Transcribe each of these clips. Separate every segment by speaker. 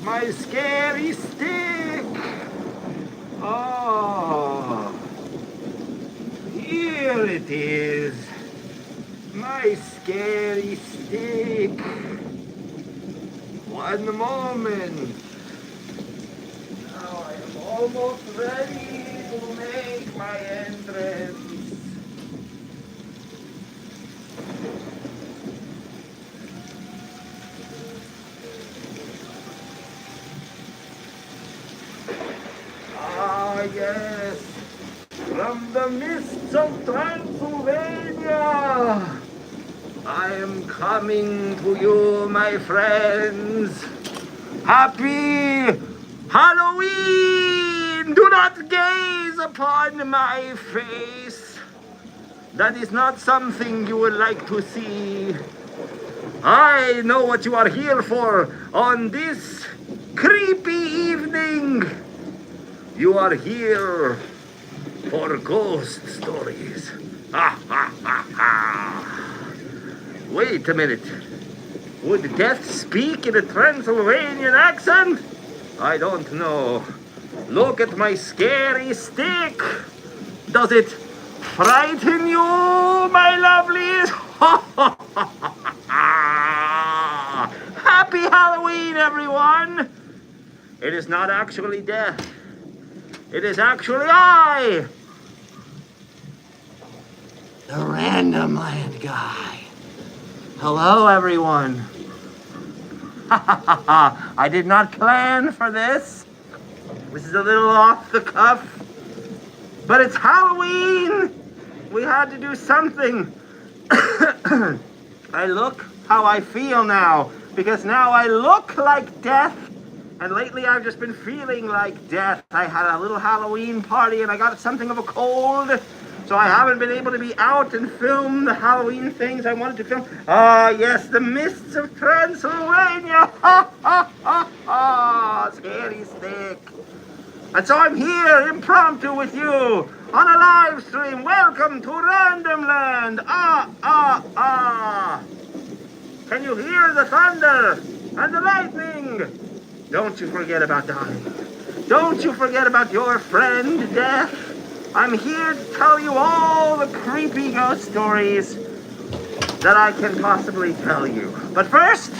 Speaker 1: my scary stick? Oh, here it is. My scary stick. One moment. Now I am almost ready to make my entrance. Ah, yes, from the mists of Transylvania, I am coming to you, my friends. Happy Halloween! Do not gaze upon my face. That is not something you would like to see. I know what you are here for on this creepy evening. You are here for ghost stories. Ha ha ha ha. Wait a minute. Would death speak in a Transylvanian accent? I don't know. Look at my scary stick. Does it frighten you, my lovelies? Happy Halloween, everyone! It is not actually death. It is actually I, the Randomland guy. Hello, everyone. I did not plan for this. This is a little off the cuff, but it's Halloween. We had to do something. I look how I feel now, because now I look like death. And lately I've just been feeling like death. I had a little Halloween party and I got something of a cold. So I haven't been able to be out and film the Halloween things I wanted to film. Ah, yes, the mists of Transylvania. Ha, ha, ha, ha. Scary stick. And so I'm here, impromptu, with you on a live stream. Welcome to Randomland. Ah, ah, ah. Can you hear the thunder and the lightning? Don't you forget about dying. Don't you forget about your friend, Death. I'm here to tell you all the creepy ghost stories that I can possibly tell you. But first,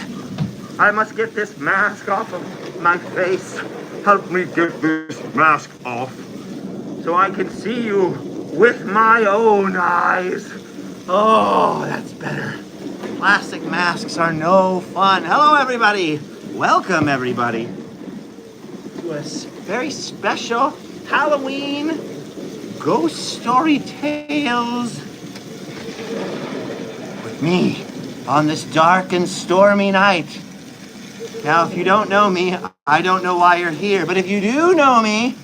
Speaker 1: I must get this mask off of my face. Help me get this mask off so I can see you with my own eyes. Oh, that's better. Plastic masks are no fun. Hello, everybody. Welcome, everybody, to a very special Halloween Ghost Story Tales with me on this dark and stormy night. Now, if you don't know me, I don't know why you're here, but if you do know me,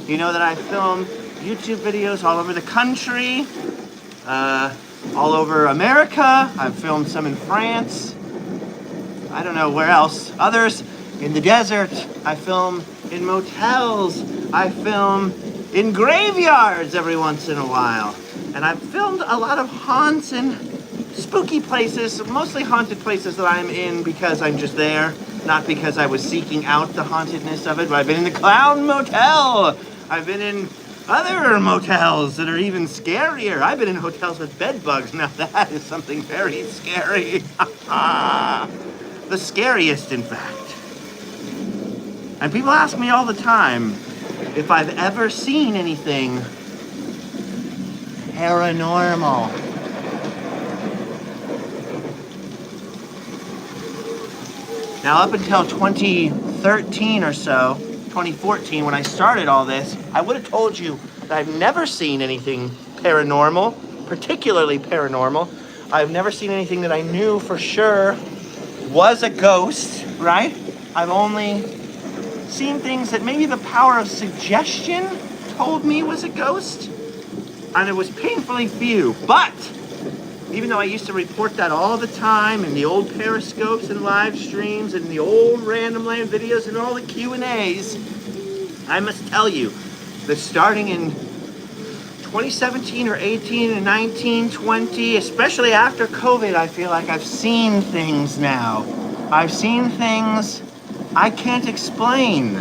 Speaker 1: you know that I film YouTube videos all over the country, all over America. I've filmed some in France. I don't know where else. Others in the desert. I film in motels. I film in graveyards every once in a while. And I've filmed a lot of haunts and spooky places, mostly haunted places that I'm in because I'm just there, not because I was seeking out the hauntedness of it. But I've been in the Clown Motel. I've been in other motels that are even scarier. I've been in hotels with bed bugs. Now that is something very scary. The scariest, in fact. And people ask me all the time if I've ever seen anything paranormal. Now, up until 2013 or so, 2014, when I started all this, I would have told you that I've never seen anything paranormal, particularly paranormal. I've never seen anything that I knew for sure was a ghost, right? I've only seen things that maybe the power of suggestion told me was a ghost, and it was painfully few. But even though I used to report that all the time in the old periscopes and live streams and the old Randomland videos and all the Q&As, I must tell you that starting in 2017 or 18 and 19, 20, especially after COVID, I feel like I've seen things now. I've seen things I can't explain.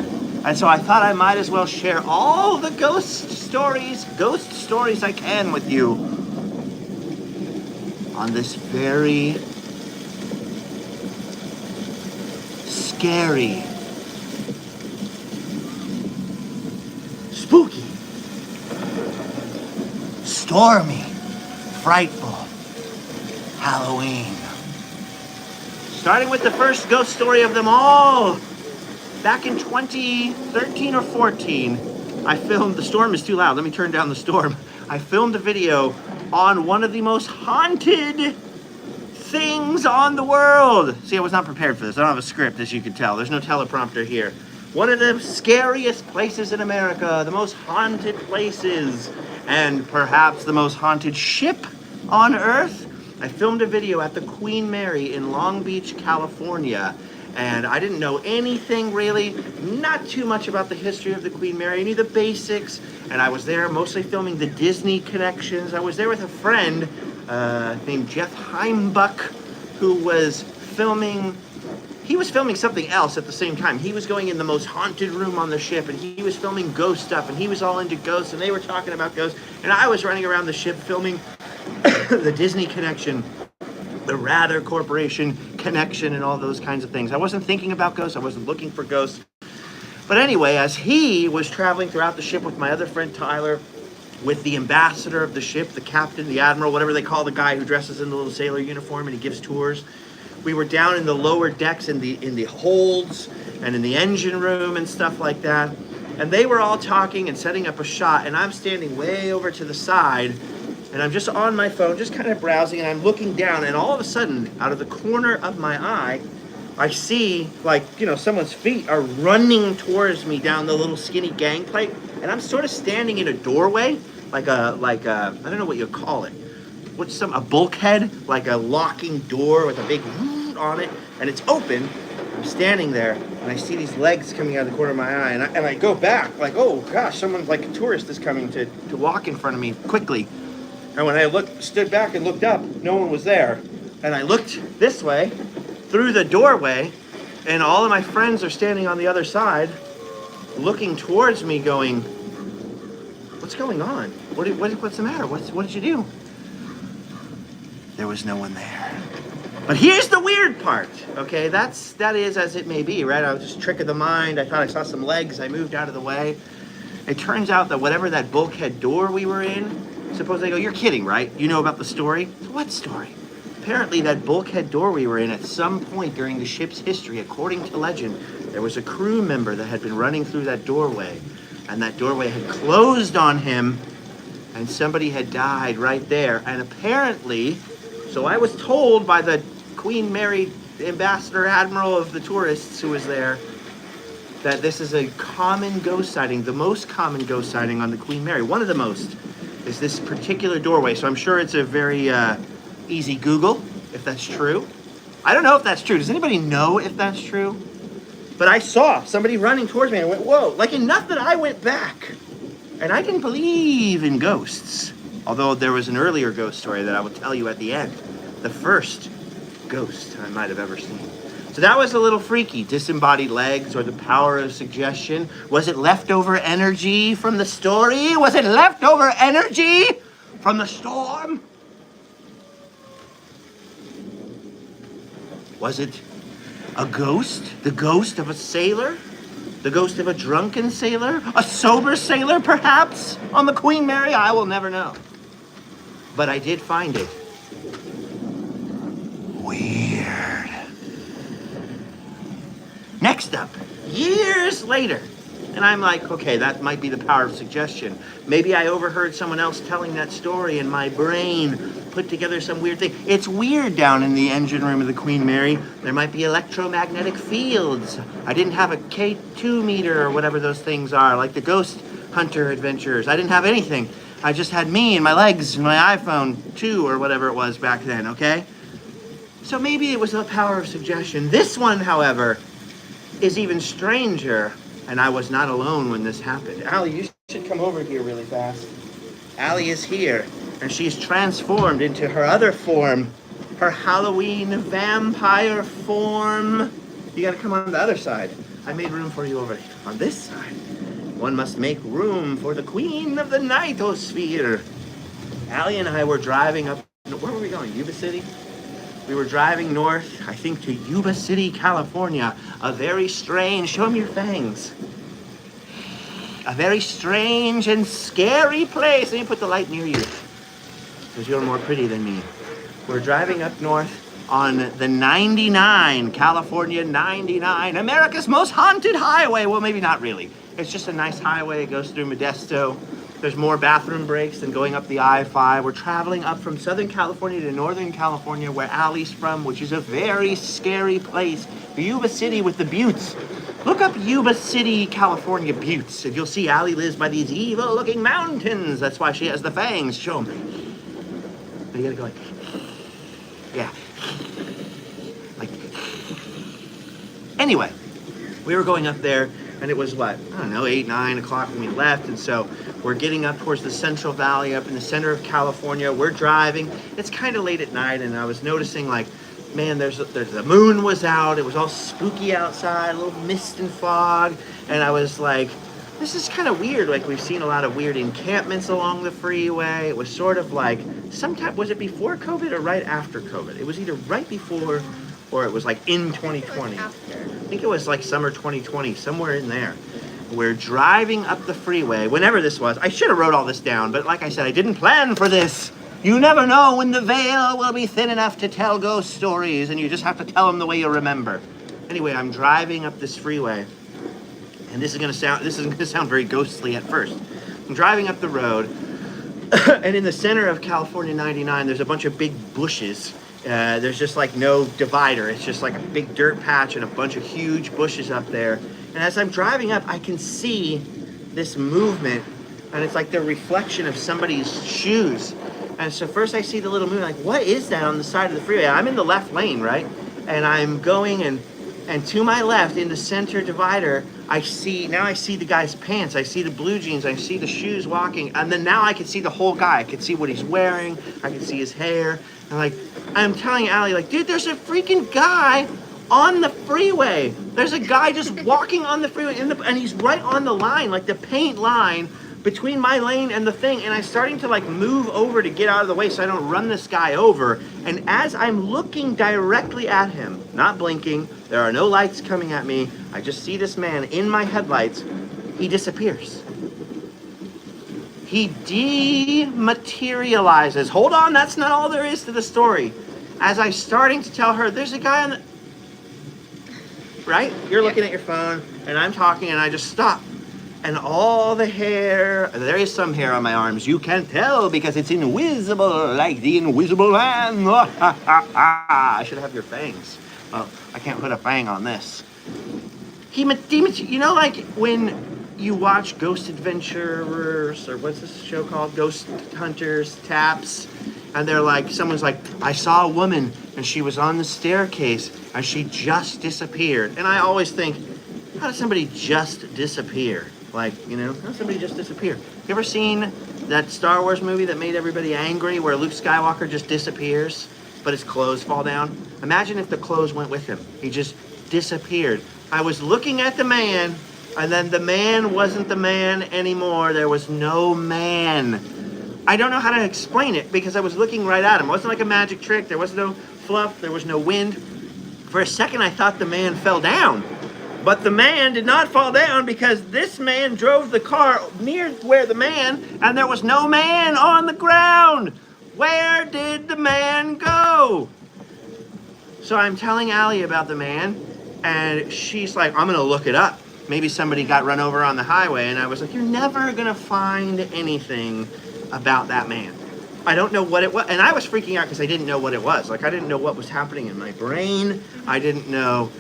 Speaker 1: And so I thought I might as well share all the ghost stories I can with you on this very scary, spooky, stormy, frightful Halloween. Starting with the first ghost story of them all. Back in 2013 or 14, I filmed, the storm is too loud, let me turn down the storm. I filmed a video on one of the most haunted things on the world. See, I was not prepared for this. I don't have a script, as you can tell. There's no teleprompter here. One of the scariest places in America, the most haunted places, and perhaps the most haunted ship on Earth. I filmed a video at the Queen Mary in Long Beach, California. And I didn't know anything really, not too much about the history of the Queen Mary, any of the basics. And I was there mostly filming the Disney connections. I was there with a friend named Jeff Heimbuck, who was filming, he was filming something else at the same time. He was going in the most haunted room on the ship, and he was filming ghost stuff, and he was all into ghosts, and they were talking about ghosts. And I was running around the ship filming the Disney connection, the Rather Corporation connection, and all those kinds of things. I wasn't thinking about ghosts. I wasn't looking for ghosts. But anyway, as he was traveling throughout the ship with my other friend Tyler, with the ambassador of the ship, the captain, the admiral, whatever they call the guy who dresses in the little sailor uniform and he gives tours, we were down in the lower decks in the holds and in the engine room and stuff like that. And they were all talking and setting up a shot, and I'm standing way over to the side. And I'm just on my phone, just kind of browsing, and I'm looking down, and all of a sudden, out of the corner of my eye, I see, like, you know, someone's feet are running towards me down the little skinny gangplank, and I'm sort of standing in a doorway, like a I don't know what you call it. A bulkhead, like a locking door with a big on it, and it's open. I'm standing there, and I see these legs coming out of the corner of my eye, and I go back, like, oh gosh, someone, like a tourist is coming to walk in front of me quickly. And when I stood back and looked up, no one was there. And I looked this way, through the doorway, and all of my friends are standing on the other side, looking towards me going, what's going on? What's the matter? What did you do? There was no one there. But here's the weird part, okay? That is as it may be, right? I was just a trick of the mind. I thought I saw some legs. I moved out of the way. It turns out that whatever that bulkhead door we were in, suppose they go, you're kidding, right? You know about the story? What story? Apparently that bulkhead door we were in at some point during the ship's history, according to legend, there was a crew member that had been running through that doorway, and that doorway had closed on him, and somebody had died right there. And apparently, so I was told by the Queen Mary ambassador admiral of the tourists who was there, that this is a common ghost sighting, the most common ghost sighting on the Queen Mary, one of the most, is this particular doorway. So I'm sure it's a very easy Google, if that's true. I don't know if that's true. Does anybody know if that's true? But I saw somebody running towards me and I went, whoa, like enough that I went back. And I didn't believe in ghosts. Although there was an earlier ghost story that I will tell you at the end. The first ghost I might have ever seen. So that was a little freaky. Disembodied legs or the power of suggestion. Was it leftover energy from the story? Was it leftover energy from the storm? Was it a ghost? The ghost of a sailor? The ghost of a drunken sailor? A sober sailor, perhaps? On the Queen Mary? I will never know. But I did find it. Weird. Next up, years later, and I'm like, okay, that might be the power of suggestion. Maybe I overheard someone else telling that story and my brain put together some weird thing. It's weird down in the engine room of the Queen Mary. There might be electromagnetic fields. I didn't have a K2 meter or whatever those things are, like the Ghost Hunter adventures. I didn't have anything. I just had me and my legs and my iPhone 2 or whatever it was back then, okay? So maybe it was the power of suggestion. This one, however, is even stranger, and I was not alone when this happened. Allie, you should come over here really fast. Allie is here, and she's transformed into her other form, her Halloween vampire form. You gotta come on the other side. I made room for you over on this side. One must make room for the queen of the nightosphere. Allie and I were driving up, where were we going, Yuba City? We were driving north, I think to Yuba City, California. A very strange, show them your fangs. A very strange and scary place. Let me put the light near you, because you're more pretty than me. We're driving up north on the 99, California 99, America's most haunted highway. Well, maybe not really. It's just a nice highway. It goes through Modesto. There's more bathroom breaks than going up the I-5. We're traveling up from Southern California to Northern California, where Allie's from, which is a very scary place. Yuba City with the buttes. Look up Yuba City, California buttes, and you'll see Allie lives by these evil-looking mountains. That's why she has the fangs. Show them. You gotta go like, yeah. Like, anyway, we were going up there, and it was what, I don't know, 8, 9 o'clock when we left, and so we're getting up towards the Central Valley, up in the center of California. We're driving. It's kind of late at night, and I was noticing, like, man, the moon was out. It was all spooky outside, a little mist and fog, and I was like, this is kind of weird. Like, we've seen a lot of weird encampments along the freeway. It was sort of like, sometime, was it before COVID or right after COVID? It was either right before or it was like in 2020. I think it was like summer 2020, somewhere in there. We're driving up the freeway, whenever this was. I should have wrote all this down, but like I said, I didn't plan for this. You never know when the veil will be thin enough to tell ghost stories, and you just have to tell them the way you remember. Anyway, I'm driving up this freeway, and this is gonna sound very ghostly at first. I'm driving up the road, and in the center of California 99, there's a bunch of big bushes. There's just like no divider. It's just like a big dirt patch and a bunch of huge bushes up there. And as I'm driving up, I can see this movement, and it's like the reflection of somebody's shoes. And so first I see the little movement, like, what is that on the side of the freeway? I'm in the left lane, right? And I'm going, and to my left, in the center divider, I see the guy's pants. I see the blue jeans. I see the shoes walking. And then now I can see the whole guy. I can see what he's wearing. I can see his hair. And like, I'm telling Allie, like, dude, there's a freaking guy on the freeway. There's a guy just walking on the freeway, and he's right on the line, like the paint line between my lane and the thing, and I'm starting to like move over to get out of the way so I don't run this guy over. And as I'm looking directly at him, not blinking, there are no lights coming at me, I just see this man in my headlights, he disappears. He dematerializes. Hold on, that's not all there is to the story. As I'm starting to tell her, there's a guy on the... Right? You're looking at your phone, and I'm talking, and I just stop. And all the hair, there is some hair on my arms. You can't tell because it's invisible, like the invisible man. I should have your fangs. Well, I can't put a fang on this. You know, like when you watch Ghost Adventurers, or what's this show called? Ghost Hunters, Taps. And they're like, someone's like, I saw a woman and she was on the staircase and she just disappeared. And I always think, how does somebody just disappear? Like, you know, how does somebody just disappear? You ever seen that Star Wars movie that made everybody angry where Luke Skywalker just disappears, but his clothes fall down? Imagine if the clothes went with him. He just disappeared. I was looking at the man, and then the man wasn't the man anymore. There was no man. I don't know how to explain it because I was looking right at him. It wasn't like a magic trick. There was no fluff. There was no wind. For a second, I thought the man fell down. But the man did not fall down because this man drove the car near where the man, and there was no man on the ground. Where did the man go? So I'm telling Allie about the man, and she's like, I'm going to look it up. Maybe somebody got run over on the highway. And I was like, you're never going to find anything about that man. I don't know what it was. And I was freaking out because I didn't know what it was. Like, I didn't know what was happening in my brain. I didn't know.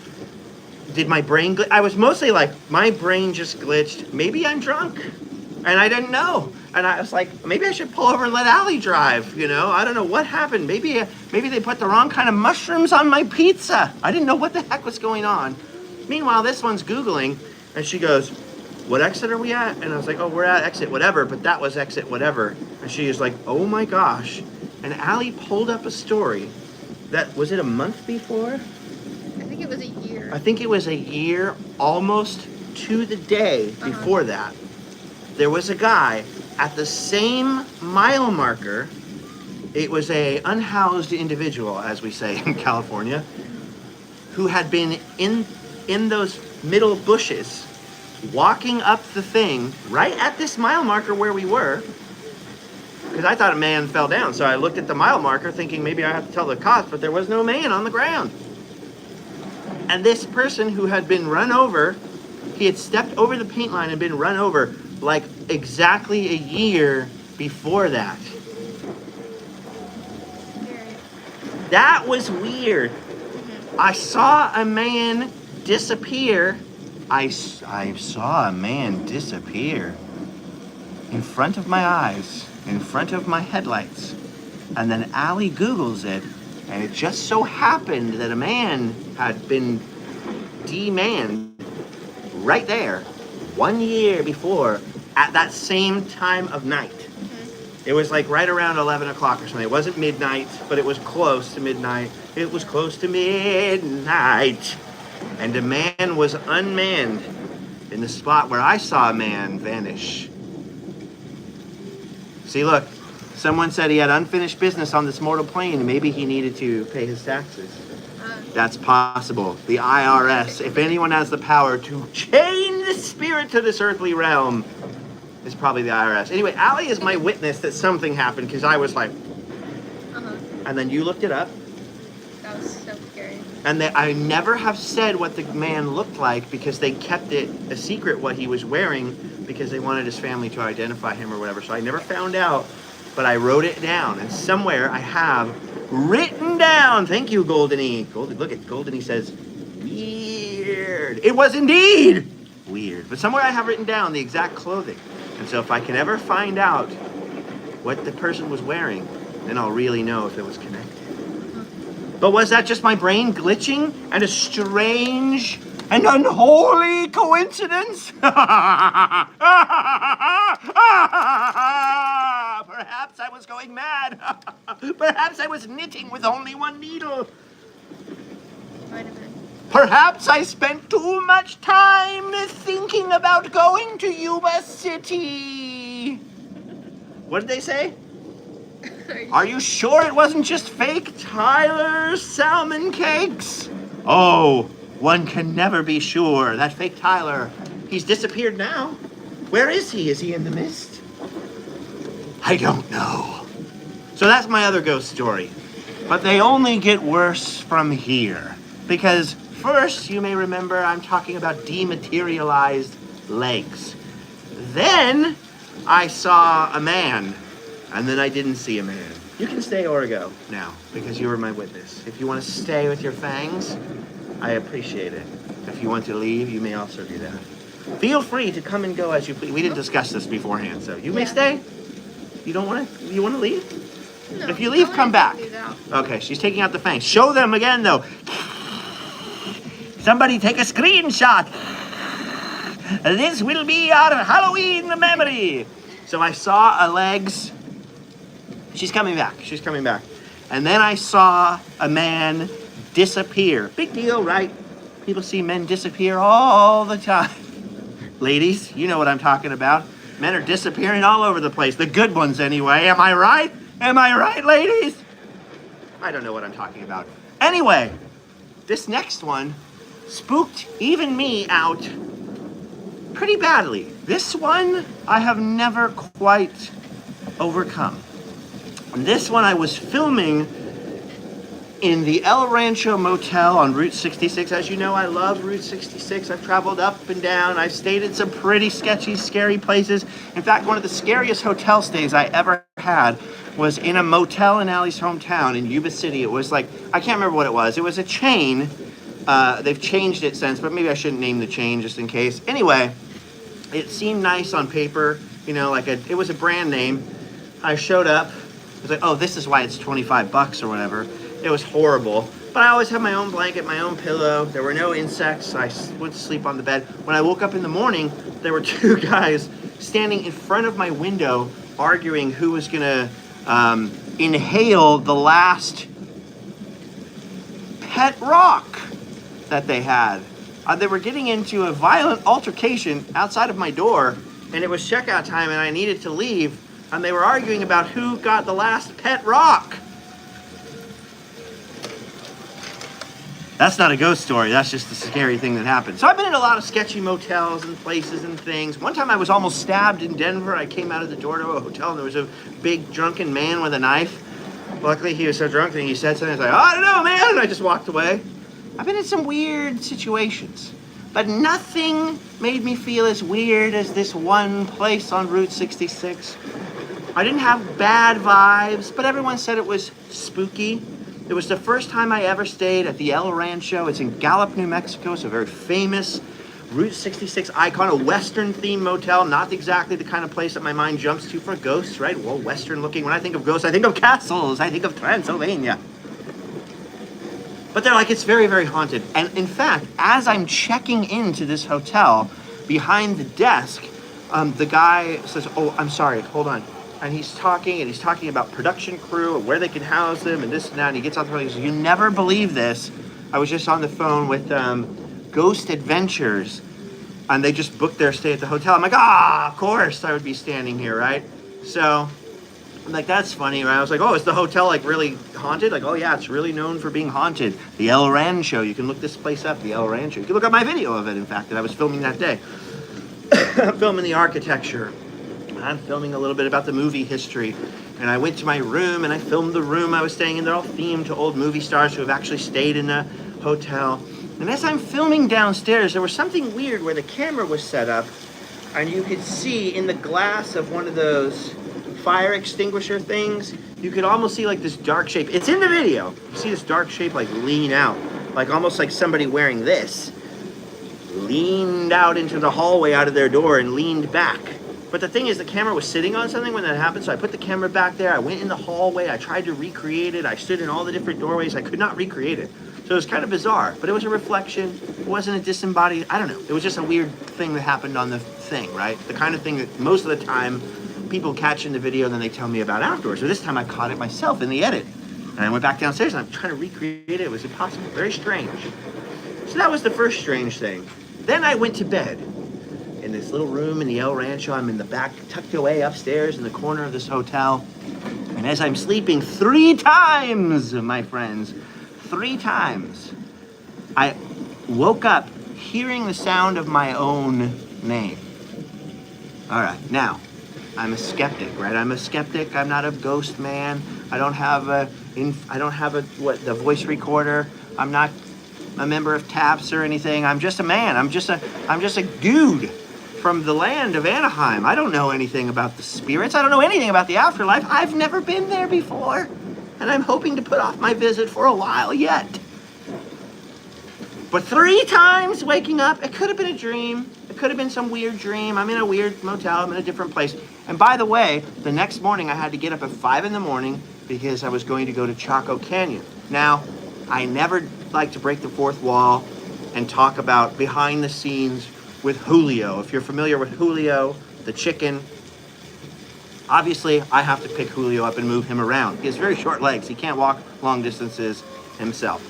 Speaker 1: Did my brain glitch? I was mostly like, my brain just glitched. Maybe I'm drunk. And I didn't know. And I was like, maybe I should pull over and let Allie drive, you know? I don't know what happened. Maybe they put the wrong kind of mushrooms on my pizza. I didn't know what the heck was going on. Meanwhile, this one's Googling, and she goes, what exit are we at? And I was like, oh, we're at exit whatever, but that was exit whatever. And she is like, oh my gosh. And Allie pulled up a story that, was it a month before?
Speaker 2: I think it was a year.
Speaker 1: I think it was a year almost to the day before that. There was a guy at the same mile marker. It was a unhoused individual, as we say in California, who had been in those middle bushes, walking up the thing right at this mile marker where we were, because I thought a man fell down. So I looked at the mile marker thinking maybe I have to tell the cops, but there was no man on the ground. And this person who had been run over, he had stepped over the paint line and been run over like exactly a year before that. That was weird. I saw a man disappear. I saw a man disappear in front of my eyes, in front of my headlights. And then Allie Googles it, and it just so happened that a man had been demanned right there 1 year before at that same time of night. It was like right around 11 o'clock or something. It wasn't midnight, but it was close to midnight. It was close to midnight. And a man was unmanned in the spot where I saw a man vanish. See, look, someone said he had unfinished business on this mortal plane and maybe he needed to pay his taxes. That's possible. The IRS, if anyone has the power to chain the spirit to this earthly realm, is probably the IRS. Anyway, Allie is my witness that something happened because I was like, and then you looked it up.
Speaker 2: That was so scary.
Speaker 1: And I never have said what the man looked like because they kept it a secret what he was wearing because they wanted his family to identify him or whatever. So I never found out, but I wrote it down. And somewhere I have written down, thank you, Goldeny. Look at Goldeny says, weird. It was indeed weird. But somewhere I have written down the exact clothing. And so if I can ever find out what the person was wearing, then I'll really know if it was connected. But was that just my brain glitching and a strange and unholy coincidence? Perhaps I was going mad. Perhaps I was knitting with only one needle.
Speaker 2: Might have been.
Speaker 1: Perhaps I spent too much time thinking about going to Yuba City. What did they say? Are you sure it wasn't just fake Tyler salmon cakes? Oh, one can never be sure. That fake Tyler, he's disappeared now. Where is he? Is he in the mist? I don't know. So that's my other ghost story. But they only get worse from here. Because first, you may remember, I'm talking about dematerialized legs. Then, I saw a man, and then I didn't see a man. You can stay or go now, because you were my witness. If you want to stay with your fangs, I appreciate it. If you want to leave, you may also do that. Feel free to come and go as you please. We didn't discuss this beforehand, so you may stay. You don't want to? You want to leave?
Speaker 2: No,
Speaker 1: if you leave, come back. Okay, she's taking out the fangs. Show them again, though. Somebody take a screenshot. This will be our Halloween memory. So I saw a legs. She's coming back. She's coming back. And then I saw a man disappear. Big deal, right? People see men disappear all the time. Ladies, you know what I'm talking about. Men are disappearing all over the place. The good ones, anyway. Am I right? Am I right, ladies? I don't know what I'm talking about. Anyway, this next one spooked even me out pretty badly. This one I have never quite overcome. And this one I was filming in the El Rancho Motel on Route 66. As you know, I love Route 66. I've traveled up and down. I've stayed in some pretty sketchy, scary places. In fact, one of the scariest hotel stays I ever had was in a motel in Allie's hometown in Yuba City. It was like, I can't remember what it was. It was a chain. They've changed it since, but maybe I shouldn't name the chain just in case. Anyway, it seemed nice on paper, you know, like it was a brand name. I showed up. I was like, oh, this is why it's $25 or whatever. It was horrible. But I always had my own blanket, my own pillow. There were no insects. I would sleep on the bed. When I woke up in the morning, there were two guys standing in front of my window arguing who was going to inhale the last pet rock. that they had. They were getting into a violent altercation outside of my door, and it was checkout time and I needed to leave, and they were arguing about who got the last pet rock. That's not a ghost story, that's just a scary thing that happened. So I've been in a lot of sketchy motels and places and things. One time I was almost stabbed in Denver. I came out of the door to a hotel and there was a big drunken man with a knife. Luckily he was so drunk that he said something, I was like, oh, I don't know, man, and I just walked away. I've been in some weird situations, but nothing made me feel as weird as this one place on Route 66. I didn't have bad vibes, but everyone said it was spooky. It was the first time I ever stayed at the El Rancho. It's in Gallup, New Mexico. It's a very famous Route 66 icon, a Western-themed motel. Not exactly the kind of place that my mind jumps to for ghosts, right? Well, Western-looking. When I think of ghosts, I think of castles. I think of Transylvania. But they're like, it's very, very haunted. And in fact, as I'm checking into this hotel, behind the desk, the guy says, oh, I'm sorry, hold on. And he's talking about production crew and where they can house them and this and that. And he gets off the phone and he says, you never believe this. I was just on the phone with Ghost Adventures, and they just booked their stay at the hotel. I'm like, of course I would be standing here, right? So I'm like, that's funny, right? I was like, oh, is the hotel like really haunted? Like, oh yeah, it's really known for being haunted. The El Rancho, you can look this place up, the El Rancho. You can look up my video of it, in fact, that I was filming that day. Filming the architecture. I'm filming a little bit about the movie history. And I went to my room and I filmed the room I was staying in. They're all themed to old movie stars who have actually stayed in the hotel. And as I'm filming downstairs, there was something weird where the camera was set up and you could see in the glass of one of those fire extinguisher things, you could almost see like this dark shape. It's in the video. You see this dark shape like lean out, like almost like somebody wearing this. Leaned out into the hallway out of their door and leaned back. But the thing is, the camera was sitting on something when that happened, so I put the camera back there, I went in the hallway, I tried to recreate it, I stood in all the different doorways, I could not recreate it. So it was kind of bizarre, but it was a reflection, it wasn't a disembodied, I don't know, it was just a weird thing that happened on the thing, right? The kind of thing that most of the time people catch in the video and then they tell me about afterwards. So this time I caught it myself in the edit. And I went back downstairs and I'm trying to recreate it, it was impossible, very strange. So that was the first strange thing. Then I went to bed. In this little room in the El Rancho, I'm in the back, tucked away upstairs in the corner of this hotel. And as I'm sleeping 3 times, my friends, 3 times, I woke up hearing the sound of my own name. All right, now, I'm a skeptic, right? I'm a skeptic. I'm not a ghost man. I don't have the voice recorder. I'm not a member of TAPS or anything. I'm just a man. I'm just a dude from the land of Anaheim. I don't know anything about the spirits. I don't know anything about the afterlife. I've never been there before. And I'm hoping to put off my visit for a while yet. But 3 times waking up, it could have been a dream. It could have been some weird dream. I'm in a weird motel. I'm in a different place. And by the way, the next morning I had to get up at 5 in the morning because I was going to go to Chaco Canyon. Now, I never like to break the fourth wall and talk about behind the scenes with Julio. If you're familiar with Julio, the chicken, obviously I have to pick Julio up and move him around. He has very short legs. He can't walk long distances himself.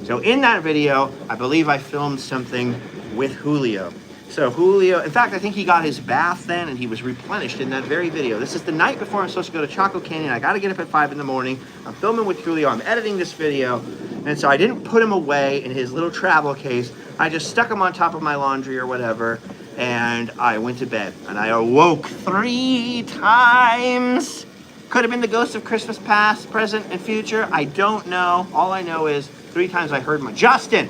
Speaker 1: So in that video, I believe I filmed something with Julio. So Julio, in fact, I think he got his bath then and he was replenished in that very video. This is the night before I'm supposed to go to Chaco Canyon. I got to get up at 5 in the morning. I'm filming with Julio. I'm editing this video. And so I didn't put him away in his little travel case. I just stuck him on top of my laundry or whatever. And I went to bed. And I awoke 3 times. Could have been the ghosts of Christmas past, present, and future. I don't know. All I know is 3 times I heard my Justin.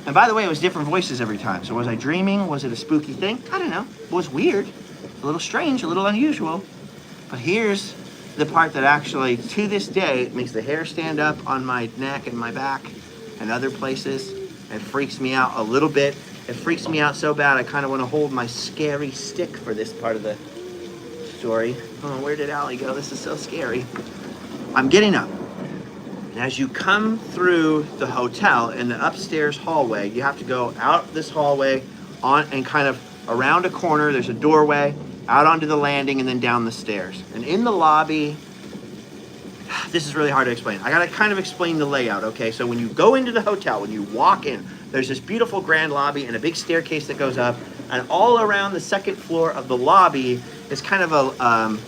Speaker 1: And by the way, it was different voices every time. So was I dreaming? Was it a spooky thing? I don't know. It was weird. A little strange, a little unusual. But here's the part that actually, to this day, makes the hair stand up on my neck and my back and other places. It freaks me out a little bit. It freaks me out so bad I kind of want to hold my scary stick for this part of the story. Oh, where did Allie go? This is so scary. I'm getting up. And as you come through the hotel in the upstairs hallway, you have to go out this hallway on and kind of around a corner. There's a doorway out onto the landing and then down the stairs. And in the lobby, this is really hard to explain. I gotta kind of explain the layout, okay? So when you go into the hotel, when you walk in, there's this beautiful grand lobby and a big staircase that goes up, and all around the second floor of the lobby is kind of a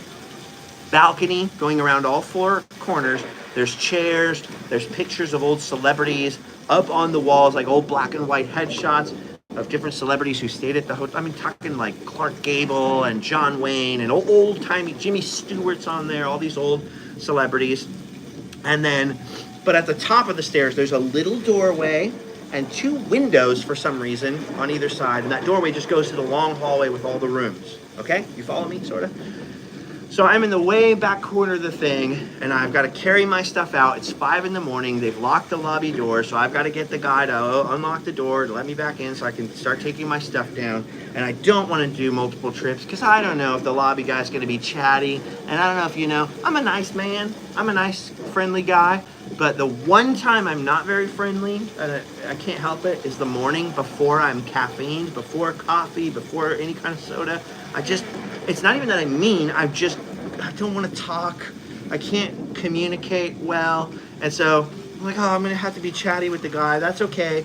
Speaker 1: balcony going around all four corners. There's chairs, there's pictures of old celebrities up on the walls, like old black and white headshots of different celebrities who stayed at the hotel. I mean, talking like Clark Gable and John Wayne and old-timey Jimmy Stewart's on there, all these old celebrities. And then, but at the top of the stairs, there's a little doorway and two windows for some reason on either side. And that doorway just goes to the long hallway with all the rooms. Okay? You follow me, sort of? So I'm in the way back corner of the thing, and I've got to carry my stuff out. It's 5 in the morning. They've locked the lobby door, so I've got to get the guy to unlock the door to let me back in so I can start taking my stuff down. And I don't want to do multiple trips because I don't know if the lobby guy's going to be chatty. And I don't know if you know, I'm a nice man. I'm a nice, friendly guy. But the one time I'm not very friendly, and I can't help it, is the morning before I'm caffeined, before coffee, before any kind of soda. It's not even that I'm mean, I don't want to talk. I can't communicate well. And so I'm like, I'm going to have to be chatty with the guy. That's okay.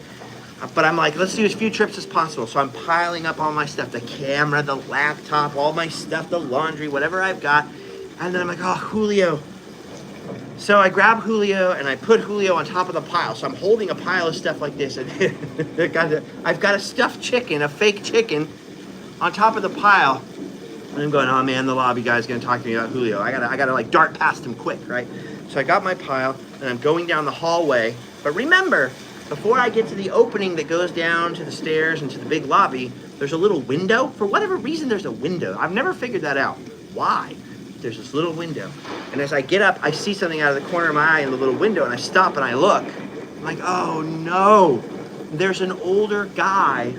Speaker 1: But I'm like, let's do as few trips as possible. So I'm piling up all my stuff, the camera, the laptop, all my stuff, the laundry, whatever I've got. And then I'm like, Julio. So I grab Julio and I put Julio on top of the pile. So I'm holding a pile of stuff like this. And I've got a stuffed chicken, a fake chicken, on top of the pile. And I'm going, oh man, the lobby guy's gonna talk to me about Julio. I gotta like dart past him quick, right? So I got my pile and I'm going down the hallway. But remember, before I get to the opening that goes down to the stairs and to the big lobby, there's a little window. For whatever reason, there's a window. I've never figured that out. Why? There's this little window. And as I get up, I see something out of the corner of my eye in the little window, and I stop and I look. I'm like, oh no. There's an older guy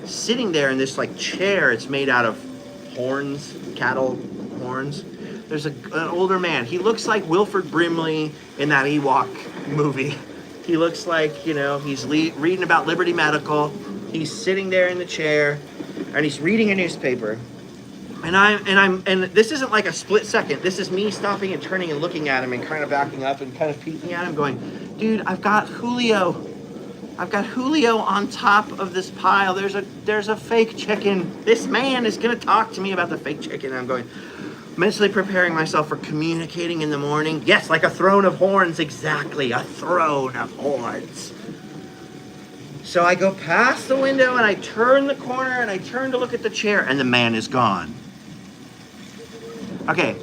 Speaker 1: sitting there in this like chair. It's made out of horns, cattle horns. There's an older man. He looks like Wilford Brimley in that Ewok movie. He looks like, he's reading about Liberty Medical. He's sitting there in the chair and he's reading a newspaper. And this isn't like a split second. This is me stopping and turning and looking at him and kind of backing up and kind of peeking at him going, dude, I've got Julio on top of this pile. There's a fake chicken. This man is going to talk to me about the fake chicken. I'm going, mentally preparing myself for communicating in the morning. Yes, like a throne of horns. Exactly, a throne of horns. So I go past the window and I turn the corner and I turn to look at the chair and the man is gone. Okay.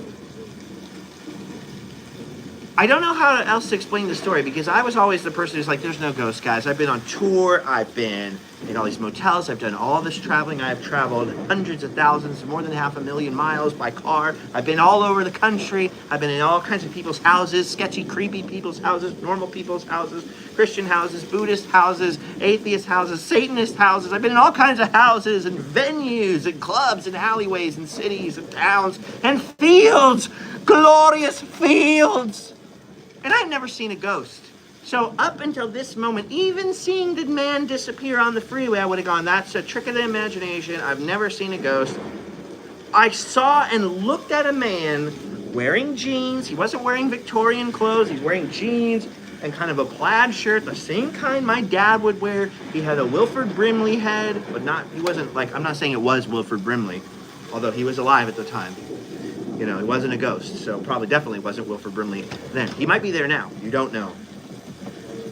Speaker 1: I don't know how else to explain the story because I was always the person who's like, there's no ghosts, guys. I've been on tour. I've been in all these motels. I've done all this traveling. I've traveled hundreds of thousands, more than 500,000 miles by car. I've been all over the country. I've been in all kinds of people's houses, sketchy, creepy people's houses, normal people's houses, Christian houses, Buddhist houses, atheist houses, Satanist houses. I've been in all kinds of houses and venues and clubs and alleyways and cities and towns and fields, glorious fields. And I've never seen a ghost. So up until this moment, even seeing the man disappear on the freeway, I would have gone, that's a trick of the imagination. I've never seen a ghost. I saw and looked at a man wearing jeans. He wasn't wearing Victorian clothes. He's wearing jeans and kind of a plaid shirt, the same kind my dad would wear. He had a Wilford Brimley head, but he wasn't like, I'm not saying it was Wilford Brimley, although he was alive at the time. He wasn't a ghost, so probably definitely wasn't Wilford Brimley then. He might be there now. You don't know.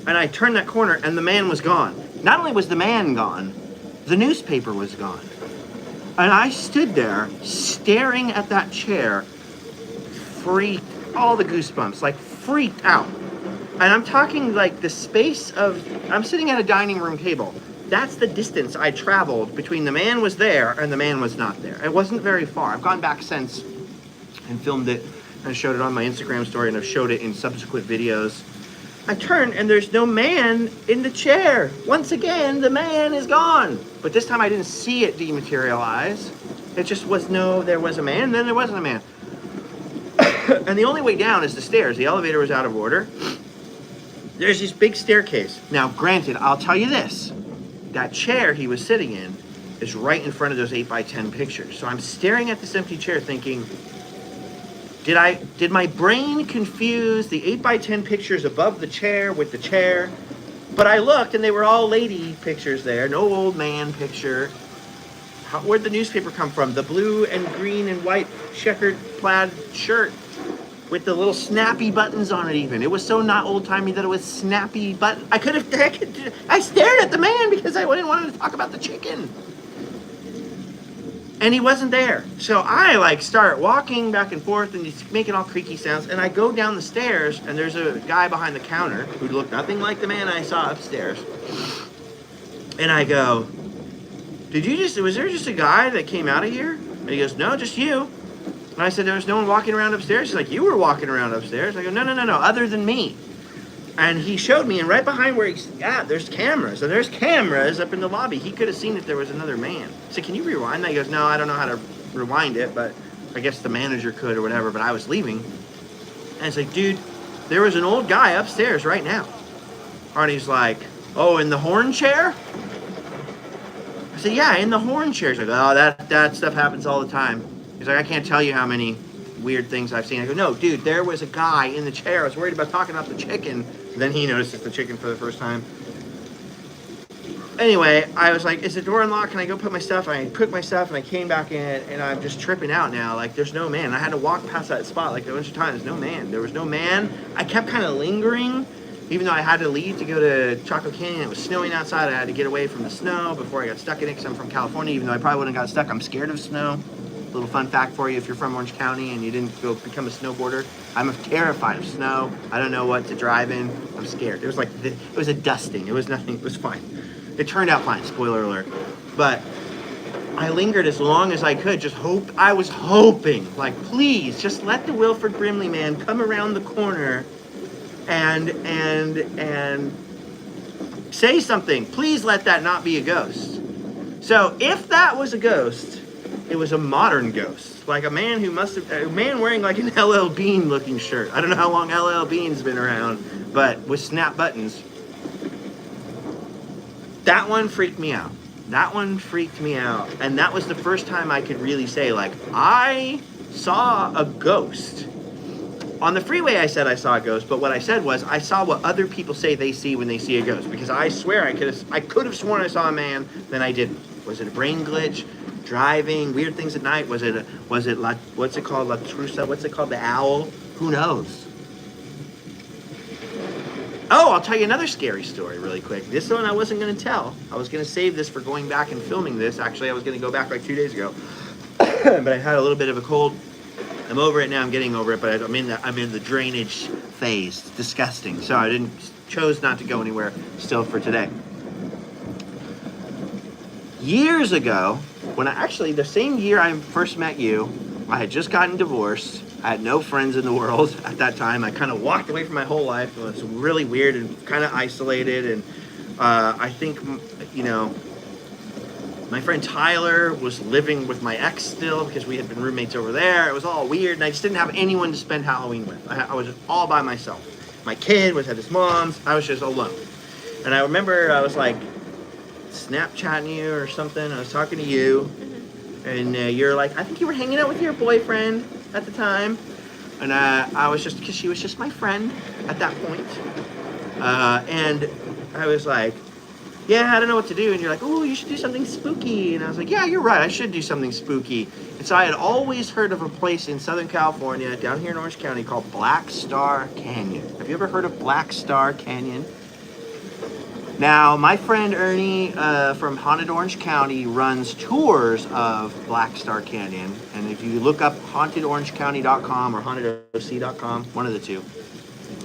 Speaker 1: And I turned that corner, and the man was gone. Not only was the man gone, the newspaper was gone. And I stood there, staring at that chair, all the goosebumps, like freaked out. And I'm talking like the space of, I'm sitting at a dining room table. That's the distance I traveled between the man was there and the man was not there. It wasn't very far. I've gone back since and filmed it and showed it on my Instagram story, and I've showed it in subsequent videos. I turned and there's no man in the chair. Once again, the man is gone. But this time I didn't see it dematerialize. It just there was a man, and then there wasn't a man. And the only way down is the stairs. The elevator was out of order. There's this big staircase. Now, granted, I'll tell you this. That chair he was sitting in is right in front of those 8x10 pictures. So I'm staring at this empty chair thinking, did my brain confuse the 8x10 pictures above the chair with the chair? But I looked and they were all lady pictures there, no old man picture. Where'd the newspaper come from? The blue and green and white checkered plaid shirt with the little snappy buttons on it even. It was so not old-timey that it was snappy button. I stared at the man because I didn't want to talk about the chicken. And he wasn't there. So I like start walking back and forth and he's making all creaky sounds. And I go down the stairs and there's a guy behind the counter who looked nothing like the man I saw upstairs. And I go, was there just a guy that came out of here? And he goes, no, just you. And I said, there was no one walking around upstairs? He's like, you were walking around upstairs. I go, no, other than me. And he showed me, and right behind where he's at, there's cameras. And there's cameras up in the lobby. He could have seen if there was another man. I said, can you rewind that? He goes, no, I don't know how to rewind it, but I guess the manager could or whatever, but I was leaving. And it's like, dude, there was an old guy upstairs right now. Arnie's like, oh, in the horn chair? I said, yeah, in the horn chair. He's like, oh, that stuff happens all the time. He's like, I can't tell you how many weird things I've seen. I go, no, dude, there was a guy in the chair. I was worried about talking about the chicken. Then he notices the chicken for the first time. Anyway, I was like, is the door unlocked? Can I go put my stuff? I put my stuff and I came back in and I'm just tripping out now. Like, there's no man. I had to walk past that spot like a bunch of times. There's no man. There was no man. I kept kind of lingering, even though I had to leave to go to Chaco Canyon. It was snowing outside. I had to get away from the snow before I got stuck in it because I'm from California. Even though I probably wouldn't have got stuck, I'm scared of snow. Little fun fact for you, if you're from Orange County and you didn't go become a snowboarder, I'm terrified of snow. I don't know what to drive in. I'm scared. It was like, it was a dusting. It was nothing. It was fine. It turned out fine, spoiler alert. But I lingered as long as I could. I was hoping, like, please, just let the Wilford Brimley man come around the corner and say something. Please let that not be a ghost. So if that was a ghost, it was a modern ghost, like a man wearing like an LL Bean looking shirt. I don't know how long LL Bean's been around, but with snap buttons. That one freaked me out. And that was the first time I could really say, like, I saw a ghost. On the freeway I said I saw a ghost, but what I said was I saw what other people say they see when they see a ghost, because I swear I could have sworn I saw a man, then I didn't. Was it a brain glitch? Driving, weird things at night? Was it what's it called, La Trusa? What's it called, the owl? Who knows? Oh, I'll tell you another scary story really quick. This one I wasn't going to tell. I was going to save this for going back and filming this. Actually, I was going to go back like 2 days ago. But I had a little bit of a cold. I'm over it now. I'm getting over it, but I'm in the drainage phase. It's disgusting. So I chose not to go anywhere still for today. Years ago, the same year I first met you, I had just gotten divorced. I had no friends in the world at that time. I kind of walked away from my whole life. It was really weird and kind of isolated. And I think, my friend Tyler was living with my ex still because we had been roommates over there. It was all weird, and I just didn't have anyone to spend Halloween with. I was just all by myself. My kid was at his mom's. I was just alone. And I remember I was like Snapchatting you or something. I was talking to you. And you're like, I think you were hanging out with your boyfriend at the time. And I was just, because she was just my friend at that point. And I was like, yeah, I don't know what to do. And you're like, oh, you should do something spooky. And I was like, yeah, you're right. I should do something spooky. And so I had always heard of a place in Southern California, down here in Orange County, called Black Star Canyon. Have you ever heard of Black Star Canyon? Now, my friend Ernie from Haunted Orange County runs tours of Black Star Canyon. And if you look up hauntedorangecounty.com or hauntedoc.com, one of the two,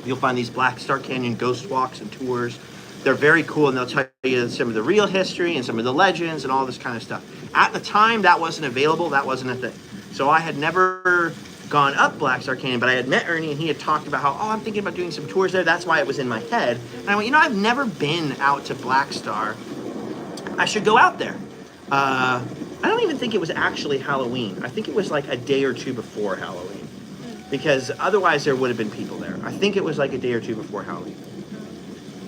Speaker 1: you'll find these Black Star Canyon ghost walks and tours. They're very cool, and they'll tell you some of the real history and some of the legends and all this kind of stuff. At the time, that wasn't available. That wasn't a thing. So I had never gone up Black Star Canyon, but I had met Ernie, and he had talked about how, I'm thinking about doing some tours there. That's why it was in my head. And I went, I've never been out to Black Star. I should go out there. I don't even think it was actually Halloween. I think it was like a day or two before Halloween, because otherwise there would have been people there. I think it was like a day or two before Halloween,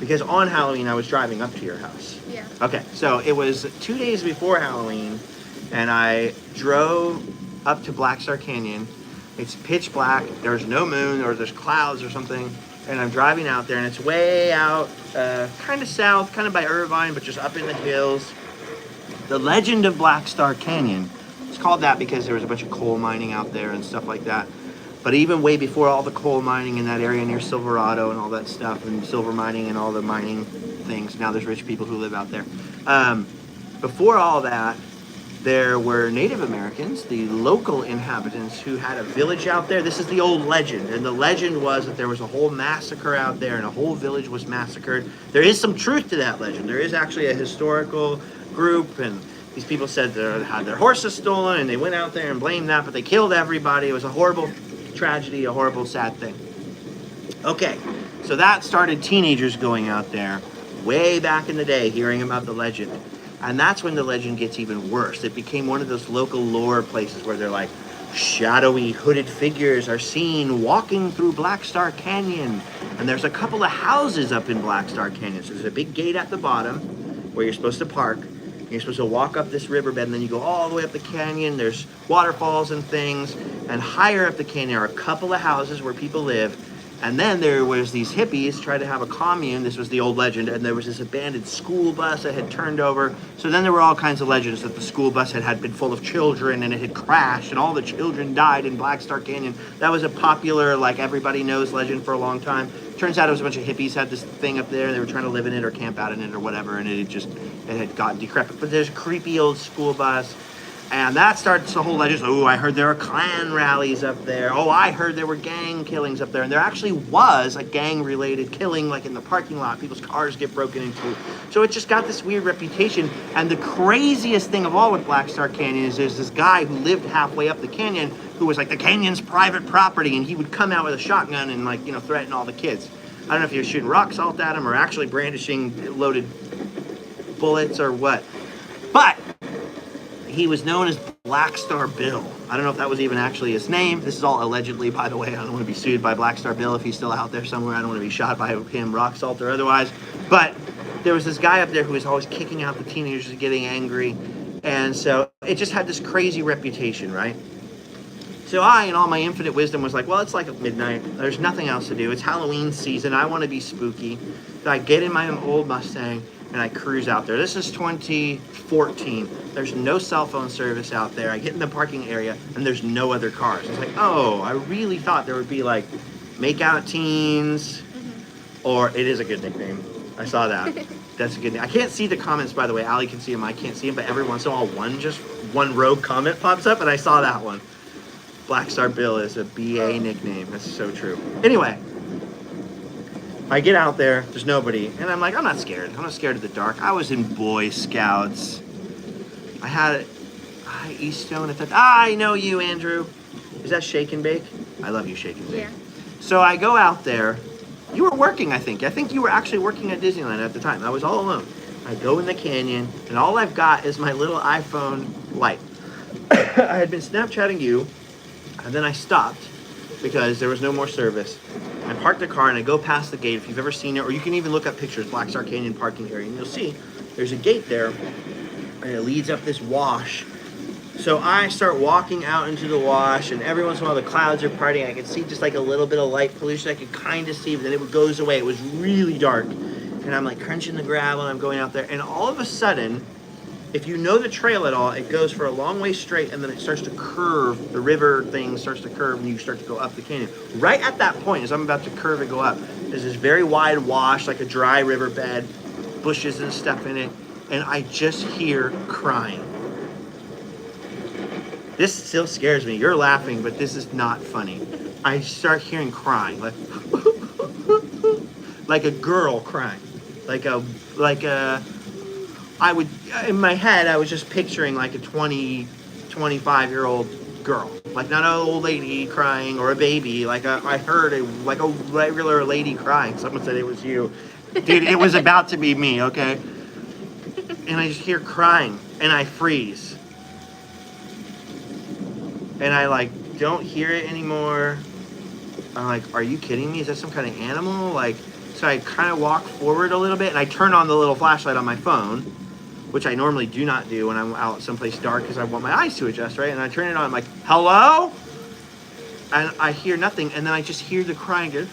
Speaker 1: because on Halloween I was driving up to your house.
Speaker 2: Yeah.
Speaker 1: Okay, so it was 2 days before Halloween, and I drove up to Black Star Canyon. It's pitch black. There's no moon, or there's clouds or something. And I'm driving out there, and it's way out, kind of south, kind of by Irvine, but just up in the hills. The legend of Black Star Canyon. It's called that because there was a bunch of coal mining out there and stuff like that. But even way before all the coal mining in that area near Silverado and all that stuff, and silver mining and all the mining things, now there's rich people who live out there. Before all that, there were Native Americans, the local inhabitants, who had a village out there. This is the old legend, and the legend was that there was a whole massacre out there, and a whole village was massacred. There is some truth to that legend. There is actually a historical group, and these people said they had their horses stolen, and they went out there and blamed that, but they killed everybody. It was a horrible tragedy, a horrible, sad thing. Okay, so that started teenagers going out there way back in the day, hearing about the legend. And that's when the legend gets even worse. It became one of those local lore places where they're like, shadowy hooded figures are seen walking through Black Star Canyon. And there's a couple of houses up in Black Star Canyon. So there's a big gate at the bottom where you're supposed to park. You're supposed to walk up this riverbed, and then you go all the way up the canyon. There's waterfalls and things. And higher up the canyon are a couple of houses where people live. And then there was these hippies trying to have a commune. This was the old legend. And there was this abandoned school bus that had turned over. So then there were all kinds of legends that the school bus had been full of children, and it had crashed, and all the children died in Black Star Canyon. That was a popular, like, everybody knows legend for a long time. Turns out it was a bunch of hippies had this thing up there. They were trying to live in it or camp out in it or whatever. And it had gotten decrepit. But there's a creepy old school bus. And that starts the whole legend. Oh, I heard there are Klan rallies up there. Oh, I heard there were gang killings up there. And there actually was a gang-related killing, like in the parking lot. People's cars get broken into. So it just got this weird reputation. And the craziest thing of all with Black Star Canyon is there's this guy who lived halfway up the canyon who was like the canyon's private property. And he would come out with a shotgun and, like, you know, threaten all the kids. I don't know if he was shooting rock salt at them or actually brandishing loaded bullets or what. But he was known as Black Star Bill. I don't know if that was even actually his name. This is all allegedly, by the way. I don't want to be sued by Black Star Bill if he's still out there somewhere. I don't want to be shot by him, rock salt or otherwise. But there was this guy up there who was always kicking out the teenagers and getting angry. And so it just had this crazy reputation, right? So I, in all my infinite wisdom, was like, well, it's like midnight. There's nothing else to do. It's Halloween season. I want to be spooky. So I get in my old Mustang and I cruise out there. This is 2014. There's no cell phone service out there. I get in the parking area and there's no other cars. It's like, oh, I really thought there would be like make-out teens, or it is a good nickname. I saw that. That's a good name. I can't see the comments, by the way. Allie can see them. I can't see them, but every once in a while, one rogue comment pops up, and I saw that one. Black Star Bill is a BA nickname. That's so true. Anyway, I get out there, there's nobody, and I'm like, I'm not scared. I'm not scared of the dark. I was in Boy Scouts. I had Eaststone at that. I know you, Andrew. Is that Shake and Bake? I love you, Shake and Bake.
Speaker 2: Yeah.
Speaker 1: So I go out there. You were working, I think. I think you were actually working at Disneyland at the time. I was all alone. I go in the canyon, and all I've got is my little iPhone light. I had been Snapchatting you, and then I stopped because there was no more service. I parked the car and I go past the gate. If you've ever seen it, or you can even look up pictures, Black Star Canyon parking area, and you'll see there's a gate there, and it leads up this wash. So I start walking out into the wash, and every once in a while the clouds are parting. I can see just like a little bit of light pollution. I could kind of see, but then it goes away. It was really dark, and I'm like crunching the gravel, and I'm going out there, and all of a sudden, if you know the trail at all, it goes for a long way straight, and then it starts to curve. The river thing starts to curve, and you start to go up the canyon. Right at that point, as I'm about to curve and go up, there's this very wide wash, like a dry riverbed, bushes and stuff in it, and I just hear crying. This still scares me. You're laughing, but this is not funny. I start hearing crying, like a girl crying, I would, in my head, I was just picturing like a 25-year-old girl, like not an old lady crying or a baby. I heard a regular lady crying. Someone said it was you, dude. It was about to be me, okay? And I just hear crying, and I freeze, and I don't hear it anymore. I'm like, are you kidding me? Is that some kind of animal? So I kind of walk forward a little bit, and I turn on the little flashlight on my phone, which I normally do not do when I'm out someplace dark because I want my eyes to adjust, right? And I turn it on, I'm like, hello? and I hear nothing, and then I just hear the crying again.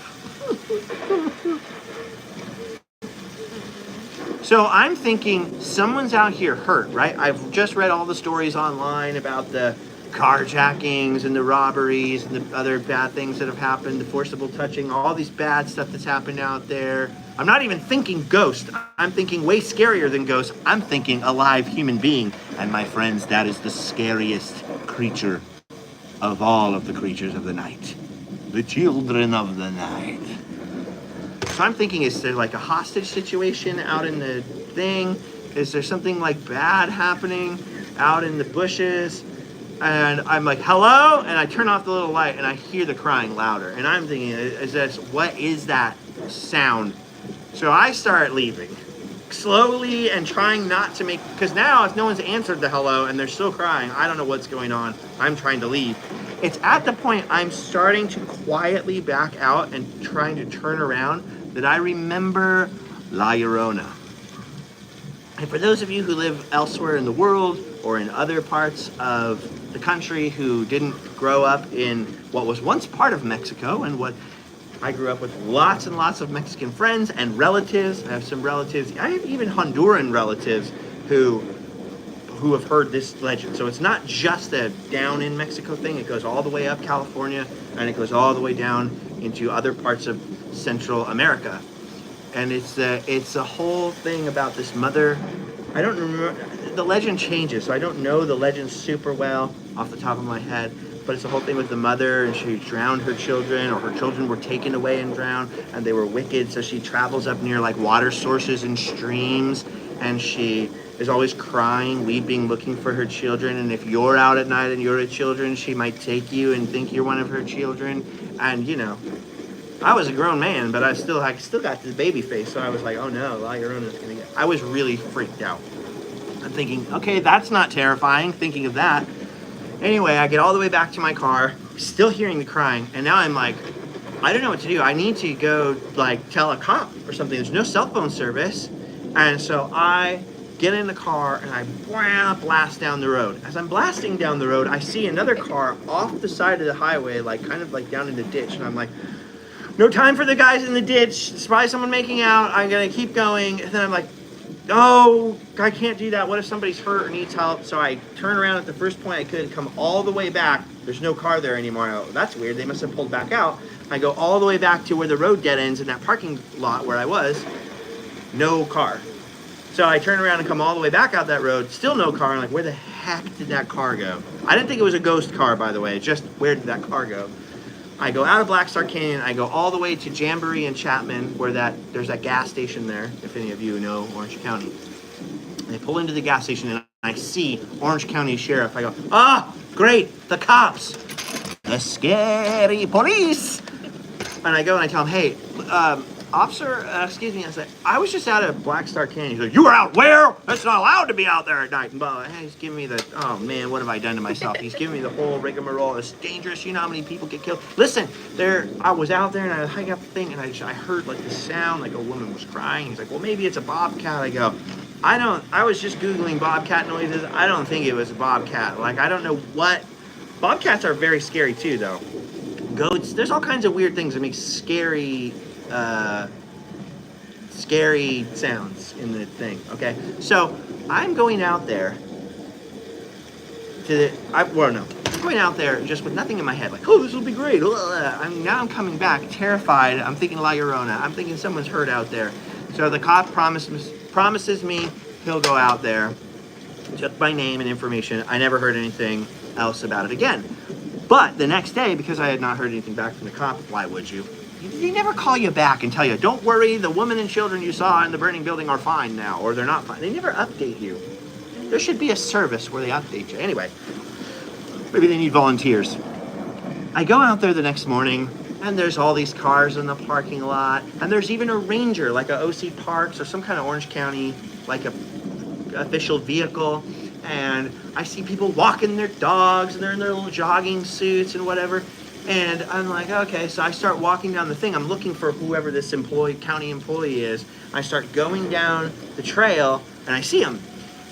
Speaker 1: So I'm thinking someone's out here hurt, right? I've just read all the stories online about the carjackings and the robberies and the other bad things that have happened, the forcible touching, all these bad stuff that's happened out there. I'm not even thinking ghost. I'm thinking way scarier than ghost. I'm thinking a live human being. And my friends, that is the scariest creature of all of the creatures of the night. The children of the night. So I'm thinking, is there like a hostage situation out in the thing? Is there something like bad happening out in the bushes? And I'm like, hello? And I turn off the little light and I hear the crying louder. And I'm thinking, what is that sound? So I start leaving slowly and trying not to make, because now if no one's answered the hello and they're still crying, I don't know what's going on. I'm trying to leave. It's at the point I'm starting to quietly back out and trying to turn around that I remember La Llorona. And for those of you who live elsewhere in the world or in other parts of the country who didn't grow up in what was once part of Mexico, and what I grew up with lots and lots of Mexican friends and relatives. I have some relatives, I have even Honduran relatives who have heard this legend. So it's not just a down in Mexico thing, it goes all the way up California and it goes all the way down into other parts of Central America. And it's a whole thing about this mother. I don't remember, the legend changes, so I don't know the legend super well off the top of my head, but it's the whole thing with the mother, and she drowned her children, or her children were taken away and drowned, and they were wicked, so she travels up near like water sources and streams, and she is always crying, weeping, looking for her children, and if you're out at night and you're a children, she might take you and think you're one of her children. And you know, I was a grown man, but I still got the baby face, so I was like, oh no, La Llorona's gonna get. I was really freaked out. I'm thinking, okay, that's not terrifying, thinking of that. Anyway, I get all the way back to my car, still hearing the crying, and now I'm like, I don't know what to do. I need to go like tell a cop or something. There's no cell phone service. And so I get in the car and I blast down the road. As I'm blasting down the road, I see another car off the side of the highway, like kind of like down in the ditch, and I'm like, no time for the guys in the ditch. There's probably someone making out. I'm gonna keep going. And then I'm like, oh, I can't do that. What if somebody's hurt or needs help? So I turn around at the first point I could and come all the way back. There's no car there anymore. Oh, that's weird. They must have pulled back out. I go all the way back to where the road dead ends in that parking lot where I was. No car. So I turn around and come all the way back out that road. Still no car. I'm like, where the heck did that car go? I didn't think it was a ghost car, by the way. Just where did that car go? I go out of Black Star Canyon, I go all the way to Jamboree and Chapman, where there's that gas station there, if any of you know Orange County. And I pull into the gas station and I see Orange County Sheriff. I go, ah, great, the cops, the scary police. And I go and I tell him, hey, officer, excuse me, I said, I was just out of Black Star Canyon. He's like, you were out where? That's not allowed to be out there at night. And blah, blah. He's giving me the, oh man, what have I done to myself? He's giving me the whole rigmarole. It's dangerous. You know how many people get killed? Listen, I was out there and I was hiking up the thing and I heard like the sound, like a woman was crying. He's like, well, maybe it's a bobcat. I go, I was just Googling bobcat noises. I don't think it was a bobcat. Like, I don't know what, bobcats are very scary too, though. Goats, there's all kinds of weird things that make scary sounds in the thing. Okay, so I'm going out there I'm going out there just with nothing in my head, like, oh, this will be great. I'm coming back terrified. I'm thinking La Llorona. I'm thinking someone's hurt out there. So the cop promises me he'll go out there, took my name and information. I never heard anything else about it again. But the next day, because I had not heard anything back from the cop, why would you? They never call you back and tell you, don't worry, the woman and children you saw in the burning building are fine now, or they're not fine. They never update you. There should be a service where they update you. Anyway, maybe they need volunteers. I go out there the next morning, and there's all these cars in the parking lot, and there's even a ranger, like a OC Parks or some kind of Orange County, like a official vehicle. And I see people walking their dogs, and they're in their little jogging suits and whatever. And I'm like, okay, so I start walking down the thing. I'm looking for whoever this county employee is. I start going down the trail, and I see him.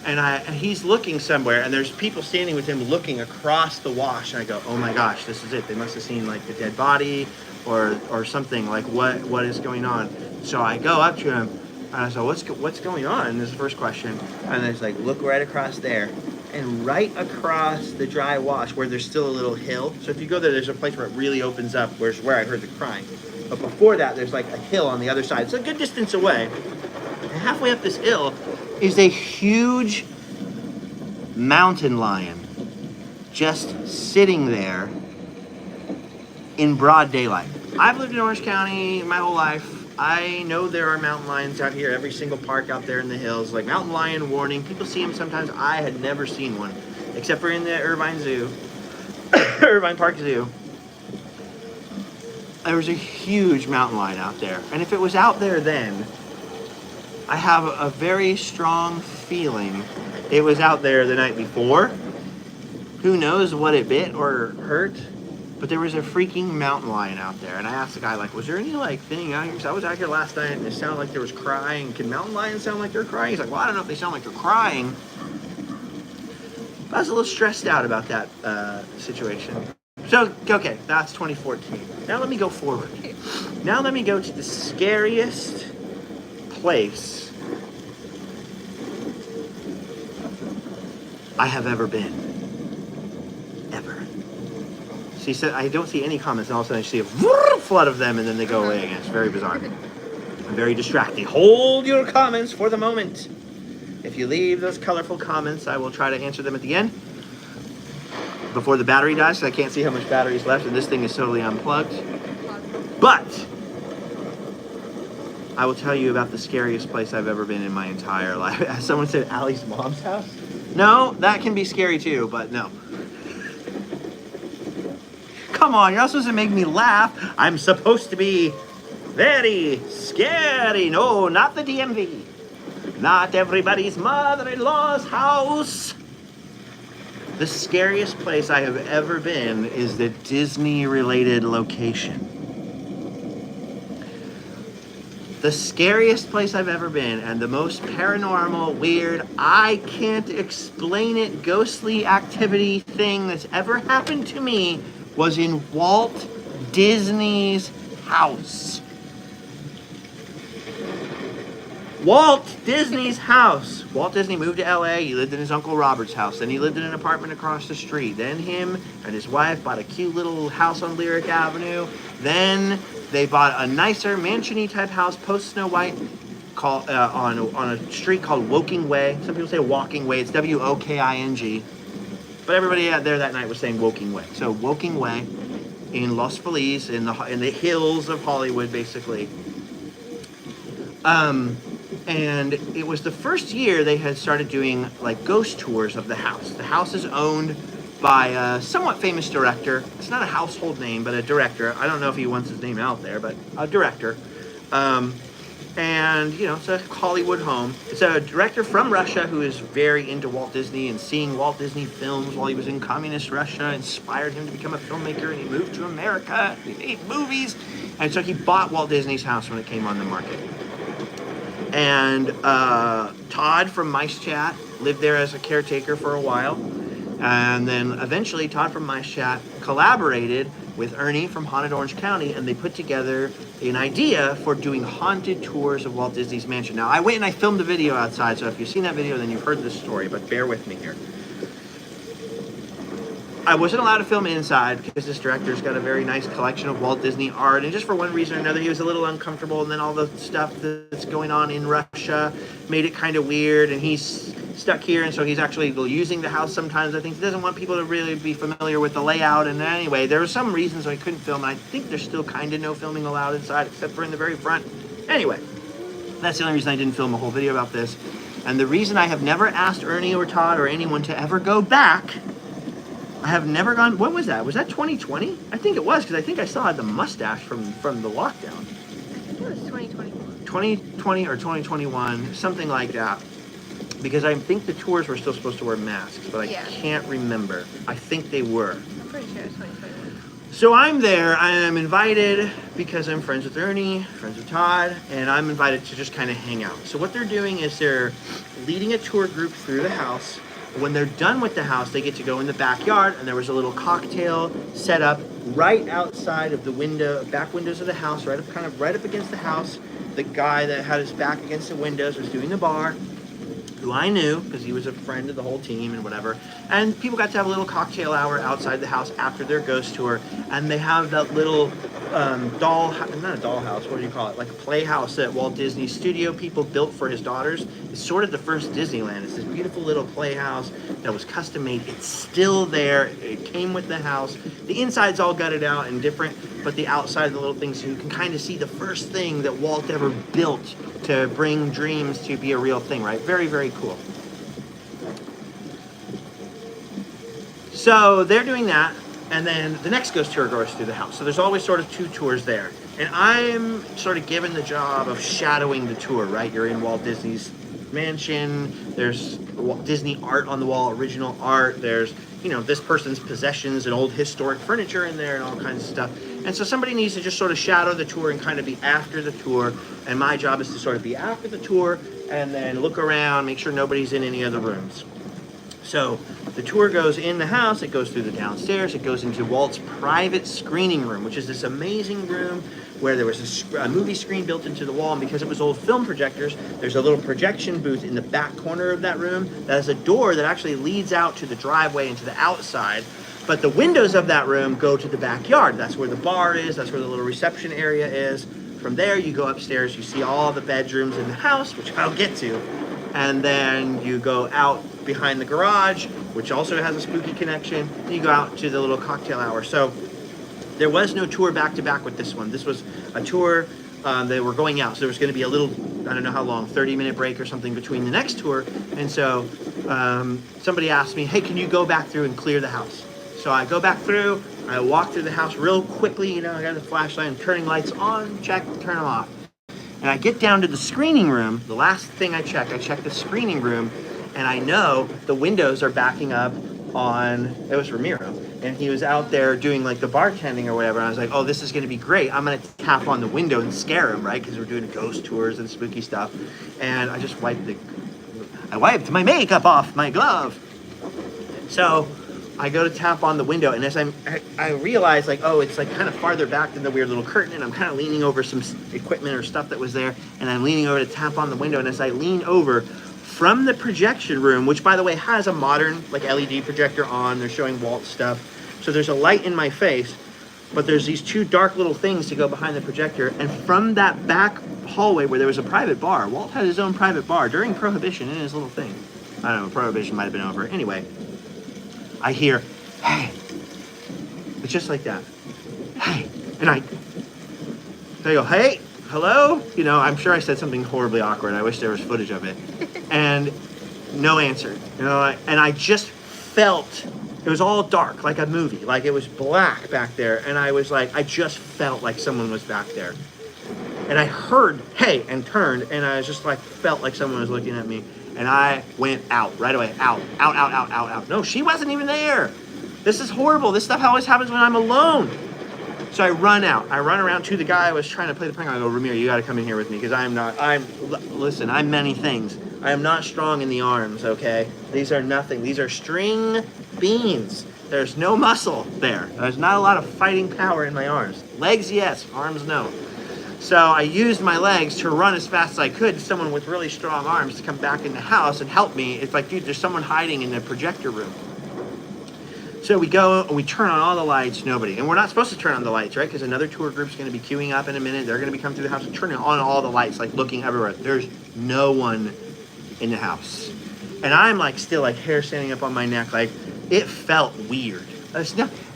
Speaker 1: And he's looking somewhere, and there's people standing with him looking across the wash, and I go, oh my gosh, this is it. They must have seen like the dead body or something, like what is going on. So I go up to him, and I said, what's going on? And this is the first question. And there's like, look right across there. And right across the dry wash where there's still a little hill. So if you go there, there's a place where it really opens up, where I heard the crying. But before that, there's like a hill on the other side. It's a good distance away. And halfway up this hill is a huge mountain lion just sitting there in broad daylight. I've lived in Orange County my whole life. I know there are mountain lions out here, every single park out there in the hills, like mountain lion warning. People see them sometimes. I had never seen one, except for in the Irvine Zoo, Irvine Park Zoo. There was a huge mountain lion out there. And if it was out there then, I have a very strong feeling it was out there the night before. Who knows what it bit or hurt? But there was a freaking mountain lion out there. And I asked the guy, like, was there any, like, thing out here? Because I was out here last night and it sounded like there was crying. Can mountain lions sound like they're crying? He's like, well, I don't know if they sound like they're crying. But I was a little stressed out about that situation. So, okay, that's 2014. Now let me go forward. Now let me go to the scariest place I have ever been. Ever. She said, I don't see any comments, and all of a sudden I see a flood of them, and then they go away again. It's very bizarre. And very distracting. Hold your comments for the moment. If you leave those colorful comments, I will try to answer them at the end. Before the battery dies, so I can't see how much battery is left, and this thing is totally unplugged. But I will tell you about the scariest place I've ever been in my entire life. As someone said, Allie's mom's house? No, that can be scary too, but no. Come on, you're not supposed to make me laugh. I'm supposed to be very scary. No, not the DMV. Not everybody's mother-in-law's house. The scariest place I have ever been is the Disney-related location. The scariest place I've ever been, and the most paranormal, weird, I can't explain it, ghostly activity thing that's ever happened to me was in Walt Disney's house. Walt Disney's house. Walt Disney moved to LA. He lived in his Uncle Robert's house. Then he lived in an apartment across the street. Then him and his wife bought a cute little house on Lyric Avenue. Then they bought a nicer mansion-y type house post Snow White called, on a street called Woking Way. Some people say Walking Way. It's W-O-K-I-N-G. But everybody out there that night was saying Woking Way. So Woking Way in Los Feliz, in the hills of Hollywood, basically. And it was the first year they had started doing like ghost tours of the house. The house is owned by a somewhat famous director. It's not a household name, but a director. I don't know if he wants his name out there, but a director. And, you know, it's a Hollywood home. It's a director from Russia who is very into Walt Disney, and seeing Walt Disney films while he was in communist Russia inspired him to become a filmmaker, and he moved to America. He made movies. And so he bought Walt Disney's house when it came on the market. And Todd from Mice Chat lived there as a caretaker for a while. And then eventually Todd from Mice Chat collaborated with Ernie from Haunted Orange County, and they put together an idea for doing haunted tours of Walt Disney's mansion. Now, I went and I filmed a video outside, so if you've seen that video, then you've heard this story, but bear with me here. I wasn't allowed to film inside because this director's got a very nice collection of Walt Disney art, and just for one reason or another, he was a little uncomfortable, and then all the stuff that's going on in Russia made it kind of weird, and he's stuck here, and so he's actually using the house sometimes. I think he doesn't want people to really be familiar with the layout, and anyway, there were some reasons why I couldn't film, and I think there's still kind of no filming allowed inside, except for in the very front. Anyway, that's the only reason I didn't film a whole video about this, and the reason I have never asked Ernie or Todd or anyone to ever go back. I have never gone. When was that? Was that 2020? I think it was, because I think I still had the mustache from the lockdown.
Speaker 2: It was 2021.
Speaker 1: 2020 or 2021, something like that. Because I think the tours were still supposed to wear masks, but I can't remember. I think they were.
Speaker 2: I'm pretty sure it was 2021.
Speaker 1: So I'm there, I'm invited because I'm friends with Ernie, friends with Todd, and I'm invited to just kind of hang out. So what they're doing is they're leading a tour group through the house. When they're done with the house, they get to go in the backyard, and there was a little cocktail set up right outside of the back windows of the house, right up against the house. The guy that had his back against the windows was doing the bar, who I knew because he was a friend of the whole team and whatever. And people got to have a little cocktail hour outside the house after their ghost tour. And they have that little not a dollhouse, what do you call it? Like a playhouse that Walt Disney Studio people built for his daughters. It's sort of the first Disneyland. It's this beautiful little playhouse that was custom made. It's still there. It came with the house. The inside's all gutted out and different, but the outside, the little things, so you can kind of see the first thing that Walt ever built to bring dreams to be a real thing, right? Very, very cool. So they're doing that, and then the next ghost tour goes through the house. So there's always sort of two tours there. And I'm sort of given the job of shadowing the tour, right? You're in Walt Disney's mansion. There's Walt Disney art on the wall, original art. There's, this person's possessions and old historic furniture in there and all kinds of stuff. And so somebody needs to just sort of shadow the tour and kind of be after the tour. And my job is to sort of be after the tour and then look around, make sure nobody's in any of the rooms. So the tour goes in the house, it goes through the downstairs, it goes into Walt's private screening room, which is this amazing room where there was a movie screen built into the wall, and because it was old film projectors, there's a little projection booth in the back corner of that room that has a door that actually leads out to the driveway and to the outside. But the windows of that room go to the backyard. That's where the bar is, that's where the little reception area is. From there, you go upstairs, you see all the bedrooms in the house, which I'll get to. And then you go out behind the garage, which also has a spooky connection, and you go out to the little cocktail hour. So there was no tour back-to-back with this one. This was a tour that we're going out. So there was going to be a little, I don't know how long, 30-minute break or something between the next tour. And so somebody asked me, hey, can you go back through and clear the house? So I go back through, I walk through the house real quickly, I got the flashlight and turning lights on, check, turn them off. And I get down to the screening room, the last thing I check the screening room, and I know the windows are backing up on, it was Ramiro, and he was out there doing like the bartending or whatever, and I was like, oh, this is gonna be great. I'm gonna tap on the window and scare him, right? Because we're doing ghost tours and spooky stuff. And I just wiped my makeup off my glove. So I go to tap on the window, and as I realize, like, oh, it's like kind of farther back than the weird little curtain, and I'm kind of leaning over some equipment or stuff that was there, and I'm leaning over to tap on the window, and as I lean over, from the projection room, which by the way has a modern like LED projector on, they're showing Walt stuff, so there's a light in my face, but there's these two dark little things to go behind the projector, and from that back hallway where there was a private bar, Walt had his own private bar during Prohibition in his little thing. I don't know, Prohibition might have been over. Anyway, I hear, hey, it's just like that, hey, and I go, hey, hello? I'm sure I said something horribly awkward. I wish there was footage of it. And no answer, and I just felt, it was all dark, like a movie, like it was black back there, and I was like, I just felt like someone was back there. And I heard, hey, and turned, and I was just like, felt like someone was looking at me. And I went out right away, out. No, she wasn't even there. This is horrible. This stuff always happens when I'm alone. So I run out. I run around to the guy I was trying to play the prank on. I go, Ramiro, you got to come in here with me because I'm many things. I am not strong in the arms, okay? These are nothing. These are string beans. There's no muscle there. There's not a lot of fighting power in my arms. Legs, yes. Arms, no. So I used my legs to run as fast as I could to someone with really strong arms to come back in the house and help me. It's like, dude, there's someone hiding in the projector room. So we go and we turn on all the lights, nobody. And we're not supposed to turn on the lights, right? Because another tour group's going to be queuing up in a minute. They're going to be coming through the house and turning on all the lights, like looking everywhere. There's no one in the house. And I'm like still like hair standing up on my neck. Like it felt weird.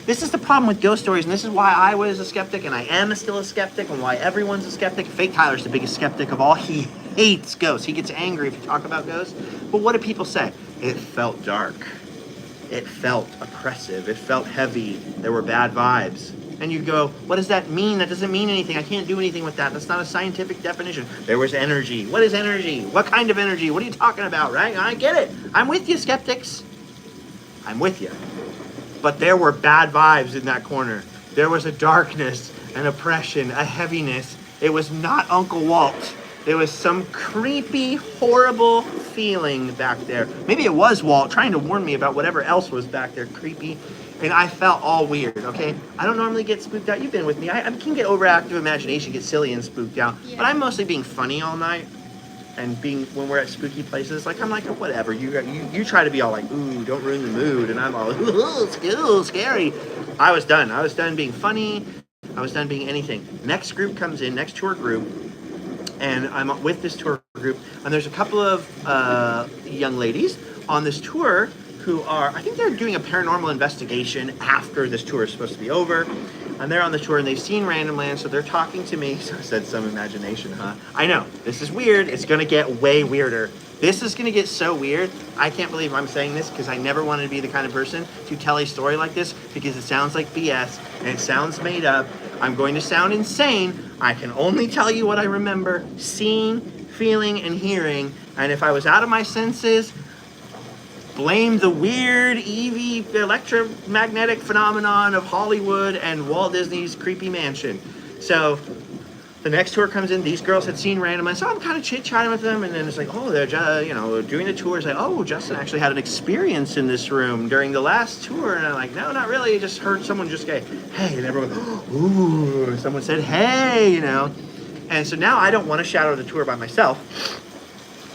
Speaker 1: This is the problem with ghost stories, and this is why I was a skeptic, and I am still a skeptic, and why everyone's a skeptic. Fake Tyler's the biggest skeptic of all. He hates ghosts. He gets angry if you talk about ghosts. But what do people say? It felt dark. It felt oppressive. It felt heavy. There were bad vibes. And you go, what does that mean? That doesn't mean anything. I can't do anything with that. That's not a scientific definition. There was energy. What is energy? What kind of energy? What are you talking about, right? I get it. I'm with you, skeptics. I'm with you. But there were bad vibes in that corner. There was a darkness, an oppression, a heaviness. It was not Uncle Walt. There was some creepy, horrible feeling back there. Maybe it was Walt trying to warn me about whatever else was back there, creepy. And I felt all weird, okay? I don't normally get spooked out. You've been with me. I can get overactive imagination, get silly and spooked out. Yeah. But I'm mostly being funny all night. And being, when we're at spooky places, like, I'm like, oh, whatever. You try to be all like, ooh, don't ruin the mood. And I'm all, ooh, scary. I was done. I was done being funny. I was done being anything. Next group comes in, next tour group. And I'm with this tour group. And there's a couple of young ladies on this tour who are, I think they're doing a paranormal investigation after this tour is supposed to be over. And they're on the tour and they've seen Randomland, so they're talking to me. So I said some imagination, huh? I know, this is weird. It's gonna get way weirder. This is gonna get so weird. I can't believe I'm saying this because I never wanted to be the kind of person to tell a story like this because it sounds like BS and it sounds made up. I'm going to sound insane. I can only tell you what I remember seeing, feeling, and hearing. And if I was out of my senses, blame the weird EV electromagnetic phenomenon of Hollywood and Walt Disney's creepy mansion. So the next tour comes in. These girls had seen Randomland, so I'm kind of chit-chatting with them, and then it's like, oh, they're doing the tour. It's like, oh, Justin actually had an experience in this room during the last tour, and I'm like, no, not really. I just heard someone just go, hey, and everyone, ooh, someone said, hey, and so now I don't want to shadow the tour by myself.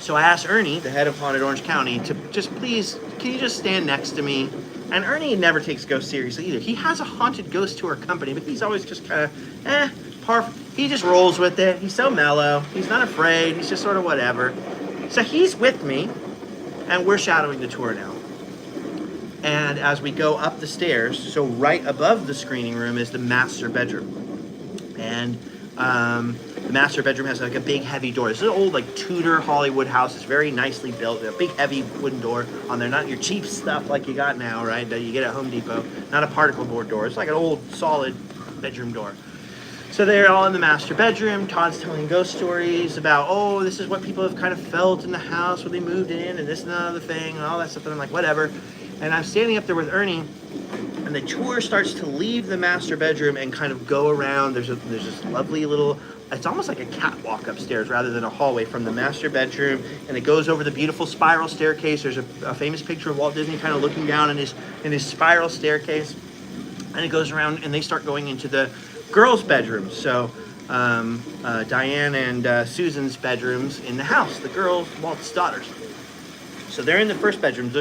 Speaker 1: So I asked Ernie, the head of Haunted Orange County, to just please, can you just stand next to me? And Ernie never takes ghosts seriously either. He has a haunted ghost tour company, but he's always just kind of, he just rolls with it. He's so mellow. He's not afraid. He's just sort of whatever. So he's with me, and we're shadowing the tour now. And as we go up the stairs, so right above the screening room is the master bedroom. And the master bedroom has like a big heavy door. This is an old like Tudor Hollywood house. It's very nicely built. A big heavy wooden door on there. Not your cheap stuff like you got now, right? That you get at Home Depot. Not a particle board door. It's like an old solid bedroom door. So they're all in the master bedroom. Todd's telling ghost stories about, oh, this is what people have kind of felt in the house when they moved in and this and that other thing and all that stuff. And I'm like, whatever. And I'm standing up there with Ernie, and the tour starts to leave the master bedroom and kind of go around. There's this lovely little, it's almost like a catwalk upstairs rather than a hallway from the master bedroom, and it goes over the beautiful spiral staircase. There's a famous picture of Walt Disney kind of looking down in his spiral staircase, and it goes around, and they start going into the girls' bedrooms. So Diane and Susan's bedrooms in the house, the girls, Walt's daughters. So they're in the first bedroom.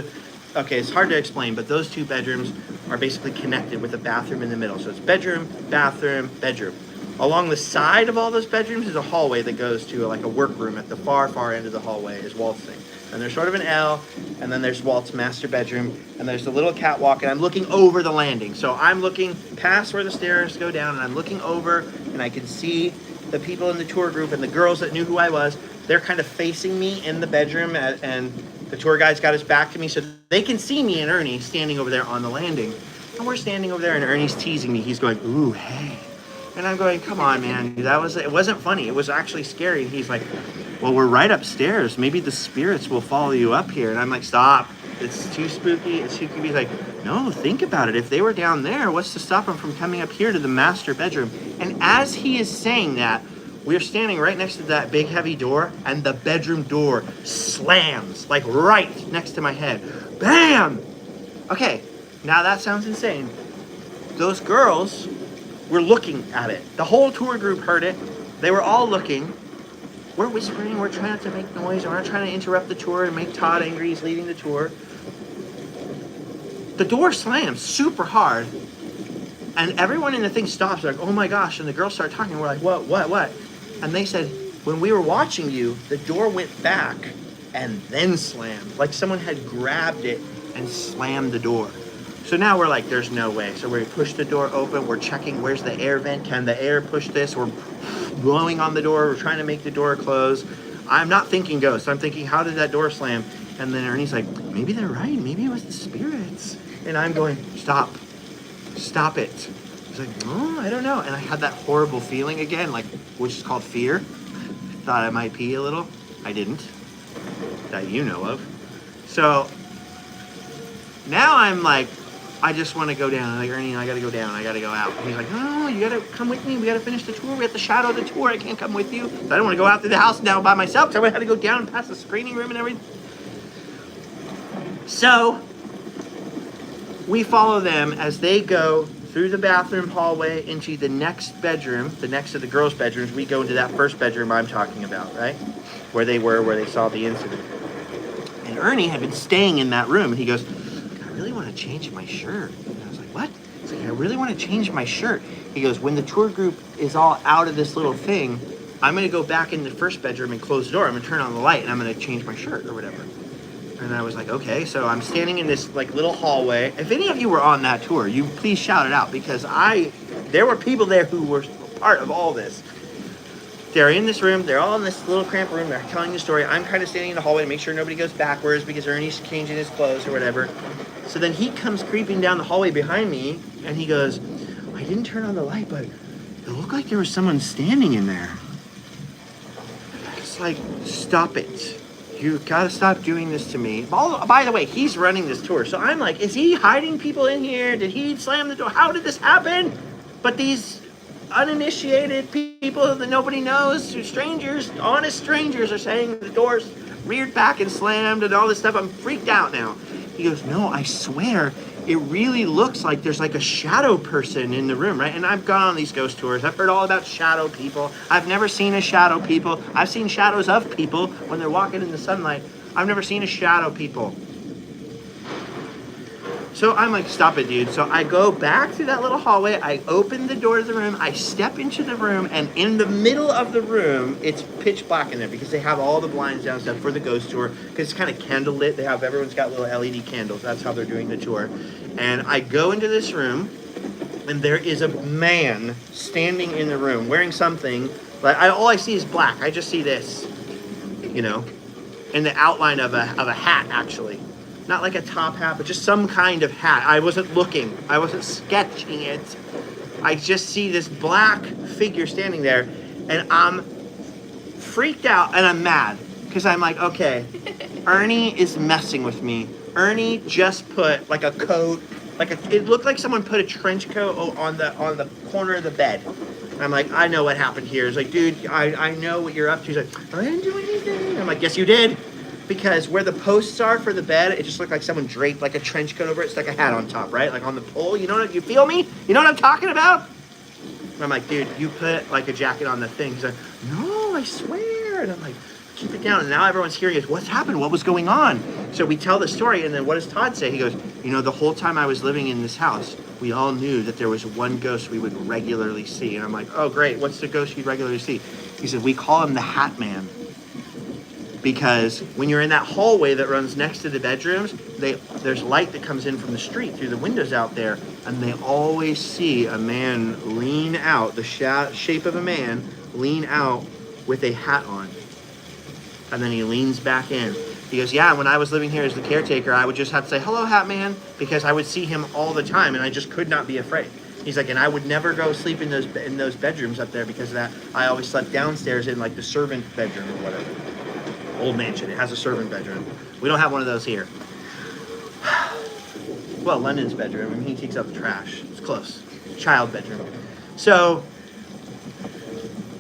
Speaker 1: Okay, it's hard to explain, but those two bedrooms are basically connected with a bathroom in the middle. So it's bedroom, bathroom, bedroom. Along the side of all those bedrooms is a hallway that goes to like a workroom at the far, far end of the hallway is Walt's thing. And there's sort of an L, and then there's Walt's master bedroom, and there's the little catwalk, and I'm looking over the landing. So I'm looking past where the stairs go down, and I'm looking over, and I can see the people in the tour group and the girls that knew who I was. They're kind of facing me in the bedroom, and the tour guide's got his back to me, so they can see me and Ernie standing over there on the landing. And we're standing over there, and Ernie's teasing me. He's going, ooh, hey. And I'm going, come on, man. It wasn't funny. It was actually scary. And he's like, well, we're right upstairs. Maybe the spirits will follow you up here. And I'm like, stop. It's too spooky. It's too creepy. He's like, no, think about it. If they were down there, what's to stop them from coming up here to the master bedroom? And as he is saying that, we're standing right next to that big heavy door, and the bedroom door slams, like right next to my head. Bam! Okay, now that sounds insane. Those girls were looking at it. The whole tour group heard it. They were all looking. We're whispering, we're trying not to make noise, we're not trying to interrupt the tour and make Todd angry. He's leading the tour. The door slams super hard, and everyone in the thing stops. They're like, oh my gosh, and the girls start talking. We're like, what? And they said, when we were watching you, the door went back and then slammed. Like someone had grabbed it and slammed the door. So now we're like, there's no way. So we push the door open. We're checking, where's the air vent? Can the air push this? We're blowing on the door. We're trying to make the door close. I'm not thinking ghosts. I'm thinking, how did that door slam? And then Ernie's like, maybe they're right. Maybe it was the spirits. And I'm going, stop it. He's like, oh, I don't know. And I had that horrible feeling again, like, which is called fear. Thought I might pee a little. I didn't. That you know of. So now I'm like I just want to go down. I'm like, Ernie, I got to go down. I got to go out. And he's like, no, you got to come with me. We got to finish the tour. We have to shadow the tour. I can't come with you. So I don't want to go out through the house now by myself. So I had to go down and past the screening room and everything. So we follow them as they go through the bathroom hallway into the next bedroom, the next of the girls' bedrooms. We go into that first bedroom I'm talking about, right? Where they were, where they saw the incident. And Ernie had been staying in that room, and he goes, I really want to change my shirt. And I was like, what? He's like, I really want to change my shirt. He goes, when the tour group is all out of this little thing, I'm going to go back in the first bedroom and close the door. I'm going to turn on the light, and I'm going to change my shirt or whatever. And I was like, okay. So I'm standing in this like little hallway. If any of you were on that tour, you please shout it out, because there were people there who were part of all this. They're in this room. They're all in this little cramped room. They're telling the story. I'm kind of standing in the hallway to make sure nobody goes backwards because Ernie's changing his clothes or whatever. So then he comes creeping down the hallway behind me, and he goes, I didn't turn on the light, but it looked like there was someone standing in there. It's like, stop it. You gotta stop doing this to me. By the way, he's running this tour. So I'm like, is he hiding people in here? Did he slam the door? How did this happen? But these uninitiated people that nobody knows, strangers, honest strangers, are saying the door's reared back and slammed and all this stuff. I'm freaked out now. He goes, no, I swear, it really looks like there's like a shadow person in the room, right? And I've gone on these ghost tours. I've heard all about shadow people. I've never seen a shadow people. I've seen shadows of people when they're walking in the sunlight. I've never seen a shadow people. So I'm like, stop it, dude. So I go back through that little hallway. I open the door to the room. I step into the room, and in the middle of the room, it's pitch black in there because they have all the blinds down stuff for the ghost tour, because it's kind of candle lit. Everyone's got little LED candles. That's how they're doing the tour. And I go into this room, and there is a man standing in the room wearing something. All I see is black. I just see this, in the outline of a hat, actually. Not like a top hat, but just some kind of hat. I wasn't looking. I wasn't sketching it. I just see this black figure standing there, and I'm freaked out, and I'm mad. Because I'm like, okay, Ernie is messing with me. Ernie just put like a coat, it looked like someone put a trench coat on the corner of the bed. And I'm like, I know what happened here. It's like, dude, I know what you're up to. He's like, I didn't do anything. And I'm like, yes, you did. Because where the posts are for the bed, it just looked like someone draped like a trench coat over it, stuck a hat on top, right? Like on the pole. You feel me? You know what I'm talking about? And I'm like, dude, you put like a jacket on the thing. He's like, no, I swear. And I'm like, keep it down. And now everyone's hearing it. What's happened? What was going on? So we tell the story, and then what does Todd say? He goes, the whole time I was living in this house, we all knew that there was one ghost we would regularly see. And I'm like, oh, great. What's the ghost you'd regularly see? He said, we call him the Hat Man. Because when you're in that hallway that runs next to the bedrooms, there's light that comes in from the street through the windows out there, and they always see a man lean out, the shape of a man lean out with a hat on. And then he leans back in. He goes, yeah, when I was living here as the caretaker, I would just have to say, hello, Hat Man, because I would see him all the time, and I just could not be afraid. He's like, and I would never go sleep in those bedrooms up there because of that. I always slept downstairs in like the servant bedroom or whatever. Old mansion. It has a servant bedroom. We don't have one of those here. Well, London's bedroom. I mean, he takes out the trash. It's close. Child bedroom. So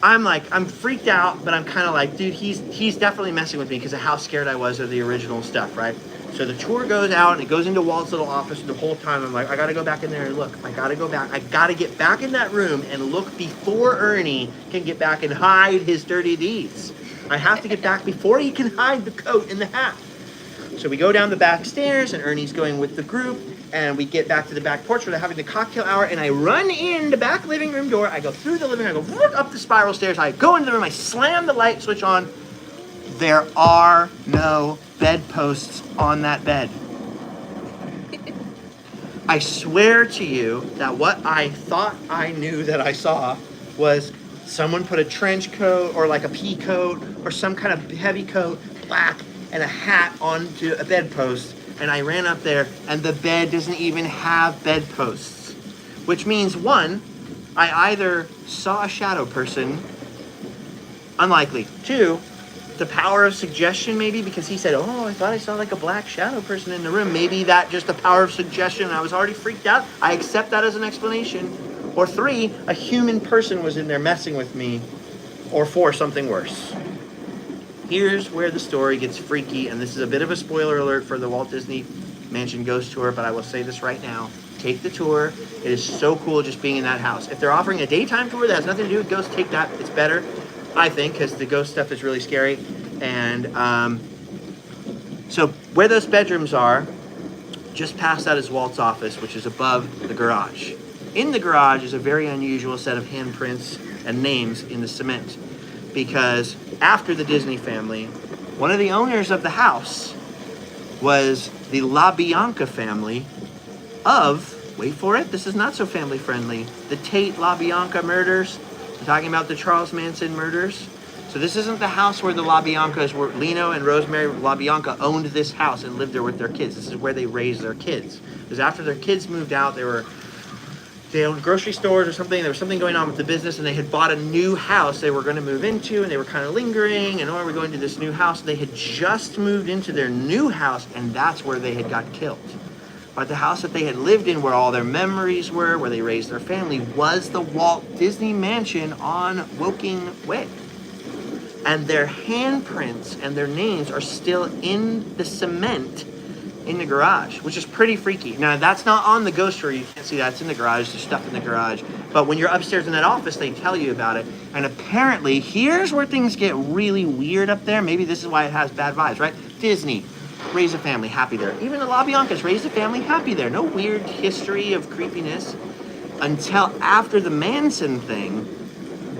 Speaker 1: I'm freaked out, but I'm kind of like, dude, he's definitely messing with me because of how scared I was of the original stuff, right? So the tour goes out, and it goes into Walt's little office, and the whole time I'm like, I got to go back in there and look. I got to go back. I got to get back in that room and look before Ernie can get back and hide his dirty deeds. I have to get back before he can hide the coat and the hat. So we go down the back stairs, and Ernie's going with the group, and we get back to the back porch where they're having the cocktail hour, and I run in the back living room door. I go through the living room. I go up the spiral stairs. I go into the room. I slam the light switch on. There are no bedposts on that bed. I swear to you that what I thought I knew that I saw was someone put a trench coat or like a pea coat or some kind of heavy coat, black, and a hat onto a bedpost. And I ran up there, and the bed doesn't even have bedposts. Which means, one, I either saw a shadow person, unlikely. Two, the power of suggestion, maybe, because he said, oh, I thought I saw like a black shadow person in the room. Maybe that just the power of suggestion. I was already freaked out. I accept that as an explanation. Or 3, a human person was in there messing with me. Or 4, something worse. Here's where the story gets freaky, and this is a bit of a spoiler alert for the Walt Disney Mansion Ghost Tour, but I will say this right now. Take the tour. It is so cool just being in that house. If they're offering a daytime tour that has nothing to do with ghosts, take that. It's better, I think, because the ghost stuff is really scary. And so where those bedrooms are, just past that is Walt's office, which is above the garage. In the garage is a very unusual set of handprints and names in the cement, because after the Disney family, one of the owners of the house was the LaBianca family of, wait for it, this is not so family friendly, the Tate LaBianca murders. I'm talking about the Charles Manson murders. So this isn't the house where the LaBiancas were. Lino and Rosemary LaBianca owned this house and lived there with their kids. This is where they raised their kids. Because after their kids moved out, they owned grocery stores or something. There was something going on with the business, and they had bought a new house they were going to move into, and they were kind of lingering, and we're going to this new house. They had just moved into their new house, and that's where they had got killed. But the house that they had lived in, where all their memories were, where they raised their family, was the Walt Disney Mansion on Woking Way. And their handprints and their names are still in the cement in the garage, which is pretty freaky. Now, that's not on the ghost tour. You can't see that. It's in the garage. There's stuff in the garage. But when you're upstairs in that office, they tell you about it. And apparently, here's where things get really weird up there. Maybe this is why it has bad vibes, right? Disney, raise a family, happy there. Even the LaBiancas, raised a family, happy there. No weird history of creepiness. Until after the Manson thing,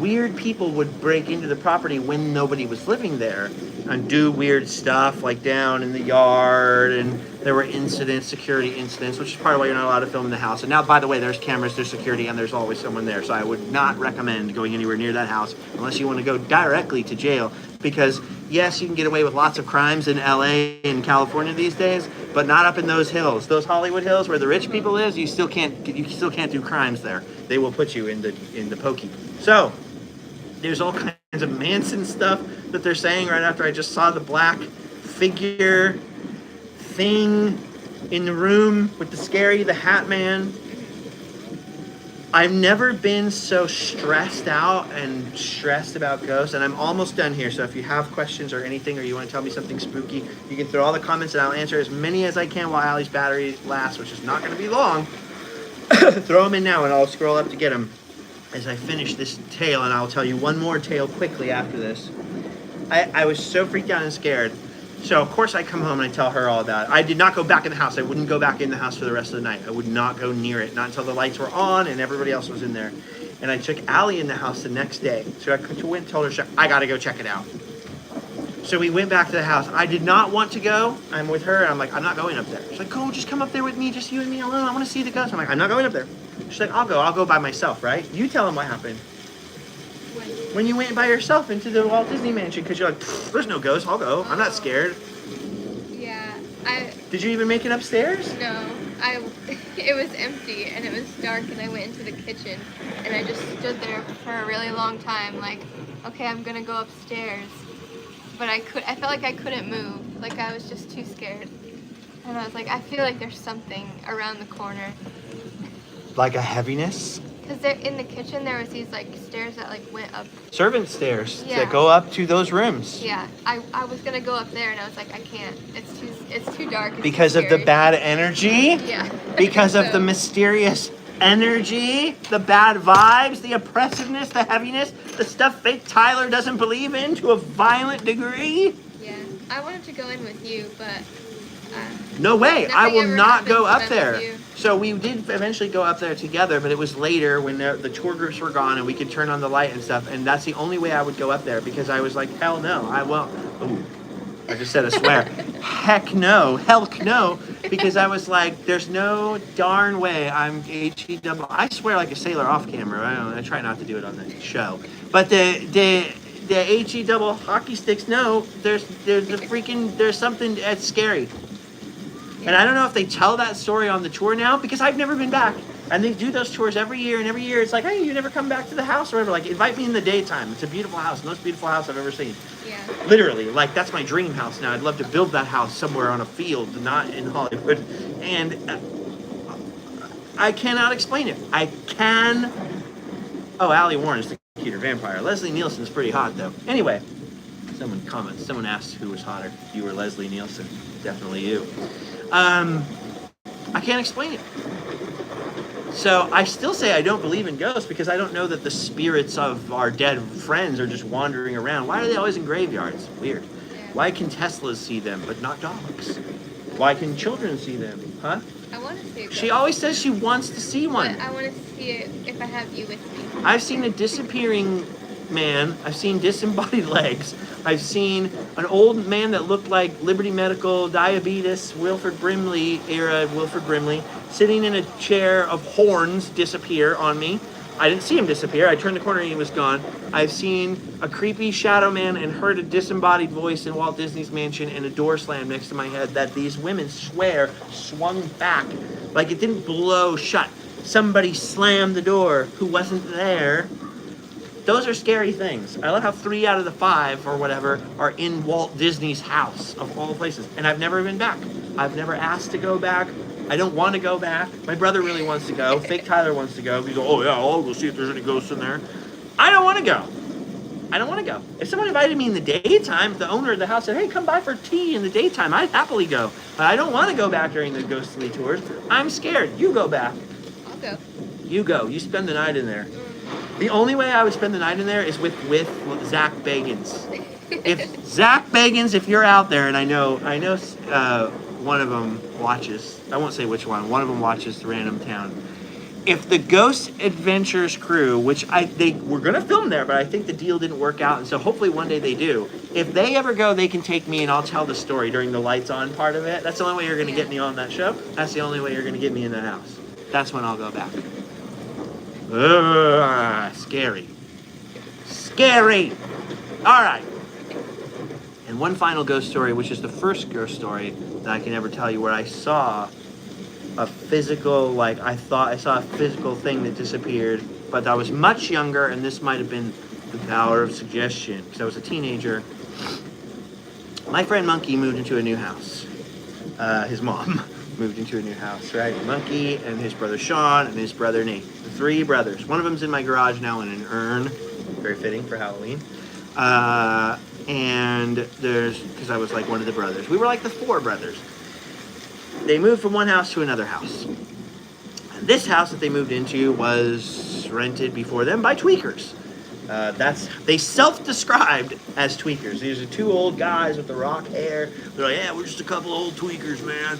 Speaker 1: weird people would break into the property when nobody was living there and do weird stuff, like down in the yard, and there were incidents, security incidents, which is part of why you're not allowed to film in the house. And now, by the way, there's cameras, there's security, and there's always someone there. So I would not recommend going anywhere near that house unless you want to go directly to jail, because yes, you can get away with lots of crimes in LA and California these days, but not up in those hills, those Hollywood hills where the rich people live. You still can't do crimes there. They will put you in the pokey. So there's all kinds of Manson stuff that they're saying right after I just saw the black figure thing in the room with the hat man. I've never been so stressed out and stressed about ghosts, and I'm almost done here. So if you have questions or anything, or you want to tell me something spooky, you can throw all the comments and I'll answer as many as I can while Allie's battery lasts, which is not going to be long. Throw them in now and I'll scroll up to get them as I finish this tale, and I'll tell you one more tale quickly after this. I was so freaked out and scared. So, of course, I come home and I tell her all about it. I did not go back in the house. I wouldn't go back in the house for the rest of the night. I would not go near it, not until the lights were on and everybody else was in there. And I took Allie in the house the next day. So I went and told her, I got to go check it out. So we went back to the house. I did not want to go. I'm with her, and I'm like, I'm not going up there. She's like, go, just come up there with me, just you and me alone. I want to see the ghost. I'm like, I'm not going up there. She's like, I'll go by myself, right? You tell them what happened. When you went by yourself into the Walt Disney Mansion, because you're like, there's no ghost, I'll go. I'm not scared.
Speaker 2: Yeah,
Speaker 1: Did you even make it upstairs?
Speaker 2: No, it was empty and it was dark, and I went into the kitchen and I just stood there for a really long time, like, okay, I'm gonna go upstairs. But I felt like I couldn't move, like I was just too scared. And I was like, I feel like there's something around the corner.
Speaker 1: Like a heaviness?
Speaker 2: Because in the kitchen there was these like stairs that like went up.
Speaker 1: Servant stairs
Speaker 2: Yeah.
Speaker 1: that go up to those rooms.
Speaker 2: Yeah, I was gonna go up there and I was like, I can't. It's too dark. It's
Speaker 1: Because
Speaker 2: too
Speaker 1: of the
Speaker 2: scary.
Speaker 1: bad energy?
Speaker 2: Yeah.
Speaker 1: Because of
Speaker 2: So-
Speaker 1: the mysterious energy, the bad vibes, the oppressiveness, the heaviness, the stuff fake Tyler doesn't believe in to a violent degree?
Speaker 2: Yeah, I wanted to go in with you, but
Speaker 1: No way, I
Speaker 2: nothing
Speaker 1: will
Speaker 2: ever
Speaker 1: not go
Speaker 2: happens
Speaker 1: up
Speaker 2: when I'm
Speaker 1: there.
Speaker 2: with you.
Speaker 1: So we did eventually go up there together, but it was later when the tour groups were gone and we could turn on the light and stuff, and that's the only way I would go up there, because I was like, hell no, I won't. Ooh, I just said a swear. Heck no, helk no, because I was like, there's no darn way I'm H-E-double. I swear like a sailor off camera. I try not to do it on the show. But the H-E-double hockey sticks, no, there's something that's scary. And I don't know if they tell that story on the tour now, because I've never been back. And they do those tours every year, and every year it's like, hey, you never come back to the house or whatever. Like, invite me in the daytime. It's a beautiful house, most beautiful house I've ever seen.
Speaker 2: Yeah.
Speaker 1: Literally, like, that's my dream house now. I'd love to build that house somewhere on a field, not in Hollywood. And I cannot explain it. Oh, Allie Warren is the cuter vampire. Leslie Nielsen's pretty hot, though. Anyway, someone asked who was hotter, you or Leslie Nielsen. Definitely you. I can't explain it. So I still say I don't believe in ghosts because I don't know that the spirits of our dead friends are just wandering around. Why are they always in graveyards? Weird.
Speaker 2: Yeah.
Speaker 1: Why can Teslas see them but not dogs? Why can children see them? Huh?
Speaker 2: I want to see a ghost.
Speaker 1: She always says she wants to see one.
Speaker 2: But I want to see it if I have you with me.
Speaker 1: I've seen a disappearing man. I've seen disembodied legs. I've seen an old man that looked like Liberty Medical, diabetes, Wilford Brimley era Wilford Brimley, sitting in a chair of horns disappear on me. I didn't see him disappear. I turned the corner and he was gone. I've seen a creepy shadow man and heard a disembodied voice in Walt Disney's mansion and a door slam next to my head that these women swear swung back. Like it didn't blow shut. Somebody slammed the door who wasn't there. Those are scary things. I love how 3 out of the 5 or whatever are in Walt Disney's house of all places. And I've never been back. I've never asked to go back. I don't want to go back. My brother really wants to go. Fake Tyler wants to go. He's like, oh yeah, I'll go see if there's any ghosts in there. I don't want to go. I don't want to go. If someone invited me in the daytime, if the owner of the house said, hey, come by for tea in the daytime, I'd happily go. But I don't want to go back during the ghostly tours. I'm scared. You go back.
Speaker 2: I'll go.
Speaker 1: You go. You spend the night in there. The only way I would spend the night in there is with Zach Bagans. If Zach Bagans, if you're out there, and I know one of them watches. I won't say which one. One of them watches the Random Town. If the Ghost Adventures crew, which they were gonna film there, but I think the deal didn't work out, and so hopefully one day they do. If they ever go, they can take me and I'll tell the story during the lights on part of it. That's the only way you're gonna get me on that show. That's the only way you're gonna get me in that house. That's when I'll go back. Scary. Scary. All right. And one final ghost story, which is the first ghost story that I can ever tell you, where I saw a physical, like I thought I saw a physical thing that disappeared, but I was much younger, and this might have been the power of suggestion, because I was a teenager. My friend Monkey moved into a new house. His mom moved into a new house, right? Monkey and his brother Sean and his brother Nate. The 3 brothers. One of them's in my garage now in an urn. Very fitting for Halloween. And there's, because I was like one of the brothers. We were like the 4 brothers. They moved from one house to another house. And this house that they moved into was rented before them by tweakers. They self-described as tweakers. These are 2 old guys with the rock hair. They're like, yeah, we're just a couple old tweakers, man.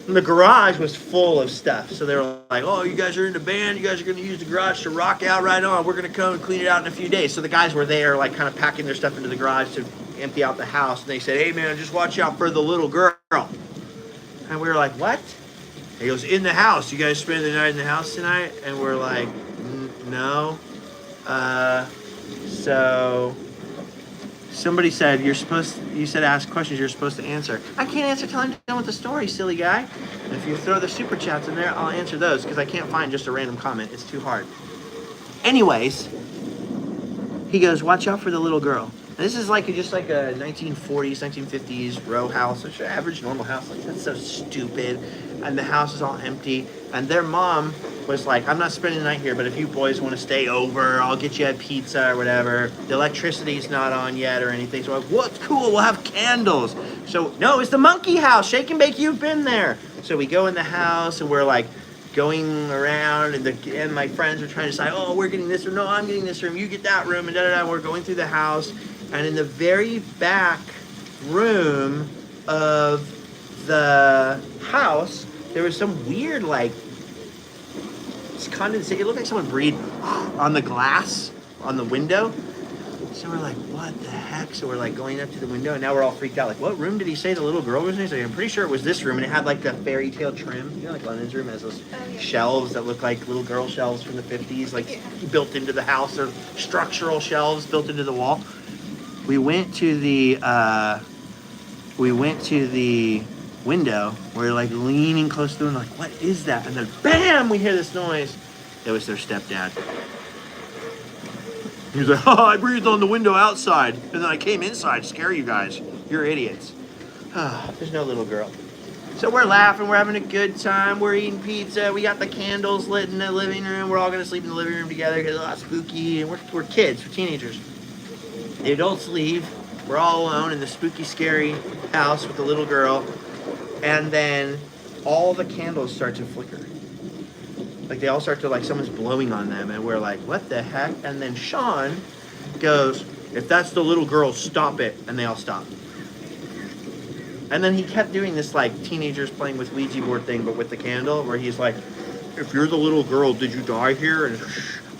Speaker 1: And the garage was full of stuff. So they were like, oh, you guys are in the band. You guys are going to use the garage to rock out right on. We're going to come and clean it out in a few days. So the guys were there, like, kind of packing their stuff into the garage to empty out the house. And they said, hey, man, just watch out for the little girl. And we were like, what? And he goes, in the house. You guys spend the night in the house tonight? And we're like, no. So somebody said, you said ask questions you're supposed to answer. I can't answer till I'm done with the story, silly guy. And if you throw the super chats in there, I'll answer those, because I can't find just a random comment. It's too hard. Anyways, he goes, watch out for the little girl. And this is like just like a 1940s, 1950s row house, such an average normal house. Like, that's so stupid. And the house is all empty. And their mom was like, I'm not spending the night here, but if you boys want to stay over, I'll get you a pizza or whatever. The electricity's not on yet or anything. So I'm like, what's cool? We'll have candles. So, no, it's the monkey house. Shake and bake, you've been there. So we go in the house and we're like going around, and my friends are trying to decide, oh, we're getting this room. No, I'm getting this room. You get that room. And da-da-da. We're going through the house. And in the very back room of the house, there was some weird, like, condensation. It looked like someone breathed on the glass on the window. So we're like, what the heck? So we're like going up to the window, and now we're all freaked out. Like, what room did he say the little girl was in? He's like, I'm pretty sure it was this room, and it had like the fairy tale trim. You know, like London's room has those shelves that look like little girl shelves from the 50s, like built into the house, or structural shelves built into the wall. We went to the window. We're like leaning close to it and like, what is that? And then bam, we hear this noise. It was their stepdad. He was like, oh, I breathed on the window outside. And then I came inside to scare you guys. You're idiots. There's no little girl. So we're laughing, we're having a good time, we're eating pizza, we got the candles lit in the living room, we're all gonna sleep in the living room together because it's a lot spooky, and we're kids, we're teenagers. The adults leave, we're all alone in the spooky, scary house with the little girl, and then all the candles start to flicker. Like they all start to, like someone's blowing on them, and we're like, what the heck? And then Sean goes, if that's the little girl, stop it, and they all stop. And then he kept doing this like teenagers playing with Ouija board thing, but with the candle, where he's like, if you're the little girl, did you die here? And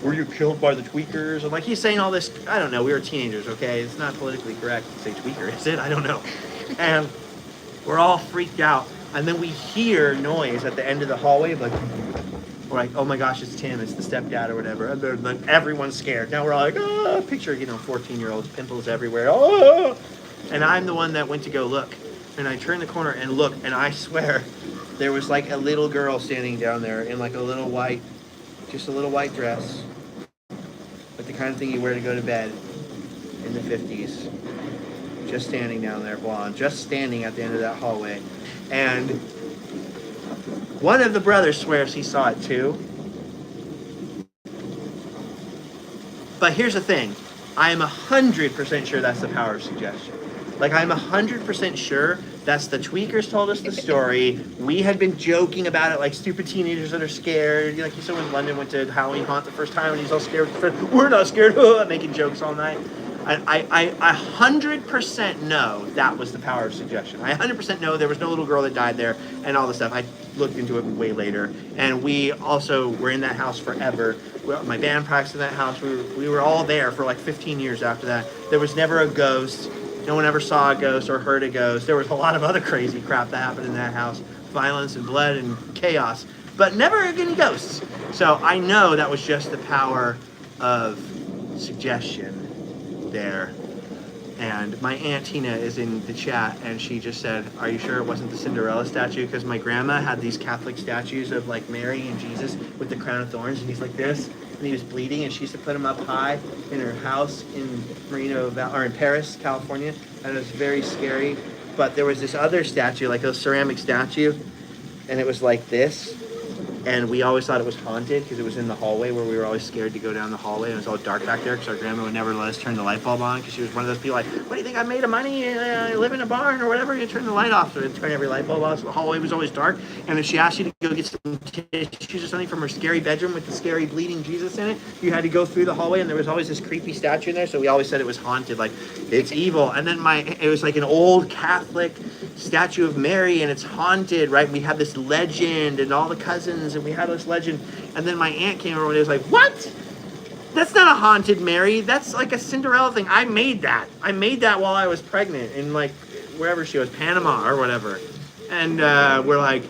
Speaker 1: were you killed by the tweakers? And like he's saying all this, I don't know, we were teenagers, okay? It's not politically correct to say tweaker, is it? I don't know. And we're all freaked out. And then we hear noise at the end of the hallway, like, we're like, oh my gosh, it's Tim, it's the stepdad or whatever. And then like, everyone's scared. Now we're all like, oh, picture, 14-year-olds, pimples everywhere. Oh! And I'm the one that went to go look. And I turned the corner and looked, and I swear there was like a little girl standing down there in like a little white dress. Like the kind of thing you wear to go to bed in the 50s. Just standing down there, blonde, just standing at the end of that hallway. And one of the brothers swears he saw it too. But here's the thing. I am 100% sure that's the power of suggestion. Like, I'm 100% sure that's the tweakers told us the story. We had been joking about it like stupid teenagers that are scared. Like you saw when London went to Halloween Haunt the first time and he's all scared with the friend. We're not scared, making jokes all night. I 100% know that was the power of suggestion. I 100% know there was no little girl that died there and all this stuff. I looked into it way later. And we also were in that house forever. My band practiced in that house. We were all there for like 15 years after that. There was never a ghost. No one ever saw a ghost or heard a ghost. There was a lot of other crazy crap that happened in that house. Violence and blood and chaos. But never any ghosts. So I know that was just the power of suggestion there. And my Aunt Tina is in the chat, and she just said, are you sure it wasn't the Cinderella statue? Because my grandma had these Catholic statues of like Mary and Jesus with the crown of thorns, and he's like this, and he was bleeding, and she used to put him up high in her house in in Paris, California, and it was very scary. But there was this other statue, like a ceramic statue, and it was like this. And we always thought it was haunted because it was in the hallway where we were always scared to go down the hallway. And it was all dark back there because our grandma would never let us turn the light bulb on because she was one of those people like, what do you think, I made of money? I live in a barn or whatever. You turn the light off. So we'd turn every light bulb off. So the hallway was always dark. And if she asked you to go get some tissues or something from her scary bedroom with the scary bleeding Jesus in it, you had to go through the hallway. And there was always this creepy statue in there. So we always said it was haunted, like it's evil. And then it was like an old Catholic statue of Mary and it's haunted, right? We had this legend and all the cousins and we had this legend. And then my aunt came over and was like, what? That's not a haunted Mary. That's like a Cinderella thing. I made that. I made that while I was pregnant in like wherever she was, Panama or whatever. And we're like,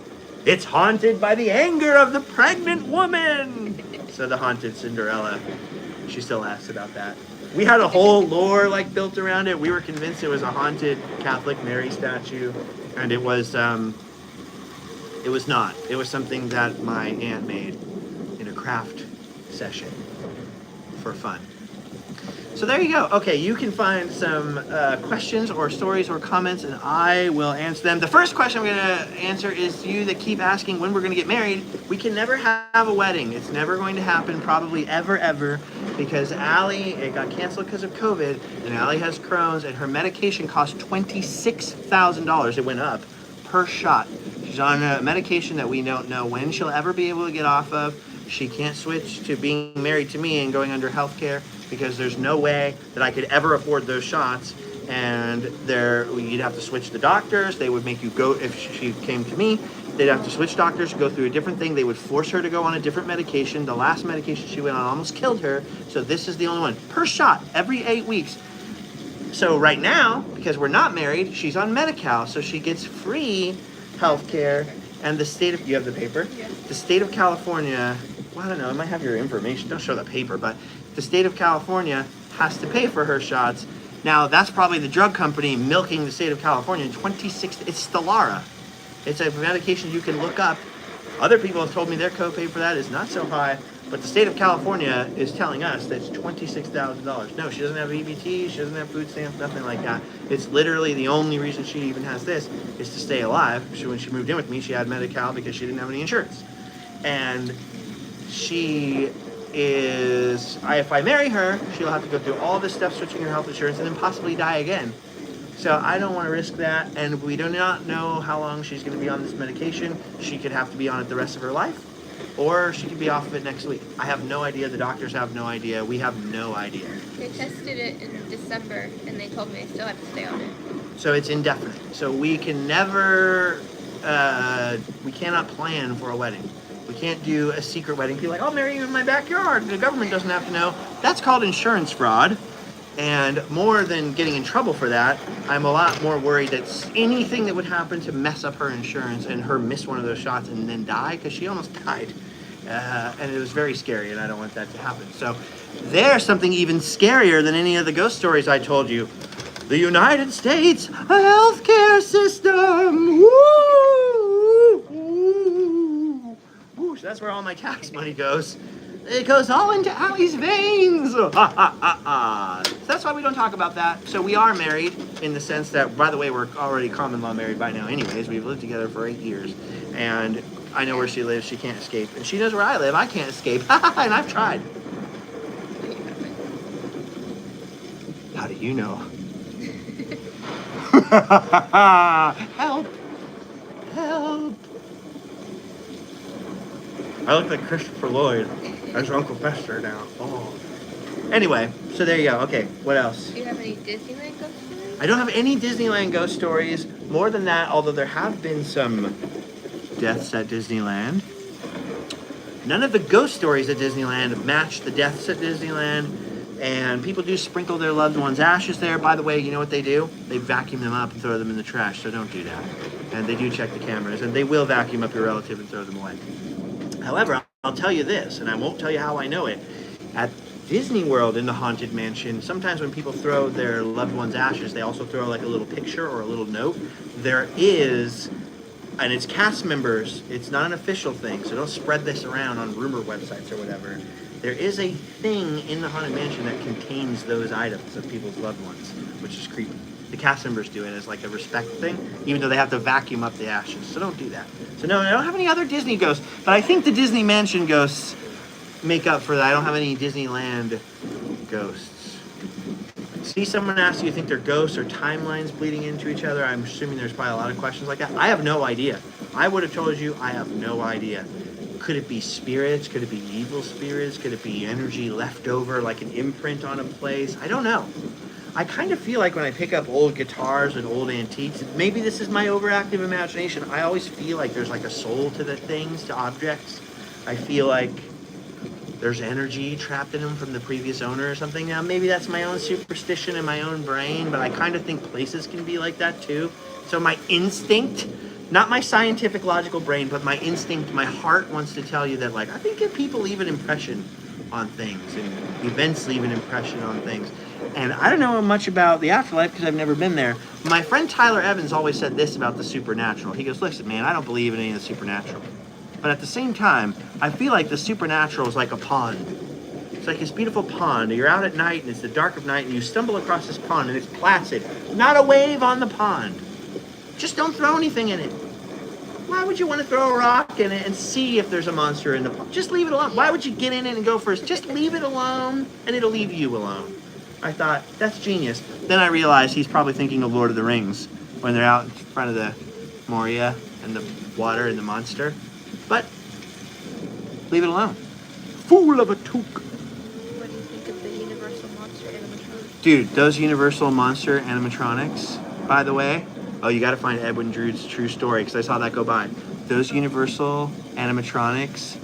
Speaker 1: it's haunted by the anger of the pregnant woman. So the haunted Cinderella. She still asks about that. We had a whole lore like built around it. We were convinced it was a haunted Catholic Mary statue, and it was not. It was something that my aunt made in a craft session for fun. So there you go. Okay, you can find some questions or stories or comments, and I will answer them. The first question I'm going to answer is you that keep asking when we're going to get married. We can never have a wedding. It's never going to happen, probably ever, because Allie, it got canceled because of COVID, and Allie has Crohn's, and her medication costs $26,000. It went up per shot. She's on a medication that we don't know when she'll ever be able to get off of. She can't switch to being married to me and going under health care because there's no way that I could ever afford those shots. And you'd have to switch the doctors. They would make you go, if she came to me, they'd have to switch doctors, go through a different thing. They would force her to go on a different medication. The last medication she went on almost killed her. So this is the only one. Per shot, every 8 weeks. So right now, because we're not married, she's on Medi-Cal. So she gets free health care. And the state of, you have the paper?
Speaker 2: Yes.
Speaker 1: The state of California, well, I don't know, I might have your information. Don't show the paper, but the state of California has to pay for her shots. Now, that's probably the drug company milking the state of California. It's Stelara. It's a medication you can look up. Other people have told me their copay for that is not so high, but the state of California is telling us that it's $26,000. No, she doesn't have EBT, she doesn't have food stamps, nothing like that. It's literally the only reason she even has this is to stay alive. When she moved in with me, she had Medi-Cal because she didn't have any insurance. And she is, if I marry her, she'll have to go through all this stuff, switching her health insurance, and then possibly die again. So I don't want to risk that, and we do not know how long she's going to be on this medication. She could have to be on it the rest of her life, or she could be off of it next week. I have no idea. The doctors have no idea. We have no idea.
Speaker 2: They tested it in December, and they told me I still have to stay on it.
Speaker 1: So it's indefinite. So we can never, we cannot plan for a wedding. We can't do a secret wedding. Be like, I'll marry you in my backyard. The government doesn't have to know. That's called insurance fraud. And more than getting in trouble for that, I'm a lot more worried that anything that would happen to mess up her insurance and her miss one of those shots and then die, because she almost died. And it was very scary, and I don't want that to happen. So there's something even scarier than any of the ghost stories I told you. The United States healthcare system. Woo! Woo! Woo! So that's where all my tax money goes. It goes all into Allie's veins. So that's why we don't talk about that. So we are married in the sense that, by the way, we're already common law married by now anyways. We've lived together for 8 years. And I know where she lives. She can't escape. And she knows where I live. I can't escape. And I've tried. How do you know? Help. Help. I look like Christopher Lloyd as Uncle Fester now. Oh. Anyway, so there you go. Okay, what else?
Speaker 2: Do you have any Disneyland ghost stories?
Speaker 1: I don't have any Disneyland ghost stories. More than that, although there have been some deaths at Disneyland. None of the ghost stories at Disneyland match the deaths at Disneyland. And people do sprinkle their loved ones' ashes there. By the way, you know what they do? They vacuum them up and throw them in the trash, so don't do that. And they do check the cameras, and they will vacuum up your relative and throw them away. However, I'll tell you this, and I won't tell you how I know it. At Disney World in the Haunted Mansion, sometimes when people throw their loved one's ashes, they also throw like a little picture or a little note. There is, and it's cast members, it's not an official thing, so don't spread this around on rumor websites or whatever. There is a thing in the Haunted Mansion that contains those items of people's loved ones, which is creepy. The cast members do it as like a respect thing, even though they have to vacuum up the ashes. So don't do that. So no, I don't have any other Disney ghosts, but I think the Disney Mansion ghosts make up for that. I don't have any Disneyland ghosts. See, someone asked, do you think they're ghosts or timelines bleeding into each other? I'm assuming there's probably a lot of questions like that. I have no idea. I would have told you, I have no idea. Could it be spirits? Could it be evil spirits? Could it be energy left over, like an imprint on a place? I don't know. I kind of feel like when I pick up old guitars and old antiques, maybe this is my overactive imagination, I always feel like there's like a soul to the things, to objects. I feel like there's energy trapped in them from the previous owner or something. Now, maybe that's my own superstition in my own brain, but I kind of think places can be like that too. So my instinct, not my scientific logical brain, but my instinct, my heart wants to tell you that, like, I think people leave an impression on things, and events leave an impression on things. And I don't know much about the afterlife because I've never been there. My friend Tyler Evans always said this about the supernatural. He goes, listen, man, I don't believe in any of the supernatural. But at the same time, I feel like the supernatural is like a pond. It's like this beautiful pond. You're out at night and it's the dark of night and you stumble across this pond and it's placid. Not a wave on the pond. Just don't throw anything in it. Why would you want to throw a rock in it and see if there's a monster in the pond? Just leave it alone. Why would you get in it and go first? Just leave it alone and it'll leave you alone. I thought, that's genius. Then I realized he's probably thinking of Lord of the Rings when they're out in front of the Moria and the water and the monster. But leave it alone. Fool of a toque.
Speaker 2: What do you think of the Universal Monster animatronics?
Speaker 1: Dude, those Universal Monster animatronics, by the way, oh, you got to find Edwin Drood's true story because I saw that go by. Those Universal animatronics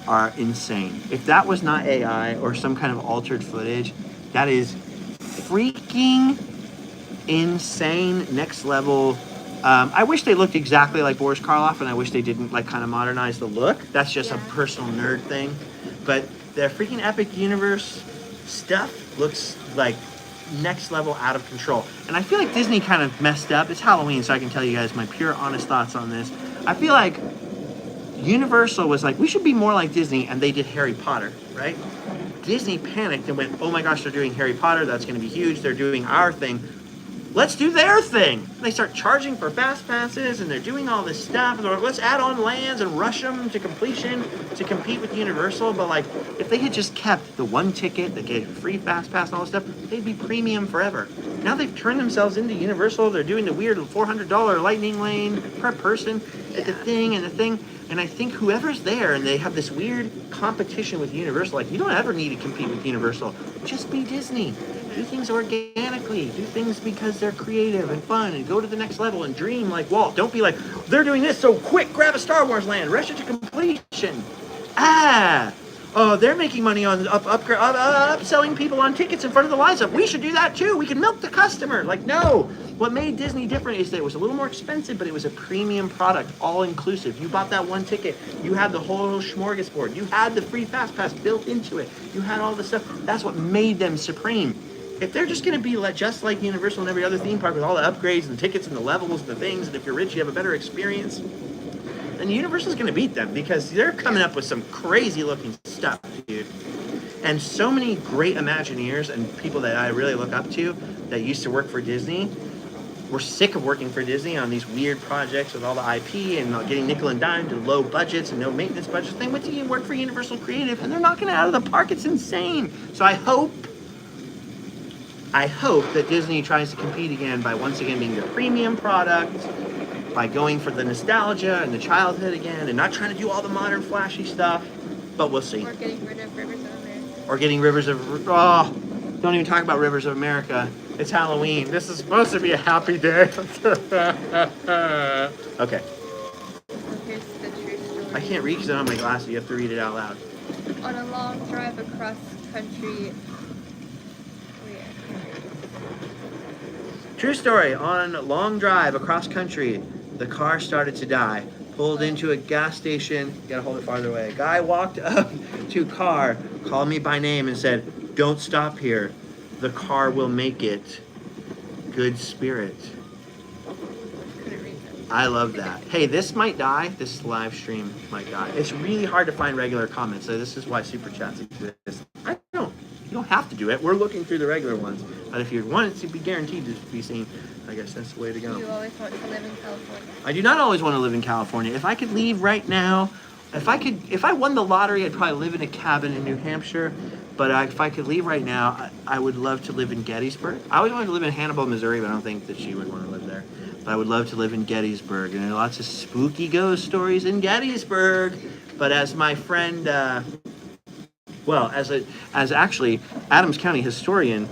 Speaker 1: are insane. If that was not AI or some kind of altered footage, that is freaking insane, next level. I wish they looked exactly like Boris Karloff, and I wish they didn't like kind of modernize the look. That's just a personal nerd thing. But the freaking Epic Universe stuff looks like next level out of control. And I feel like Disney kind of messed up. It's Halloween, so I can tell you guys my pure, honest thoughts on this. I feel like Universal was like, we should be more like Disney, and they did Harry Potter, right? Disney panicked and went, oh my gosh, they're doing Harry Potter, that's going to be huge, they're doing our thing. Let's do their thing. They start charging for fast passes, and they're doing all this stuff. Let's add on lands and rush them to completion to compete with Universal. But like, if they had just kept the one ticket that gave free fast pass and all this stuff, they'd be premium forever. Now they've turned themselves into Universal. They're doing the weird $400 lightning lane per person at the thing and the thing. And I think whoever's there, and they have this weird competition with Universal, like, you don't ever need to compete with Universal. Just be Disney. Do things organically. Do things because they're creative and fun, and go to the next level and dream like Walt. Don't be like, they're doing this, so quick, grab a Star Wars land, rush it to completion. Oh, they're making money on upselling people on tickets in front of the lines up. We should do that too. We can milk the customer. Like, no. What made Disney different is that it was a little more expensive, but it was a premium product, all inclusive. You bought that one ticket. You had the whole smorgasbord. You had the free fast pass built into it. You had all the stuff. That's what made them supreme. If they're just going to be just like Universal and every other theme park with all the upgrades and the tickets and the levels and the things, and if you're rich, you have a better experience, then Universal's going to beat them because they're coming up with some crazy looking stuff, dude. And so many great Imagineers and people that I really look up to that used to work for Disney were sick of working for Disney on these weird projects with all the IP and getting nickel and dime to low budgets and no maintenance budgets. They went to work for Universal Creative and they're knocking it out of the park. It's insane. So I hope that Disney tries to compete again by once again being the premium product, by going for the nostalgia and the childhood again, and not trying to do all the modern flashy stuff. But we'll see.
Speaker 2: Or getting rid of Rivers of America.
Speaker 1: Or getting Rivers of... Oh, don't even talk about Rivers of America. It's Halloween. This is supposed to be a happy day. Okay.
Speaker 2: So here's the true story.
Speaker 1: I can't read because I don't have my glasses. You have to read it out loud.
Speaker 2: On a long drive across country...
Speaker 1: True story. On a long drive across country, the car started to die. Pulled into a gas station. You gotta hold it farther away. A guy walked up to a car, called me by name, and said, "Don't stop here. The car will make it. Good spirit." I love that. Hey, this might die. This live stream might die. It's really hard to find regular comments, so this is why Super Chats exist. You don't have to do it. We're looking through the regular ones. But if you want it to be guaranteed to be seen, I guess that's the way to go.
Speaker 2: Do you always want to live in California?
Speaker 1: I do not always want to live in California. If I could leave right now, if I won the lottery, I'd probably live in a cabin in New Hampshire. But if I could leave right now, I would love to live in Gettysburg. I always wanted to live in Hannibal, Missouri, but I don't think that she would want to live there. But I would love to live in Gettysburg. And there are lots of spooky ghost stories in Gettysburg. But as my friend... as actually Adams County historian,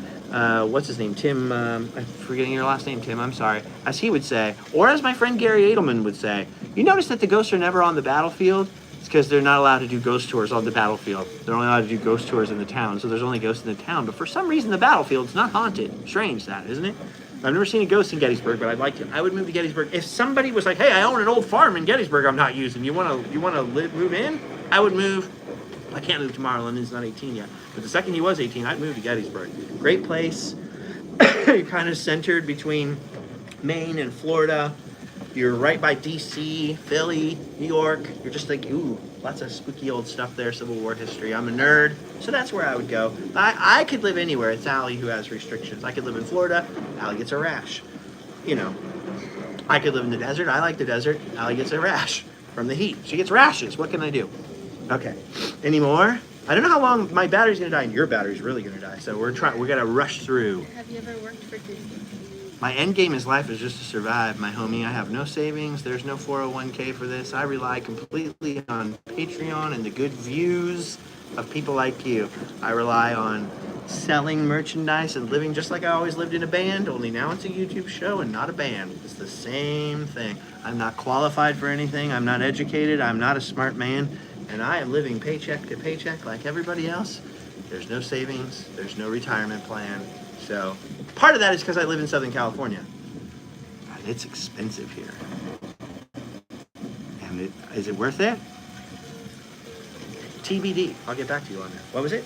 Speaker 1: what's his name? Tim, I'm forgetting your last name, Tim, I'm sorry. As he would say, or as my friend Gary Edelman would say, you notice that the ghosts are never on the battlefield? It's because they're not allowed to do ghost tours on the battlefield. They're only allowed to do ghost tours in the town, so there's only ghosts in the town. But for some reason, the battlefield's not haunted. Strange that, isn't it? I've never seen a ghost in Gettysburg, but I'd like to. I would move to Gettysburg. If somebody was like, hey, I own an old farm in Gettysburg I'm not using. You want to move in? I would move. I can't move tomorrow. London's not 18 yet. But the second he was 18, I'd move to Gettysburg. Great place. You're kind of centered between Maine and Florida. You're right by D.C., Philly, New York. You're just like, ooh, lots of spooky old stuff there, Civil War history. I'm a nerd, so that's where I would go. I could live anywhere. It's Allie who has restrictions. I could live in Florida. Allie gets a rash. You know, I could live in the desert. I like the desert. Allie gets a rash from the heat. She gets rashes. What can I do? Okay. Any more? I don't know how long my battery's gonna die and your battery's really gonna die. So we're gonna rush through.
Speaker 2: Have you ever worked for Disney?
Speaker 1: My end game in life is just to survive, my homie. I have no savings. There's no 401k for this. I rely completely on Patreon and the good views of people like you. I rely on selling merchandise and living just like I always lived in a band, only now it's a YouTube show and not a band. It's the same thing. I'm not qualified for anything. I'm not educated. I'm not a smart man. And I am living paycheck to paycheck like everybody else. There's no savings. There's no retirement plan. So part of that is because I live in Southern California. God, it's expensive here. And is it worth it? TBD. I'll get back to you on that. What was it?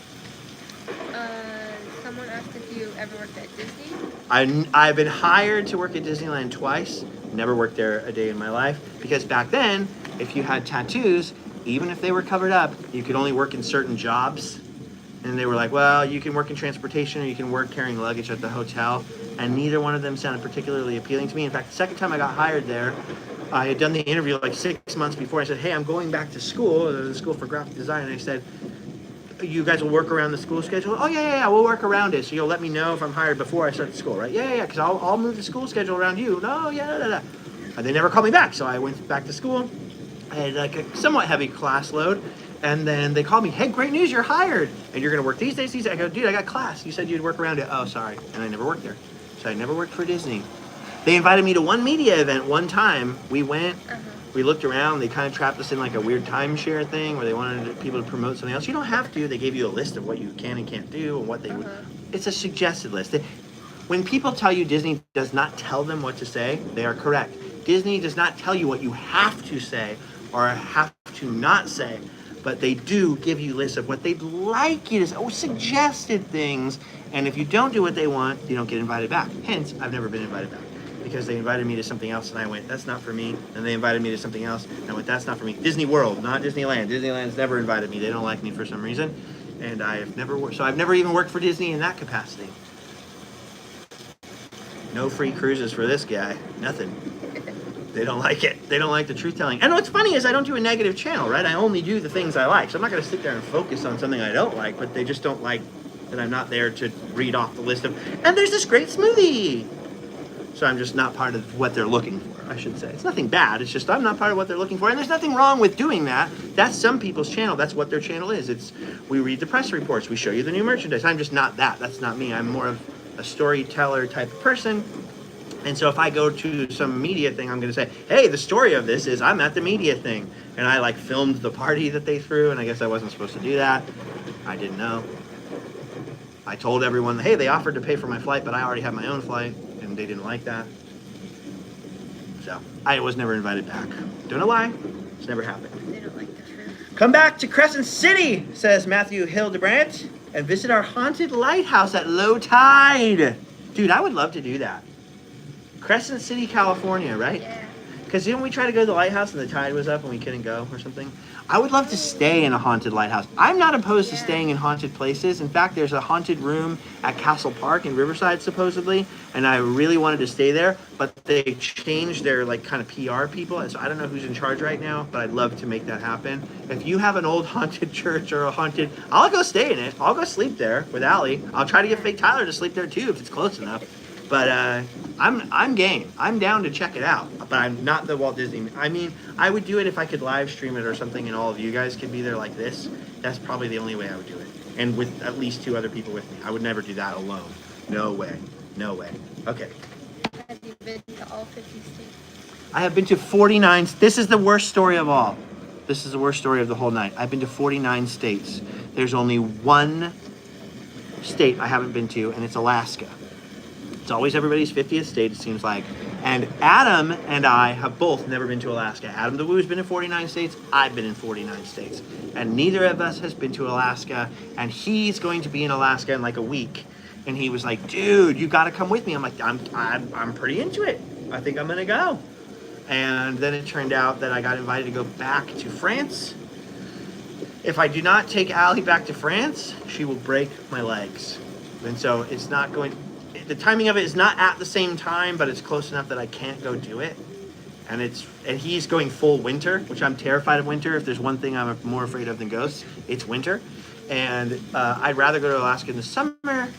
Speaker 2: Someone asked if you ever worked at Disney?
Speaker 1: I've been hired to work at Disneyland twice. Never worked there a day in my life because back then, if you had tattoos, even if they were covered up, you could only work in certain jobs. And they were like, well, you can work in transportation or you can work carrying luggage at the hotel. And neither one of them sounded particularly appealing to me. In fact, the second time I got hired there, I had done the interview like 6 months before. I said, hey, I'm going back to school, the school for graphic design. And I said, you guys will work around the school schedule? Oh, yeah, we'll work around it. So you'll let me know if I'm hired before I start the school, right? Yeah, because I'll move the school schedule around you. No, yeah. And they never called me back. So I went back to school. I had like a somewhat heavy class load. And then they called me, hey, great news, you're hired. And you're going to work these days, these days. I go, dude, I got class. You said you'd work around it. Oh, sorry. And I never worked there. So I never worked for Disney. They invited me to one media event one time. We went, we looked around. They kind of trapped us in like a weird timeshare thing where they wanted people to promote something else. You don't have to. They gave you a list of what you can and can't do and what they would. It's a suggested list. When people tell you Disney does not tell them what to say, they are correct. Disney does not tell you what you have to say or have to not say. But they do give you lists of what they'd like you to say, suggested things. And if you don't do what they want, you don't get invited back. Hence, I've never been invited back because they invited me to something else and I went, that's not for me. And they invited me to something else and I went, that's not for me. Disney World, not Disneyland. Disneyland's never invited me. They don't like me for some reason. And I have never worked, so I've never even worked for Disney in that capacity. No free cruises for this guy, nothing. They don't like it. They don't like the truth telling. And what's funny is I don't do a negative channel, right? I only do the things I like. So I'm not going to sit there and focus on something I don't like, but they just don't like that I'm not there to read off the list of, and there's this great smoothie. So I'm just not part of what they're looking for, I should say. It's nothing bad. It's just I'm not part of what they're looking for. And there's nothing wrong with doing that. That's some people's channel. That's what their channel is. We read the press reports. We show you the new merchandise. I'm just not that. That's not me. I'm more of a storyteller type of person. And so if I go to some media thing, I'm going to say, hey, the story of this is I'm at the media thing. And I like filmed the party that they threw. And I guess I wasn't supposed to do that. I didn't know. I told everyone, hey, they offered to pay for my flight, but I already have my own flight. And they didn't like that. So I was never invited back. Don't know why. It's never happened.
Speaker 2: They don't like the truth.
Speaker 1: Come back to Crescent City, says Matthew Hildebrandt, and visit our haunted lighthouse at low tide. Dude, I would love to do that. Crescent City, California, right?
Speaker 2: Yeah.
Speaker 1: Because didn't we try to go to the lighthouse and the tide was up and we couldn't go or something? I would love to stay in a haunted lighthouse. I'm not opposed to staying in haunted places. In fact, there's a haunted room at Castle Park in Riverside, supposedly, and I really wanted to stay there, but they changed their like kind of PR people, and so I don't know who's in charge right now, but I'd love to make that happen. If you have an old haunted church or a haunted, I'll go stay in it. I'll go sleep there with Allie. I'll try to get fake Tyler to sleep there too if it's close enough. But I'm game. I'm down to check it out. But I'm not the Walt Disney. I mean, I would do it if I could live stream it or something and all of you guys could be there like this. That's probably the only way I would do it. And with at least 2 other people with me. I would never do that alone. No way. No way. Okay.
Speaker 2: Have you been to all 50 states?
Speaker 1: I have been to 49. This is the worst story of all. This is the worst story of the whole night. I've been to 49 states. There's only one state I haven't been to, and it's Alaska. It's always everybody's 50th state, it seems like. And Adam and I have both never been to Alaska. Adam the Woo's been in 49 states. I've been in 49 states. And neither of us has been to Alaska. And he's going to be in Alaska in like a week. And he was like, dude, you got to come with me. I'm like, I'm pretty into it. I think I'm going to go. And then it turned out that I got invited to go back to France. If I do not take Allie back to France, she will break my legs. And so it's not going... The timing of it is not at the same time, but it's close enough that I can't go do it. And he's going full winter, which I'm terrified of winter. If there's one thing I'm more afraid of than ghosts, it's winter. And I'd rather go to Alaska in the summer,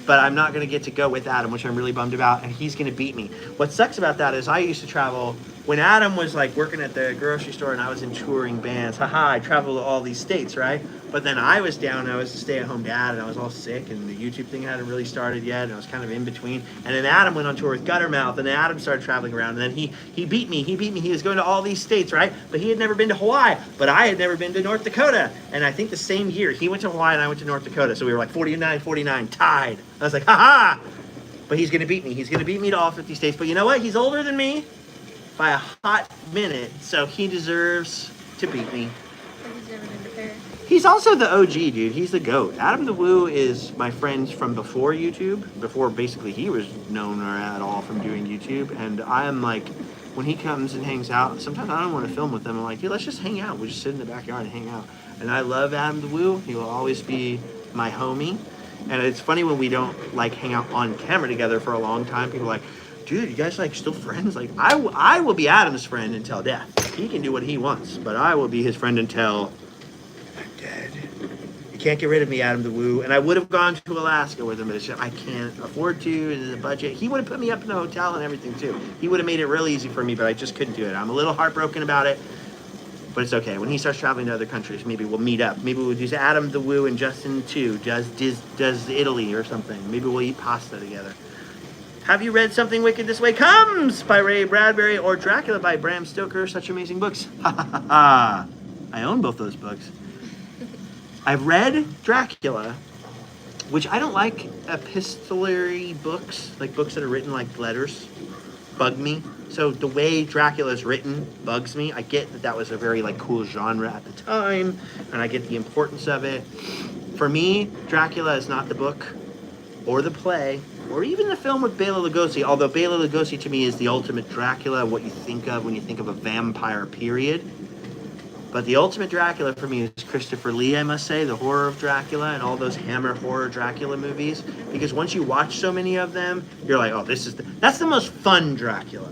Speaker 1: but I'm not going to get to go with Adam, which I'm really bummed about, and he's going to beat me. What sucks about that is I used to travel, when Adam was like working at the grocery store and I was in touring bands, I traveled to all these states, right? But then I was down, I was a stay-at-home dad, and I was all sick, and the YouTube thing hadn't really started yet, and I was kind of in between. And then Adam went on tour with Guttermouth, and then Adam started traveling around, and then he beat me. He was going to all these states, right? But he had never been to Hawaii, but I had never been to North Dakota. And I think the same year, he went to Hawaii and I went to North Dakota, so we were like 49-49, tied. I was like, ha-ha! But he's going to beat me. He's going to beat me to all 50 states. But you know what? He's older than me by a hot minute, so he deserves to beat me.
Speaker 2: He's never been to Paris.
Speaker 1: He's also the OG, dude. He's the GOAT. Adam the Woo is my friend from before YouTube, before basically he was known or at all from doing YouTube. And I am like, when he comes and hangs out, sometimes I don't want to film with him. I'm like, dude, let's just hang out. We'll just sit in the backyard and hang out. And I love Adam the Woo. He will always be my homie. And it's funny when we don't like hang out on camera together for a long time. People are like, dude, you guys like still friends? Like, I will be Adam's friend until death. He can do what he wants, but I will be his friend until I'm dead. You can't get rid of me, Adam the Woo. And I would have gone to Alaska with him, but it's just, I can't afford to, and the budget. He would have put me up in a hotel and everything too. He would have made it real easy for me, but I just couldn't do it. I'm a little heartbroken about it, but it's okay. When he starts traveling to other countries, maybe we'll meet up. Maybe we'll do Adam the Woo and Justin too. Does Italy or something. Maybe we'll eat pasta together. Have you read Something Wicked This Way Comes by Ray Bradbury or Dracula by Bram Stoker? Such amazing books. Ha ha ha ha. I own both those books. I've read Dracula, which I don't like epistolary books, like books that are written like letters, bug me. So the way Dracula is written bugs me. I get that that was a very like cool genre at the time, and I get the importance of it. For me, Dracula is not the book or the play, or even the film with Bela Lugosi, although Bela Lugosi to me is the ultimate Dracula, what you think of when you think of a vampire, period. But the ultimate Dracula for me is Christopher Lee, I must say, the horror of Dracula and all those Hammer horror Dracula movies. Because once you watch so many of them, you're like, oh, that's the most fun Dracula.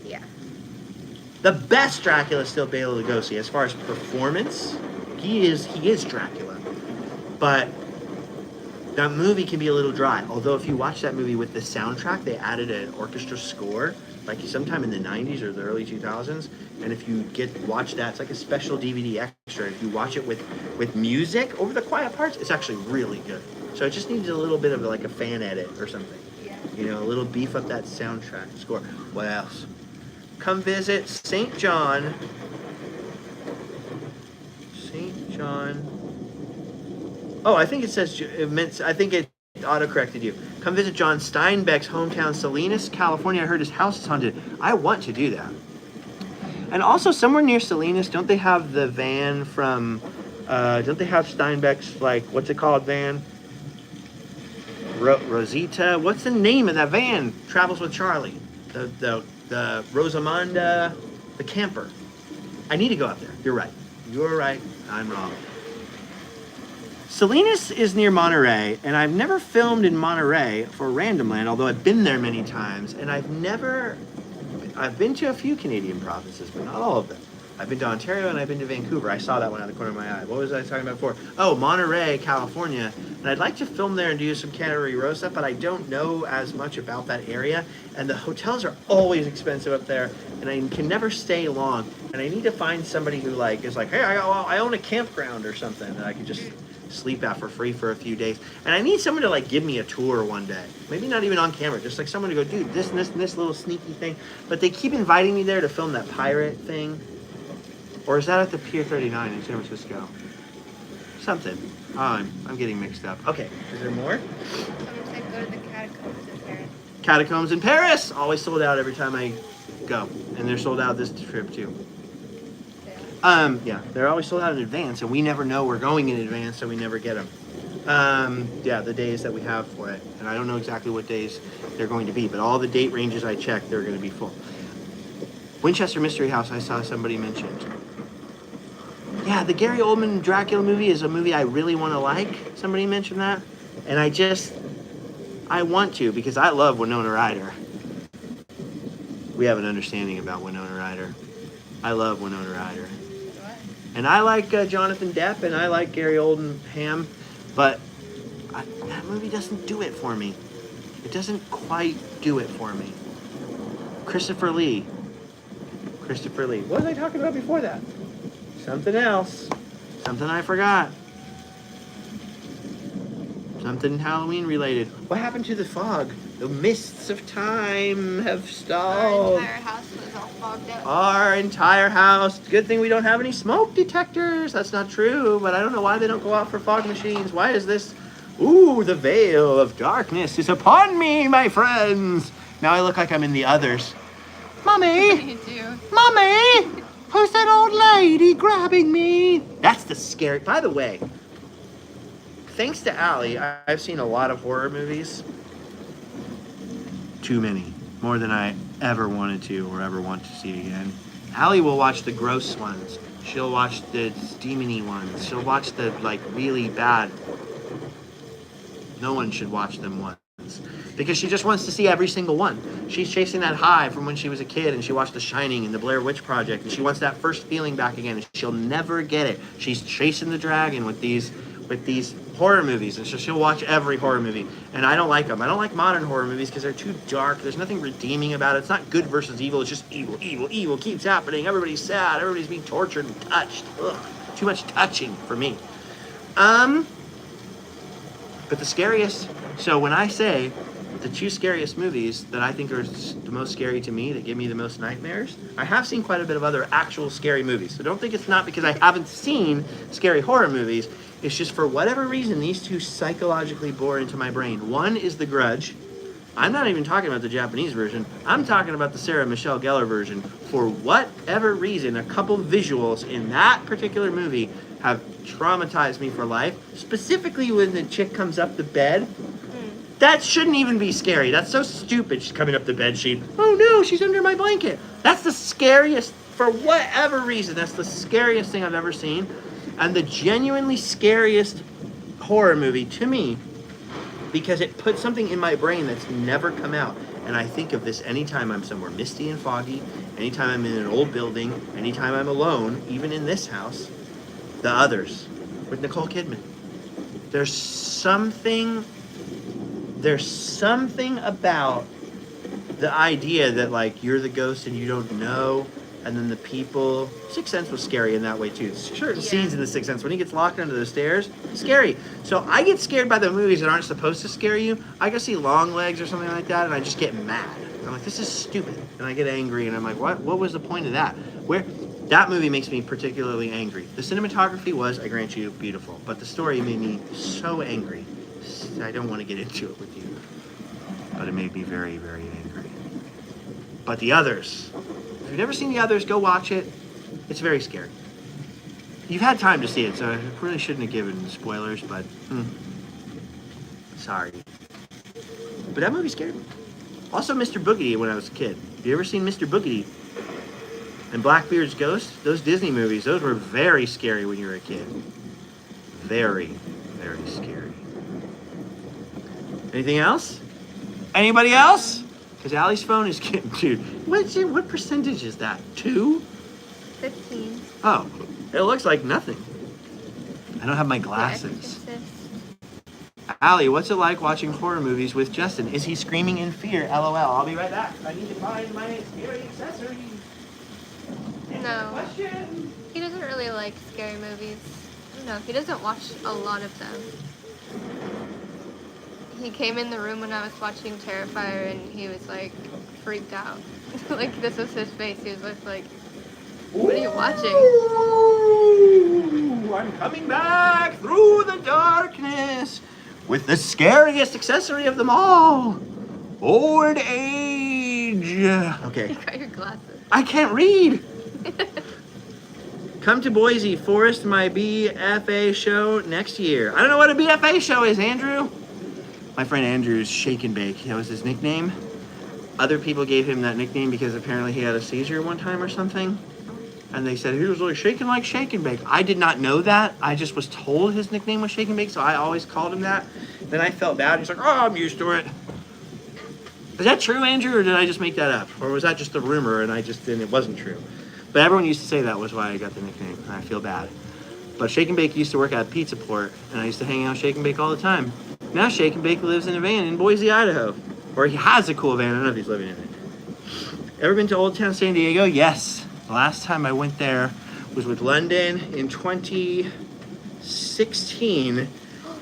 Speaker 2: Yeah.
Speaker 1: The best Dracula is still Bela Lugosi. As far as performance, he is Dracula. But that movie can be a little dry. Although if you watch that movie with the soundtrack, they added an orchestra score, like sometime in the 90s or the early 2000s. And if you watch that, it's like a special DVD extra. If you watch it with music over the quiet parts, it's actually really good. So it just needs a little bit of like a fan edit or something.
Speaker 2: Yeah.
Speaker 1: You know, a little beef up that soundtrack score. What else? Come visit St. John. St. John. Oh, I think it says, I think it auto-corrected you. Come visit John Steinbeck's hometown, Salinas, California. I heard his house is haunted. I want to do that. And also somewhere near Salinas, don't they have the van from, don't they have Steinbeck's, like, what's it called, van? Rosita? What's the name of that van? Travels with Charlie. The Rosamunda, the camper. I need to go up there. You're right. You're right. I'm wrong. Salinas is near Monterey, and I've never filmed in Monterey for Randomland, although I've been there many times, and I've been to a few Canadian provinces, but not all of them. I've been to Ontario and I've been to Vancouver. I saw that one out of the corner of my eye. What was I talking about before? Oh, Monterey, California. And I'd like to film there and do some Cannery Row stuff, but I don't know as much about that area. And the hotels are always expensive up there, and I can never stay long. And I need to find somebody who is like, hey, I own a campground or something that I could just sleep at for free for a few days. And I need someone to give me a tour one day. Maybe not even on camera, just like someone to go, dude, this and this and this little sneaky thing. But they keep inviting me there to film that pirate thing. Or is that at the Pier 39 in San Francisco? Something. Oh, I'm getting mixed up. Okay, is there more?
Speaker 2: Someone said go to the catacombs in Paris.
Speaker 1: Catacombs in Paris! Always sold out every time I go. And they're sold out this trip too. Yeah, they're always sold out in advance, and we never know we're going in advance, so we never get them. Yeah, the days that we have for it. And I don't know exactly what days they're going to be, but all the date ranges I checked, they're going to be full. Winchester Mystery House, I saw somebody mentioned. Yeah, the Gary Oldman Dracula movie is a movie I really want to like. Somebody mentioned that. And I want to, because I love Winona Ryder. We have an understanding about Winona Ryder. I love Winona Ryder.
Speaker 2: What?
Speaker 1: And I like Jonathan Depp, and I like Gary Oldman, but that movie doesn't do it for me. It doesn't quite do it for me. Christopher Lee. What was I talking about before that? Something else. Something I forgot. Something Halloween related. What happened to the fog? The mists of time have stalled.
Speaker 2: Our entire house was all fogged up.
Speaker 1: Our entire house. Good thing we don't have any smoke detectors. That's not true, but I don't know why they don't go out for fog machines. Why is this? Ooh, the veil of darkness is upon me, my friends. Now I look like I'm in The Others. Mommy!
Speaker 2: You do.
Speaker 1: Mommy! Who's that old lady grabbing me? That's the scary. By the way, thanks to Allie, I've seen a lot of horror movies. Too many. More than I ever wanted to or ever want to see again. Allie will watch the gross ones. She'll watch the demony ones. She'll watch the, like, really bad. No one should watch them once. Because she just wants to see every single one. She's chasing that high from when she was a kid and she watched The Shining and The Blair Witch Project and she wants that first feeling back again and she'll never get it. She's chasing the dragon with these horror movies and so she'll watch every horror movie. And I don't like them. I don't like modern horror movies because they're too dark. There's nothing redeeming about it. It's not good versus evil. It's just evil, evil, evil keeps happening. Everybody's sad. Everybody's being tortured and touched. Ugh. Too much touching for me. But the scariest, so when I say the two scariest movies that I think are the most scary to me, that give me the most nightmares, I have seen quite a bit of other actual scary movies. So don't think it's not because I haven't seen scary horror movies. It's just for whatever reason, these two psychologically bore into my brain. One is The Grudge. I'm not even talking about the Japanese version. I'm talking about the Sarah Michelle Gellar version. For whatever reason, a couple visuals in that particular movie have traumatized me for life. Specifically when the chick comes up the bed. That shouldn't even be scary. That's so stupid. She's coming up the bed sheet. Oh no, she's under my blanket. That's the scariest, for whatever reason, that's the scariest thing I've ever seen. And the genuinely scariest horror movie to me, because it put something in my brain that's never come out. And I think of this anytime I'm somewhere misty and foggy, anytime I'm in an old building, anytime I'm alone, even in this house. The Others with Nicole Kidman. There's something about the idea that, like, you're the ghost and you don't know, and then the people. Sixth Sense was scary in that way too. Certain scenes in the Sixth Sense when he gets locked under the stairs, scary. So I get scared by the movies that aren't supposed to scare you. I go see Long Legs or something like that, and I just get mad. I'm like, this is stupid, and I get angry, and I'm like, what was the point of that? That movie makes me particularly angry. The cinematography was, I grant you, beautiful, but the story made me so angry. I don't want to get into it with you, but it made me very, very angry. But The Others, if you've never seen The Others, go watch it. It's very scary. You've had time to see it, so I really shouldn't have given spoilers, but sorry. But that movie scared me. Also, Mr. Boogedy when I was a kid. Have you ever seen Mr. Boogedy? And Blackbeard's Ghost? Those Disney movies, those were very scary when you were a kid. Very, very scary. Anything else? Anybody else? Because Allie's phone is getting, dude, what percentage is that? 2?
Speaker 2: 15.
Speaker 1: Oh, it looks like nothing. I don't have my glasses. Allie, what's it like watching horror movies with Justin? Is he screaming in fear? LOL. I'll be right back. I need to find my scary accessories.
Speaker 2: No. He doesn't really like scary movies. No, he doesn't watch a lot of them. He came in the room when I was watching Terrifier and he was like freaked out. Like this was his face. He was just like, what are you watching?
Speaker 1: Ooh, I'm coming back through the darkness with the scariest accessory of them all. Old age. Okay.
Speaker 2: You got your glasses.
Speaker 1: I can't read. Come to Boise, Forest, my BFA show next year. I don't know what a BFA show is, Andrew. My friend Andrew's Shake and Bake. That was his nickname. Other people gave him that nickname because apparently he had a seizure one time or something. And they said he was like shaking like Shake and Bake. I did not know that. I just was told his nickname was Shake and Bake, so I always called him that. Then I felt bad. He's like, oh, I'm used to it. Is that true, Andrew, or did I just make that up? Or was that just a rumor and it wasn't true? But everyone used to say that was why I got the nickname, and I feel bad. But Shake and Bake used to work at Pizza Port, and I used to hang out with Shake and Bake all the time. Now Shake and Bake lives in a van in Boise, Idaho. Or he has a cool van, I don't know if he's living in it. Ever been to Old Town San Diego? Yes. The last time I went there was with London in 2016,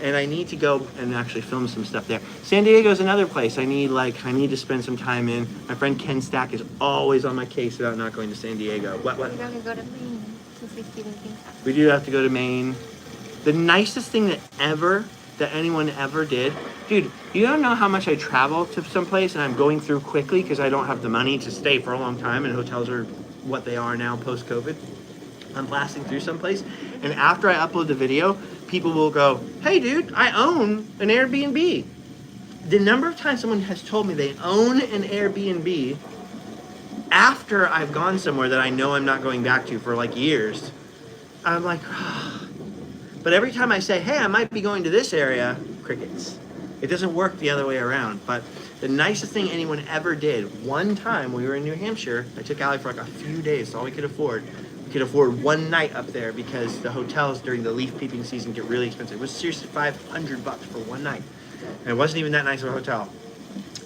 Speaker 1: and I need to go and actually film some stuff there. San Diego's another place I need to spend some time in. My friend Ken Stack is always on my case about not going to San Diego. What?
Speaker 2: We're going to go to Maine to see Stephen King.
Speaker 1: We do have to go to Maine. The nicest thing that anyone ever did. Dude, you don't know how much I travel to someplace and I'm going through quickly because I don't have the money to stay for a long time and hotels are what they are now post-COVID. I'm blasting through someplace, and after I upload the video, people will go, "Hey dude, I own an Airbnb." The number of times someone has told me they own an Airbnb after I've gone somewhere that I know I'm not going back to for like years, I'm like, oh. But every time I say, hey, I might be going to this area, crickets. It doesn't work the other way around. But the nicest thing anyone ever did, one time we were in New Hampshire, I took Allie for like a few days, so all we could afford. We could afford one night up there because the hotels during the leaf peeping season get really expensive. It was seriously $500 for one night. And it wasn't even that nice of a hotel.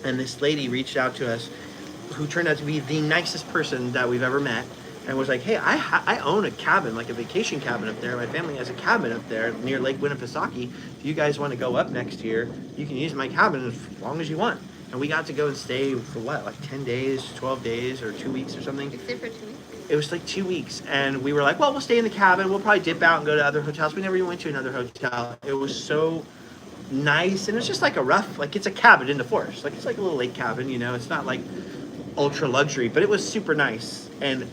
Speaker 1: And this lady reached out to us, who turned out to be the nicest person that we've ever met, and was like, hey, I own a cabin, like a vacation cabin up there. My family has a cabin up there near Lake Winnipesaukee. If you guys want to go up next year, you can use my cabin as long as you want. And we got to go and stay for what, like 10 days, 12 days, or 2 weeks or something?
Speaker 2: You stayed for 2 weeks?
Speaker 1: It was like 2 weeks. And we were like, well, we'll stay in the cabin. We'll probably dip out and go to other hotels. We never even went to another hotel. It was so nice. And it's just like a rough, like it's a cabin in the forest. Like it's like a little lake cabin, you know? It's not like ultra luxury, but it was super nice. And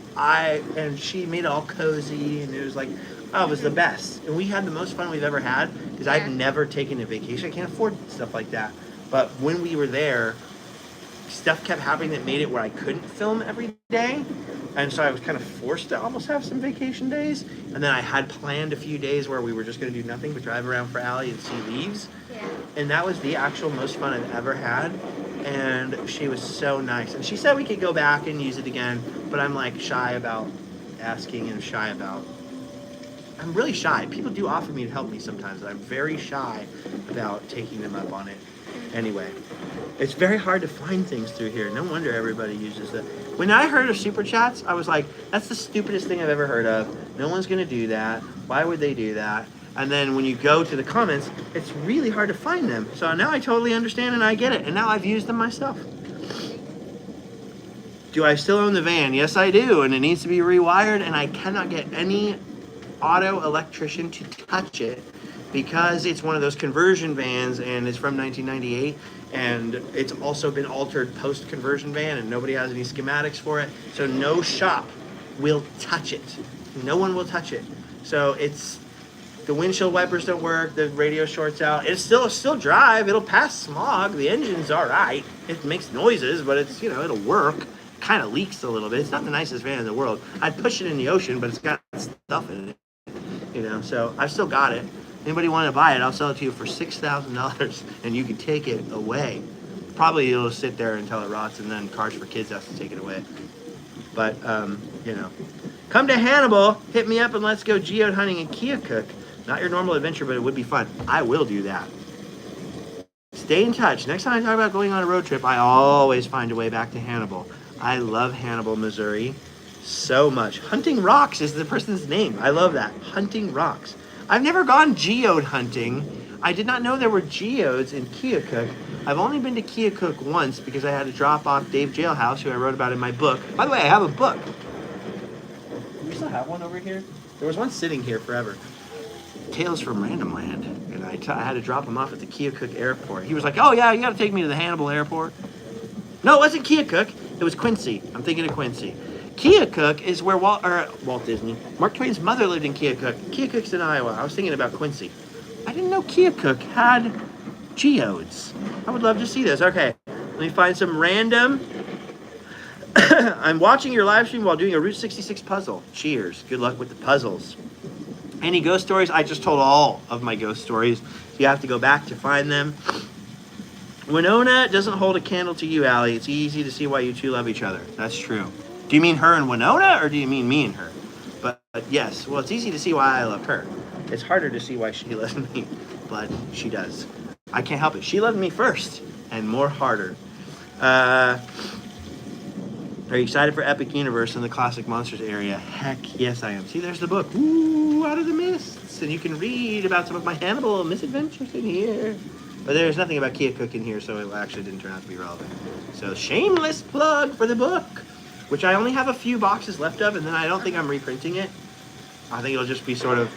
Speaker 1: she made it all cozy, and it was like, oh, it was the best. And we had the most fun we've ever had, because I've never taken a vacation. I can't afford stuff like that. But when we were there, stuff kept happening that made it where I couldn't film every day. And so I was kind of forced to almost have some vacation days. And then I had planned a few days where we were just going to do nothing but drive around for Allie and see leaves.
Speaker 2: Yeah.
Speaker 1: And that was the actual most fun I've ever had. And she was so nice. And she said we could go back and use it again, but I'm like shy about asking and shy about... I'm really shy. People do offer me to help me sometimes, and I'm very shy about taking them up on it. Anyway, it's very hard to find things through here. No wonder everybody uses it. When I heard of Super Chats, I was like, that's the stupidest thing I've ever heard of. No one's going to do that. Why would they do that? And then when you go to the comments, it's really hard to find them. So now I totally understand and I get it. And now I've used them myself. Do I still own the van? Yes, I do. And it needs to be rewired. And I cannot get any auto electrician to touch it because it's one of those conversion vans and it's from 1998. And it's also been altered post-conversion van and nobody has any schematics for it. So no shop will touch it. No one will touch it. So it's... The windshield wipers don't work, the radio shorts out. It'll still drive, it'll pass smog, the engine's all right. It makes noises, but it's, you know, it'll work. It kind of leaks a little bit. It's not the nicest van in the world. I'd push it in the ocean, but it's got stuff in it, you know, so I've still got it. Anybody want to buy it, I'll sell it to you for $6,000 and you can take it away. Probably it'll sit there until it rots and then Cars for Kids has to take it away. But, you know. Come to Hannibal, hit me up and let's go geode hunting in Keokuk. Not your normal adventure, but it would be fun. I will do that. Stay in touch. Next time I talk about going on a road trip, I always find a way back to Hannibal. I love Hannibal, Missouri so much. Hunting Rocks is the person's name. I love that. Hunting Rocks. I've never gone geode hunting. I did not know there were geodes in Keokuk. I've only been to Keokuk once because I had to drop off Dave Jailhouse, who I wrote about in my book. By the way, I have a book. Do we still have one over here? There was one sitting here forever. Tales from Randomland, and I had to drop him off at the Keokuk airport. He was like, oh yeah, you gotta take me to the Hannibal airport. No, it wasn't Keokuk, it was Quincy. I'm thinking of Quincy. Keokuk is where Walt Disney, Mark Twain's mother lived in Keokuk. Keokuk's in Iowa. I was thinking about Quincy. I didn't know Keokuk had geodes. I would love to see this. Okay, let me find some random. I'm watching your live stream while doing a Route 66 puzzle. Cheers, good luck with the puzzles. Any ghost stories? I just told all of my ghost stories. So you have to go back to find them. Winona doesn't hold a candle to you, Allie. It's easy to see why you two love each other. That's true. Do you mean her and Winona, or do you mean me and her? But yes, well, it's easy to see why I love her. It's harder to see why she loves me, but she does. I can't help it. She loved me first, and more harder. Are you excited for Epic Universe in the Classic Monsters area? Heck yes, I am. See, there's the book. Ooh, Out of the Mists. And you can read about some of my Hannibal misadventures in here. But there's nothing about Keokuk in here, so it actually didn't turn out to be relevant. So shameless plug for the book, which I only have a few boxes left of, and then I don't think I'm reprinting it. I think it'll just be sort of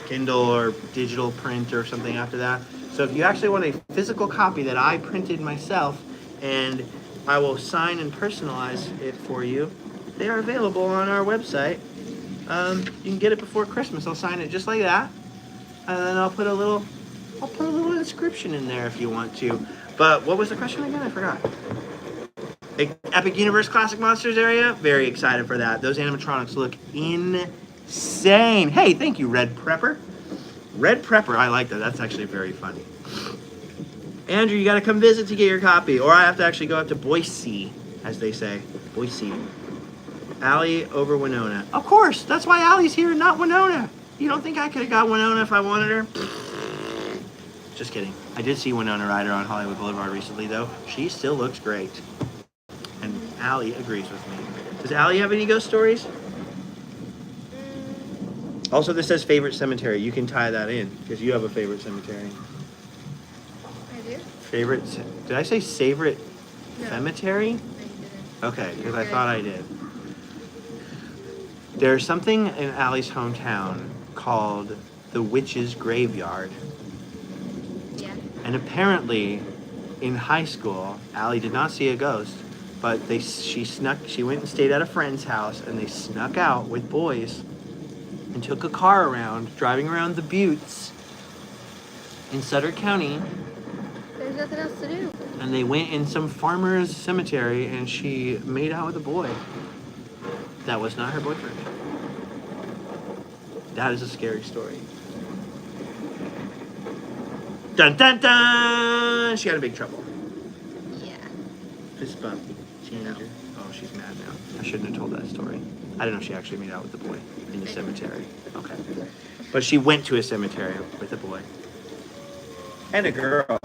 Speaker 1: Kindle or digital print or something after that. So if you actually want a physical copy that I printed myself, and I will sign and personalize it for you, they are available on our website. You can get it before Christmas. I'll sign it just like that, and then I'll put a little inscription in there if you want to. But what was the question again? I forgot. Epic Universe Classic Monsters area. Very excited for that. Those animatronics look insane. Hey, thank you, Red Prepper. Red Prepper, I like that. That's actually very funny. Andrew, you got to come visit to get your copy, or I have to actually go up to Boise, as they say. Boise. Allie over Winona. Of course, that's why Allie's here, not Winona. You don't think I could have got Winona if I wanted her? Just kidding. I did see Winona Ryder on Hollywood Boulevard recently, though. She still looks great. And Allie agrees with me. Does Allie have any ghost stories? Also, this says favorite cemetery. You can tie that in, because you have a favorite cemetery.
Speaker 2: I do?
Speaker 1: Favorite, did I say favorite cemetery?
Speaker 2: No, you didn't.
Speaker 1: Okay, because I thought I did. There's something in Allie's hometown called the Witch's Graveyard.
Speaker 2: Yeah.
Speaker 1: And apparently, in high school, Allie did not see a ghost, but she went and stayed at a friend's house, and they snuck out with boys and took a car around, driving around the Buttes in Sutter County.
Speaker 2: There's nothing else to do.
Speaker 1: And they went in some farmer's cemetery, and she made out with a boy. That was not her boyfriend. That is a scary story. Dun dun dun! She got in big trouble.
Speaker 2: Yeah.
Speaker 1: Fist bump. Teenager. Oh, she's mad now. I shouldn't have told that story. I didn't know she actually made out with the boy in the cemetery. Okay. But she went to a cemetery with a boy. And a girl.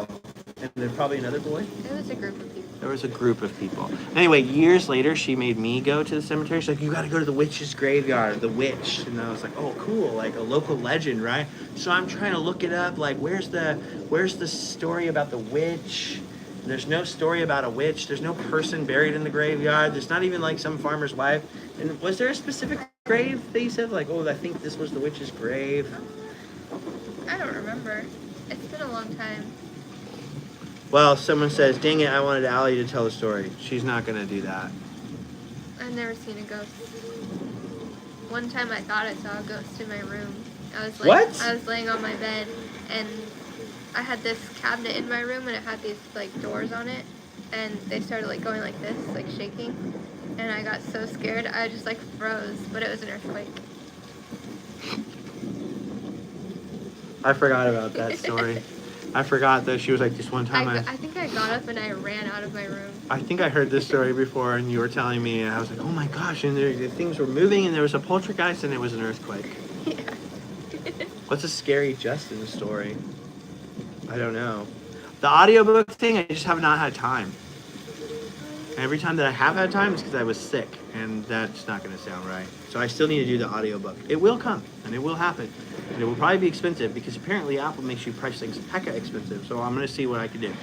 Speaker 1: And then probably another boy.
Speaker 2: It was a group of people.
Speaker 1: There was a group of people. Anyway, years later, she made me go to the cemetery. She's like, you got to go to the witch's graveyard, the witch. And I was like, oh, cool, like a local legend, right? So I'm trying to look it up, like, where's the story about the witch? And there's no story about a witch. There's no person buried in the graveyard. There's not even like some farmer's wife. And was there a specific grave that you said, like, oh, I think this was the witch's grave?
Speaker 2: I don't remember. It's been a long time.
Speaker 1: Well, someone says, dang it, I wanted Allie to tell the story. She's not going to do that.
Speaker 2: I've never seen a ghost. One time I thought I saw a ghost in my room. I was laying on my bed, and I had this cabinet in my room, and it had these like doors on it, and they started like going like this, like shaking, and I got so scared I just like froze, but it was an earthquake.
Speaker 1: I forgot about that story. I forgot that she was like, this one time
Speaker 2: I think I got up and I ran out of my room.
Speaker 1: I think I heard this story before, and you were telling me, and I was like, oh my gosh, and things were moving, and there was a poltergeist, and it was an earthquake.
Speaker 2: Yeah.
Speaker 1: What's a scary Justin story? I don't know. The audiobook thing, I just have not had time. And every time that I have had time, it's because I was sick, and that's not going to sound right. So I still need to do the audiobook. It will come, and it will happen. And it will probably be expensive, because apparently Apple makes you price things hecka expensive, so I'm going to see what I can do.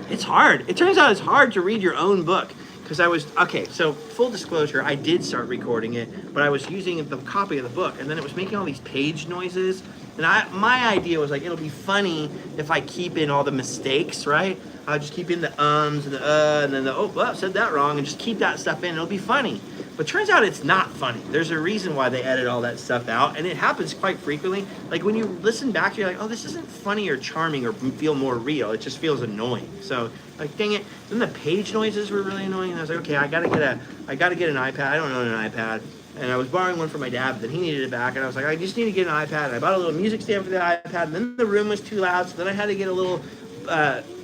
Speaker 1: It's hard. It turns out it's hard to read your own book. Because okay, so full disclosure, I did start recording it, but I was using the copy of the book, and then it was making all these page noises. And my idea was like, it'll be funny if I keep in all the mistakes, right? I'll just keep in the ums and the and then I said that wrong, and just keep that stuff in. It'll be funny. But turns out it's not funny. There's a reason why they edit all that stuff out, and it happens quite frequently. Like when you listen back, you're like, oh, this isn't funny or charming or feel more real. It just feels annoying. So like, dang it. Then the page noises were really annoying, and I was like, okay, I gotta get an iPad. I don't own an iPad. And I was borrowing one from my dad, but then he needed it back, and I was like, I just need to get an iPad. And I bought a little music stand for the iPad, and then the room was too loud, so then I had to get a little,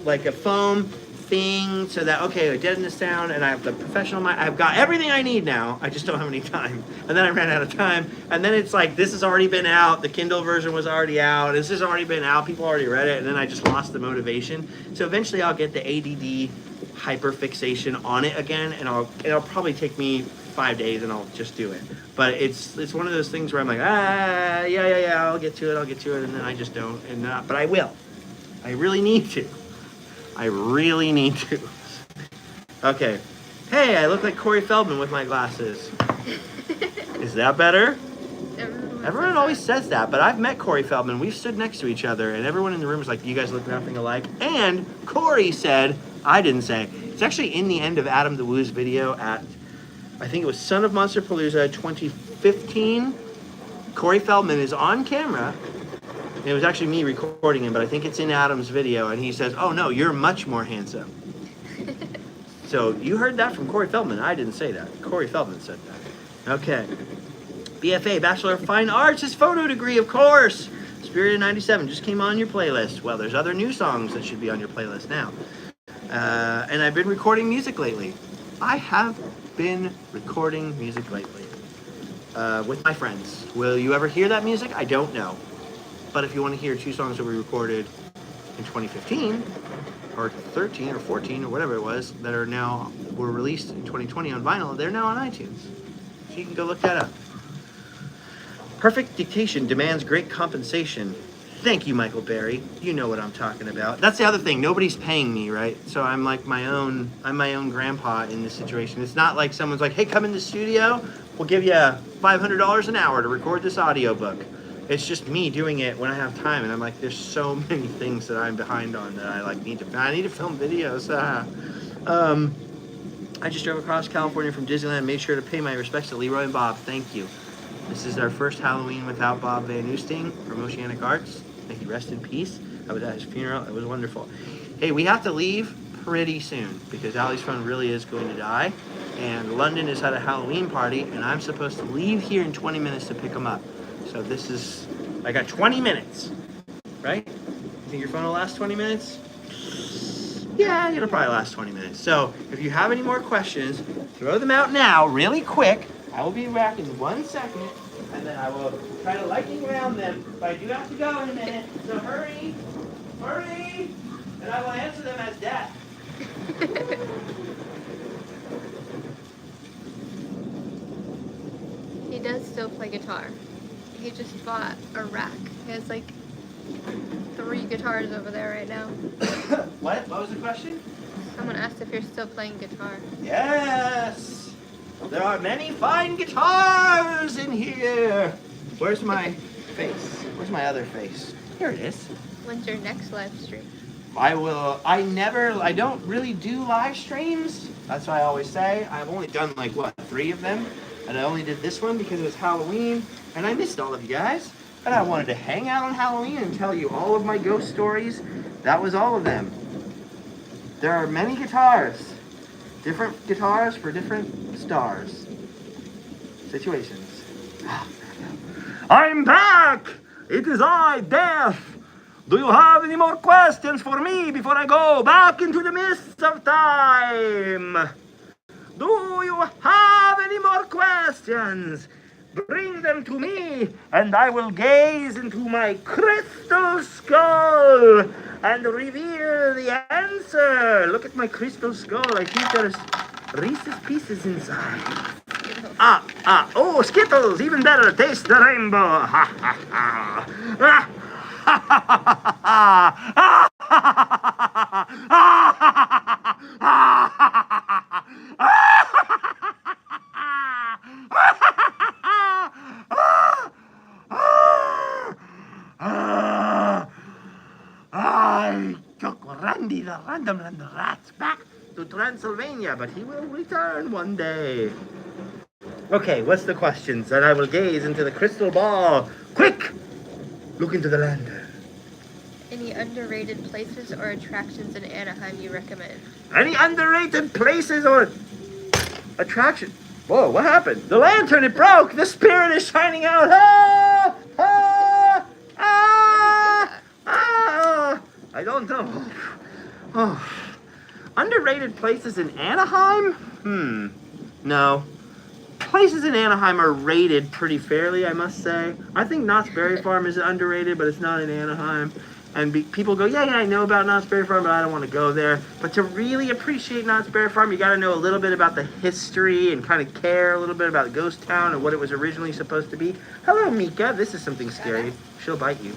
Speaker 1: like a foam thing, so that, okay, I deaden the sound, and I have the professional mic. I've got everything I need now. I just don't have any time. And then I ran out of time, and then it's like, this has already been out. The Kindle version was already out. This has already been out. People already read it, and then I just lost the motivation. So eventually I'll get the ADD hyperfixation on it again, and it'll probably take me 5 days, and I'll just do it. But it's one of those things where I'm like, yeah, I'll get to it, and then I just don't. But I will. I really need to. Okay. Hey, I look like Corey Feldman with my glasses. Is that better? Everyone always says that, but I've met Corey Feldman. We've stood next to each other, and everyone in the room is like, you guys look nothing alike. And Corey said, I didn't say, it's actually in the end of Adam the Woo's video at I think it was Son of Monsterpalooza 2015. Corey Feldman is on camera. It was actually me recording him, but I think it's in Adam's video, and he says, "Oh no, you're much more handsome." So you heard that from Corey Feldman. I didn't say that. Corey Feldman said that. Okay. BFA, Bachelor of Fine Arts, his photo degree, of course. Spirit of 97 just came on your playlist. Well, there's other new songs that should be on your playlist now. And I've been recording music lately. I have been recording music lately with my friends. Will you ever hear that music? I don't know. But if you want to hear 2 songs that we recorded in 2015, or 13 or 14 or whatever it was, that were released in 2020 on vinyl, they're now on iTunes. So you can go look that up. Perfect dictation demands great compensation. Thank you, Michael Berry. You know what I'm talking about. That's the other thing. Nobody's paying me, right? So I'm like I'm my own grandpa in this situation. It's not like someone's like, hey, come in the studio. We'll give you $500 an hour to record this audiobook. It's just me doing it when I have time. And I'm like, there's so many things that I'm behind on that I need to film videos. I just drove across California from Disneyland. Made sure to pay my respects to Leroy and Bob. Thank you. This is our first Halloween without Bob Van Oosting from Oceanic Arts. May he rest in peace. I was at his funeral. It was wonderful. Hey, we have to leave pretty soon because Allie's phone really is going to die. And London has had a Halloween party, and I'm supposed to leave here in 20 minutes to pick them up. So I got 20 minutes, right? You think your phone will last 20 minutes? Yeah, it'll probably last 20 minutes. So if you have any more questions, throw them out now, really quick. I will be back in 1 second, and then I will try to lightning round them. But I do have to go in a minute, so hurry, and I will answer them as death.
Speaker 2: He does still play guitar. He just bought a rack. He has like 3 guitars over there right now.
Speaker 1: What? What was the question?
Speaker 2: Someone asked if you're still playing guitar.
Speaker 1: Yes! There are many fine guitars in here. Where's my face? Where's my other face? Here it is.
Speaker 2: When's your next live stream?
Speaker 1: I don't really do live streams. That's what I always say. I've only done 3 of them. And I only did this one because it was Halloween. And I missed all of you guys. And I wanted to hang out on Halloween and tell you all of my ghost stories. That was all of them. There are many guitars. Different guitars for different stars. Situations. I'm back! It is I, Death. Do you have any more questions for me before I go back into the mists of time? Do you have any more questions? Bring them to me, and I will gaze into my crystal skull and reveal the answer. Look at my crystal skull. I think there's Reese's Pieces inside. Oh, Skittles, even better. Taste the rainbow. Ha, ha, ha. Ah, ha, ha, ha, ha, I took Randy the Randomland rat back to Transylvania, but he will return one day. Okay, what's the questions? And I will gaze into the crystal ball. Quick! Look into the land.
Speaker 2: Any underrated places or attractions in Anaheim you recommend?
Speaker 1: Any underrated places or attraction? Whoa, what happened? The lantern, it broke! The spirit is shining out! Ah! Ah! Ah! Ah! I don't know. Oh. Underrated places in Anaheim? No. Places in Anaheim are rated pretty fairly, I must say. I think Knott's Berry Farm is underrated, but it's not in Anaheim. And people go, yeah, I know about Knott's Berry Farm, but I don't want to go there. But to really appreciate Knott's Berry Farm, you got to know a little bit about the history and kind of care a little bit about Ghost Town and what it was originally supposed to be. Hello, Mika. This is something scary. She'll bite you.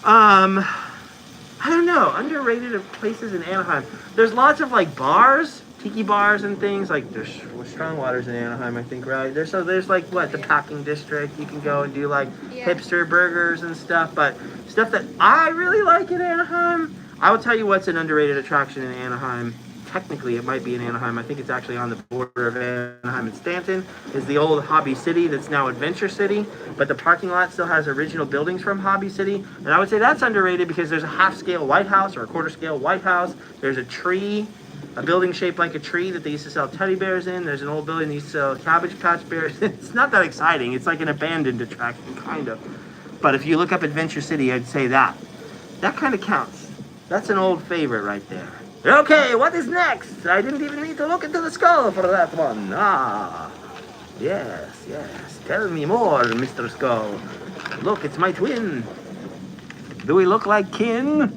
Speaker 1: I don't know. Underrated places in Anaheim. There's lots of bars, tiki bars and things. There's Strong Waters in Anaheim, I think, right? There's the Packing District. You can go and do hipster burgers and stuff. But stuff that I really like in Anaheim, I will tell you what's an underrated attraction in Anaheim. technically it might be in Anaheim. I think it's actually on the border of Anaheim and Stanton, is the old Hobby City that's now Adventure City. But the parking lot still has original buildings from Hobby City. And I would say that's underrated because there's a half-scale White House or a quarter-scale White House. There's a tree, a building shaped like a tree that they used to sell teddy bears in. There's an old building that used to sell Cabbage Patch bears. It's not that exciting. It's like an abandoned attraction, kind of. But if you look up Adventure City, I'd say that. That kind of counts. That's an old favorite right there. Okay, what is next? I didn't even need to look into the skull for that one. Ah, yes. Tell me more, Mr. Skull. Look, it's my twin. Do we look like kin?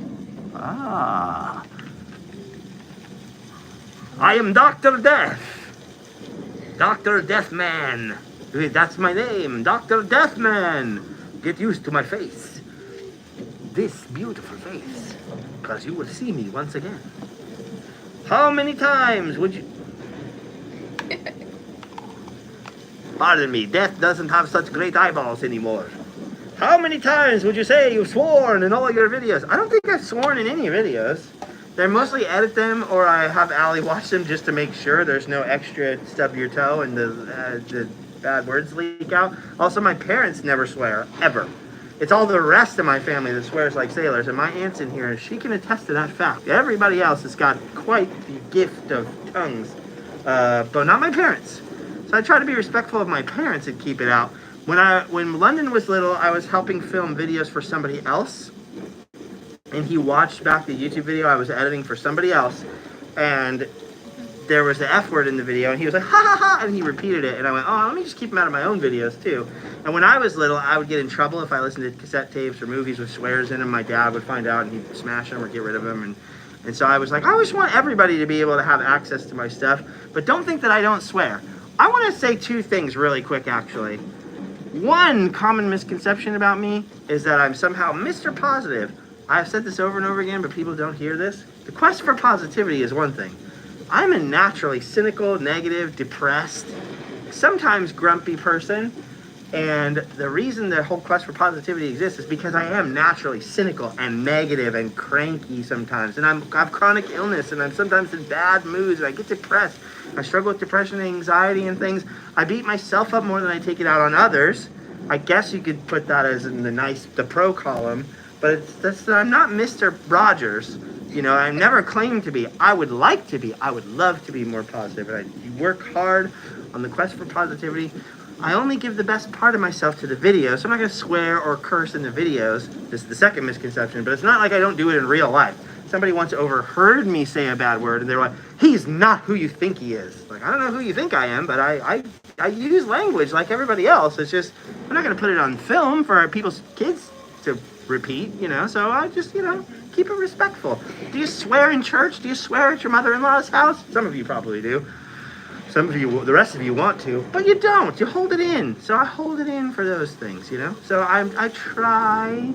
Speaker 1: Ah. I am Dr. Death. Dr. Deathman. That's my name, Dr. Deathman. Get used to my face. This beautiful face. Because you will see me once again. How many times would you... Pardon me, Death doesn't have such great eyeballs anymore. How many times would you say you've sworn in all your videos? I don't think I've sworn in any videos. They mostly edit them, or I have Allie watch them just to make sure there's no extra stub your toe and the bad words leak out. Also, my parents never swear, ever. It's all the rest of my family that swears like sailors, and my aunt's in here, and she can attest to that fact. Everybody else has got quite the gift of tongues, but not my parents. So I try to be respectful of my parents and keep it out. When London was little, I was helping film videos for somebody else, and he watched back the YouTube video I was editing for somebody else, and there was the F word in the video, and he was like, ha ha ha, and he repeated it, and I went, oh, let me just keep him out of my own videos too. And when I was little, I would get in trouble if I listened to cassette tapes or movies with swears in them. My dad would find out, and he'd smash them or get rid of them, and so I was like, I always want everybody to be able to have access to my stuff, but don't think that I don't swear. I want to say two things really quick, actually. One common misconception about me is that I'm somehow Mr. Positive. I've said this over and over again, but people don't hear this. The quest for positivity is one thing. I'm a naturally cynical, negative, depressed, sometimes grumpy person. And the reason the whole quest for positivity exists is because I am naturally cynical and negative and cranky sometimes. And I have chronic illness, and I'm sometimes in bad moods, and I get depressed. I struggle with depression and anxiety and things. I beat myself up more than I take it out on others. I guess you could put that as in the pro column. But I'm not Mr. Rogers. You know, I never claimed to be. I would like to be. I would love to be more positive. And I work hard on the quest for positivity. I only give the best part of myself to the videos. So I'm not going to swear or curse in the videos. This is the second misconception. But it's not like I don't do it in real life. Somebody once overheard me say a bad word, and they're like, he's not who you think he is. Like, I don't know who you think I am, but I use language like everybody else. It's just, I'm not going to put it on film for people's kids to repeat, you know. So I just, you know, keep it respectful. Do you swear in church? Do you swear at your mother-in-law's house? Some of you probably do. Some of you, the rest of you want to, but you don't. You hold it in. So I hold it in for those things, you know. So I try.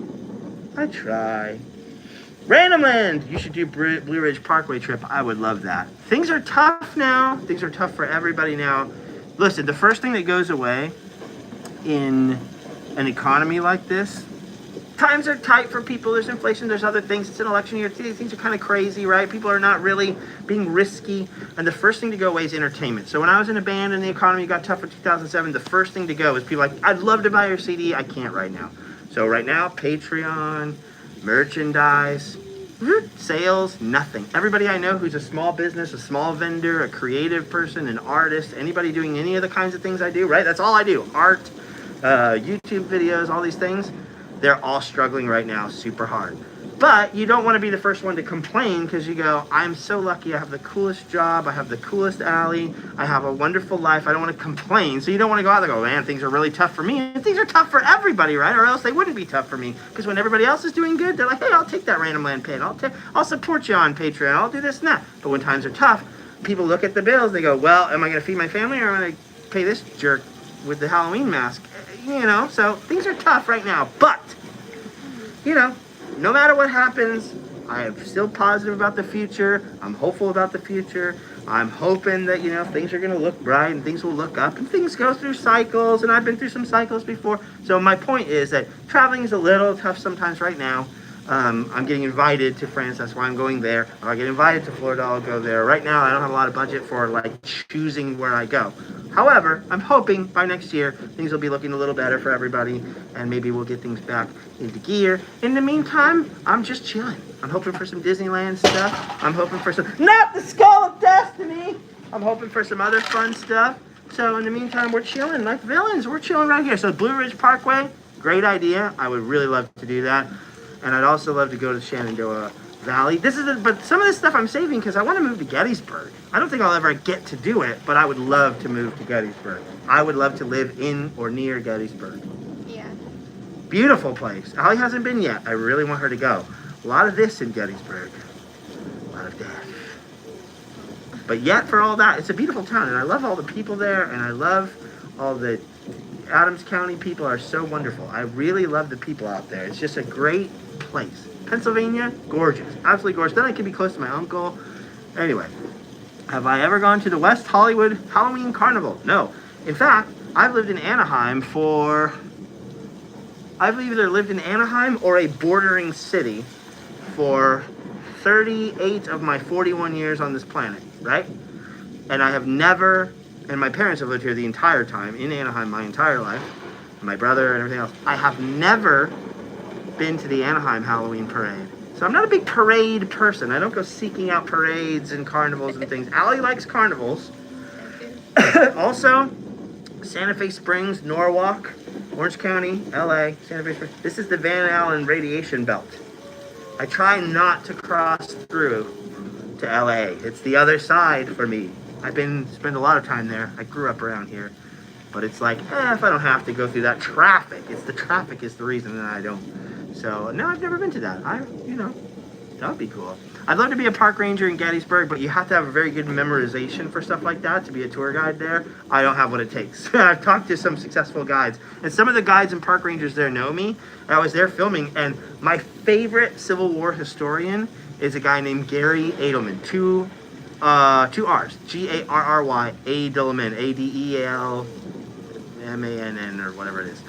Speaker 1: Randomland. You should do Blue Ridge Parkway trip. I would love that. Things are tough now. Things are tough for everybody now. Listen, the first thing that goes away in an economy like this, times are tight for people. There's inflation. There's other things. It's an election year. Things are kind of crazy, right? People are not really being risky. And the first thing to go away is entertainment. So when I was in a band and the economy got tough for 2007, the first thing to go is people like, I'd love to buy your CD. I can't right now. So right now, Patreon, merchandise, sales, nothing. Everybody I know who's a small business, a small vendor, a creative person, an artist, anybody doing any of the kinds of things I do, right? That's all I do. Art, YouTube videos, all these things. They're all struggling right now super hard. But you don't want to be the first one to complain because you go, I'm so lucky. I have the coolest job. I have the coolest alley. I have a wonderful life. I don't want to complain. So you don't want to go out there and go, man, things are really tough for me. And things are tough for everybody, right? Or else they wouldn't be tough for me. Because when everybody else is doing good, they're like, hey, I'll take that Randomland pin. I'll support you on Patreon. I'll do this and that. But when times are tough, people look at the bills. They go, well, am I going to feed my family or am I going to pay this jerk with the Halloween mask? You know, so things are tough right now. But, you know, no matter what happens, I am still positive about the future. I'm hopeful about the future. I'm hoping that, you know, things are going to look bright and things will look up and things go through cycles, and I've been through some cycles before. So my point is that traveling is a little tough sometimes right now, I'm getting invited to France. That's why I'm going there. If I get invited to Florida, I'll go there. Right now, I don't have a lot of budget for like choosing where I go. However, I'm hoping by next year things will be looking a little better for everybody, and maybe we'll get things back into gear. In the meantime, I'm just chilling. I'm hoping for some Disneyland stuff. I'm hoping for some, not the Skull of Destiny. I'm hoping for some other fun stuff. So in the meantime, we're chilling like villains. We're chilling right here. So Blue Ridge Parkway, great idea. I would really love to do that. And I'd also love to go to Shenandoah Valley. But some of this stuff I'm saving because I want to move to Gettysburg. I don't think I'll ever get to do it, but I would love to move to Gettysburg. I would love to live in or near Gettysburg.
Speaker 2: Yeah.
Speaker 1: Beautiful place. Allie hasn't been yet. I really want her to go. A lot of this in Gettysburg. A lot of death. But yet for all that, it's a beautiful town, and I love all the people there, and I love all the Adams County people are so wonderful. I really love the people out there. It's just a great place. Pennsylvania, gorgeous. Absolutely gorgeous. Then I can be close to my uncle. Anyway, have I ever gone to the West Hollywood Halloween Carnival? No. In fact, I've lived in Anaheim I've either lived in Anaheim or a bordering city for 38 of my 41 years on this planet, right? And I have never, and my parents have lived here the entire time, in Anaheim my entire life, my brother and everything else. I have never been to the Anaheim Halloween parade. So I'm not a big parade person. I don't go seeking out parades and carnivals and things. Allie likes carnivals. Also, Santa Fe Springs, Norwalk, Orange County, LA, Santa Fe Springs. This is the Van Allen radiation belt. I try not to cross through to LA. It's the other side for me. I've spent a lot of time there. I grew up around here. But it's like, if I don't have to go through that traffic, it's the traffic is the reason that I don't. So, no, I've never been to that. That would be cool. I'd love to be a park ranger in Gettysburg, but you have to have a very good memorization for stuff like that to be a tour guide there. I don't have what it takes. I've talked to some successful guides, and some of the guides and park rangers there know me. I was there filming, and my favorite Civil War historian is a guy named Gary Edelman. Two R's. Garry Edelman. Adelmann, or whatever it is.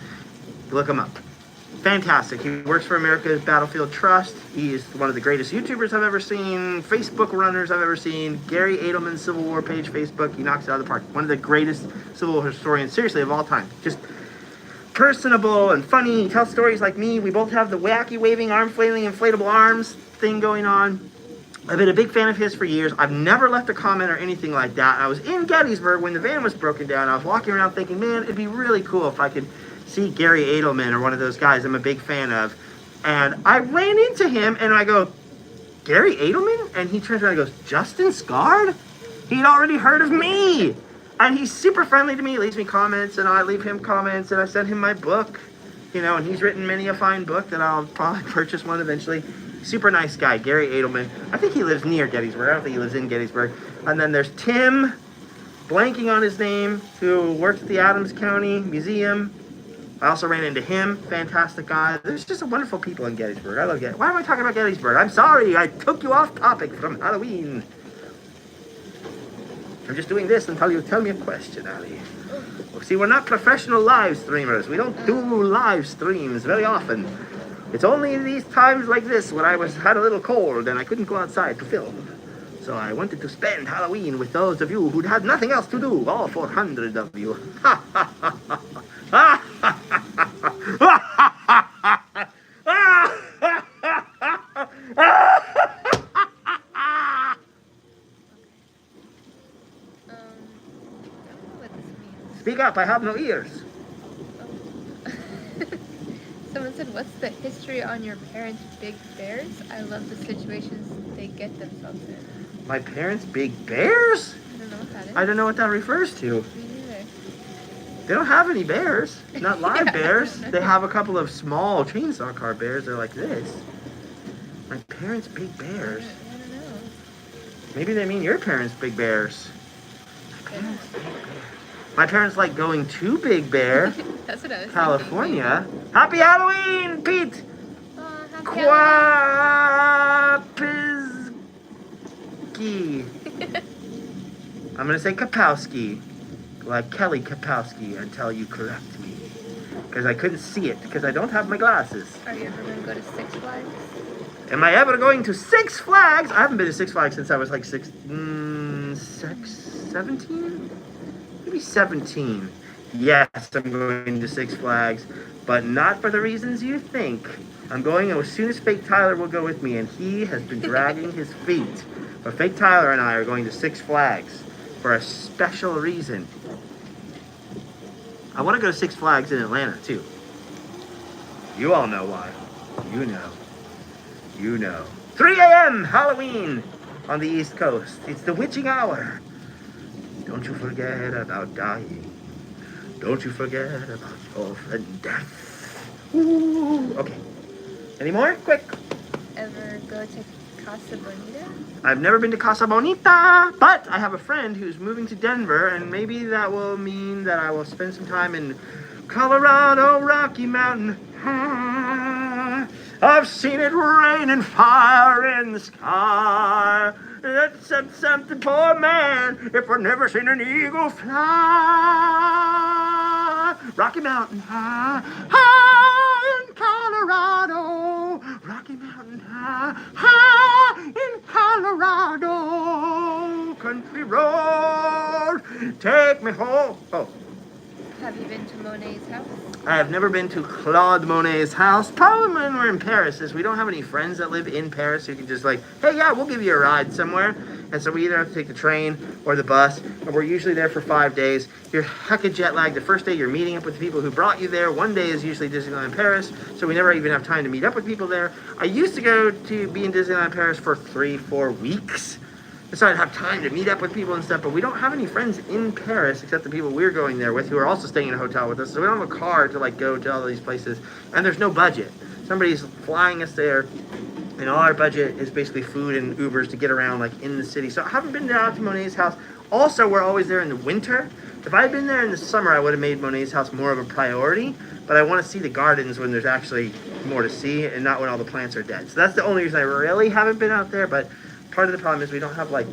Speaker 1: Look him up. Fantastic. He works for America's Battlefield Trust. He is one of the greatest YouTubers I've ever seen, Facebook runners I've ever seen. Gary Edelman Civil War page, Facebook. He knocks it out of the park. One of the greatest Civil War historians, seriously, of all time. Just personable and funny. He tells stories like me. We both have the wacky waving, arm flailing, inflatable arms thing going on. I've been a big fan of his for years. I've never left a comment or anything like that. I was in Gettysburg when the van was broken down. I was walking around thinking, man, it'd be really cool if I could see Gary Edelman or one of those guys I'm a big fan of. And I ran into him and I go, Gary Edelman? And he turns around and goes, Justin Scarred? He'd already heard of me. And he's super friendly to me. He leaves me comments and I leave him comments and I send him my book. And he's written many a fine book that I'll probably purchase one eventually. Super nice guy, Gary Edelman. I think he lives near Gettysburg. I don't think he lives in Gettysburg. And then there's Tim, blanking on his name, who works at the Adams County Museum. I also ran into him. Fantastic guy. There's just wonderful people in Gettysburg. I love Gettysburg. Why am I talking about Gettysburg? I'm sorry. I took you off topic from Halloween. I'm just doing this until you tell me a question, Ali. Well, see, we're not professional live streamers. We don't do live streams very often. It's only these times like this when I had a little cold and I couldn't go outside to film. So I wanted to spend Halloween with those of you who'd had nothing else to do. All 400 of you. Ha ha ha ha. Ha ha ha ha. Speak up, I have no ears.
Speaker 2: Someone said, what's the history on your parents' big bears? I love the situations they get themselves in.
Speaker 1: My parents' big bears?
Speaker 2: I don't know what that is.
Speaker 1: I don't know what that refers to.
Speaker 2: Me neither.
Speaker 1: They don't have any bears. Not live
Speaker 2: Yeah,
Speaker 1: bears. They have a couple of small chainsaw car bears. They're like this. My parents' big bears.
Speaker 2: I don't know.
Speaker 1: Maybe they mean your parents' big bears. My parents' big bears. My parents like going to Big Bear,
Speaker 2: That's what I was
Speaker 1: California. Happy Halloween, Pete!
Speaker 2: Happy Halloween.
Speaker 1: Kwapizki. I'm gonna say Kapowski, like Kelly Kapowski, until you correct me. Because I couldn't see it, because I don't have my glasses.
Speaker 2: Are you ever going to go to Six Flags?
Speaker 1: Am I ever going to Six Flags? I haven't been to Six Flags since I was like 17? Maybe 17. Yes, I'm going to Six Flags, but not for the reasons you think. I'm going as soon as Fake Tyler will go with me, and he has been dragging his feet. But Fake Tyler and I are going to Six Flags for a special reason. I want to go to Six Flags in Atlanta, too. You all know why. You know. You know. 3 a.m. Halloween on the East Coast. It's the witching hour. Don't you forget about dying. Don't you forget about your friend death. Ooh. Okay. Any more? Quick.
Speaker 2: Ever go to Casa Bonita?
Speaker 1: I've never been to Casa Bonita, but I have a friend who's moving to Denver, and maybe that will mean that I will spend some time in Colorado, Rocky Mountain. I've seen it rain and fire in the sky. That's something, poor man, if I've never seen an eagle fly. Rocky Mountain High, high in Colorado. Rocky Mountain High, high in Colorado. Country road, take me home. Oh.
Speaker 2: Have you been to Monet's house?
Speaker 1: I have never been to Claude Monet's house. Probably when we're in Paris, is we don't have any friends that live in Paris who can just like, hey, yeah, we'll give you a ride somewhere. And so we either have to take the train or the bus, and we're usually there for 5 days. You're hecka jet lagged. The first day you're meeting up with the people who brought you there. One day is usually Disneyland Paris, so we never even have time to meet up with people there. I used to go to be in Disneyland Paris for 3-4 weeks. So I'd have time to meet up with people and stuff, but we don't have any friends in Paris except the people we're going there with who are also staying in a hotel with us. So we don't have a car to like go to all these places, and there's no budget. Somebody's flying us there, and all our budget is basically food and Ubers to get around like in the city. So I haven't been down to Monet's house. Also, we're always there in the winter. If I had been there in the summer, I would have made Monet's house more of a priority, but I want to see the gardens when there's actually more to see and not when all the plants are dead. So that's the only reason I really haven't been out there, but part of the problem is we don't have like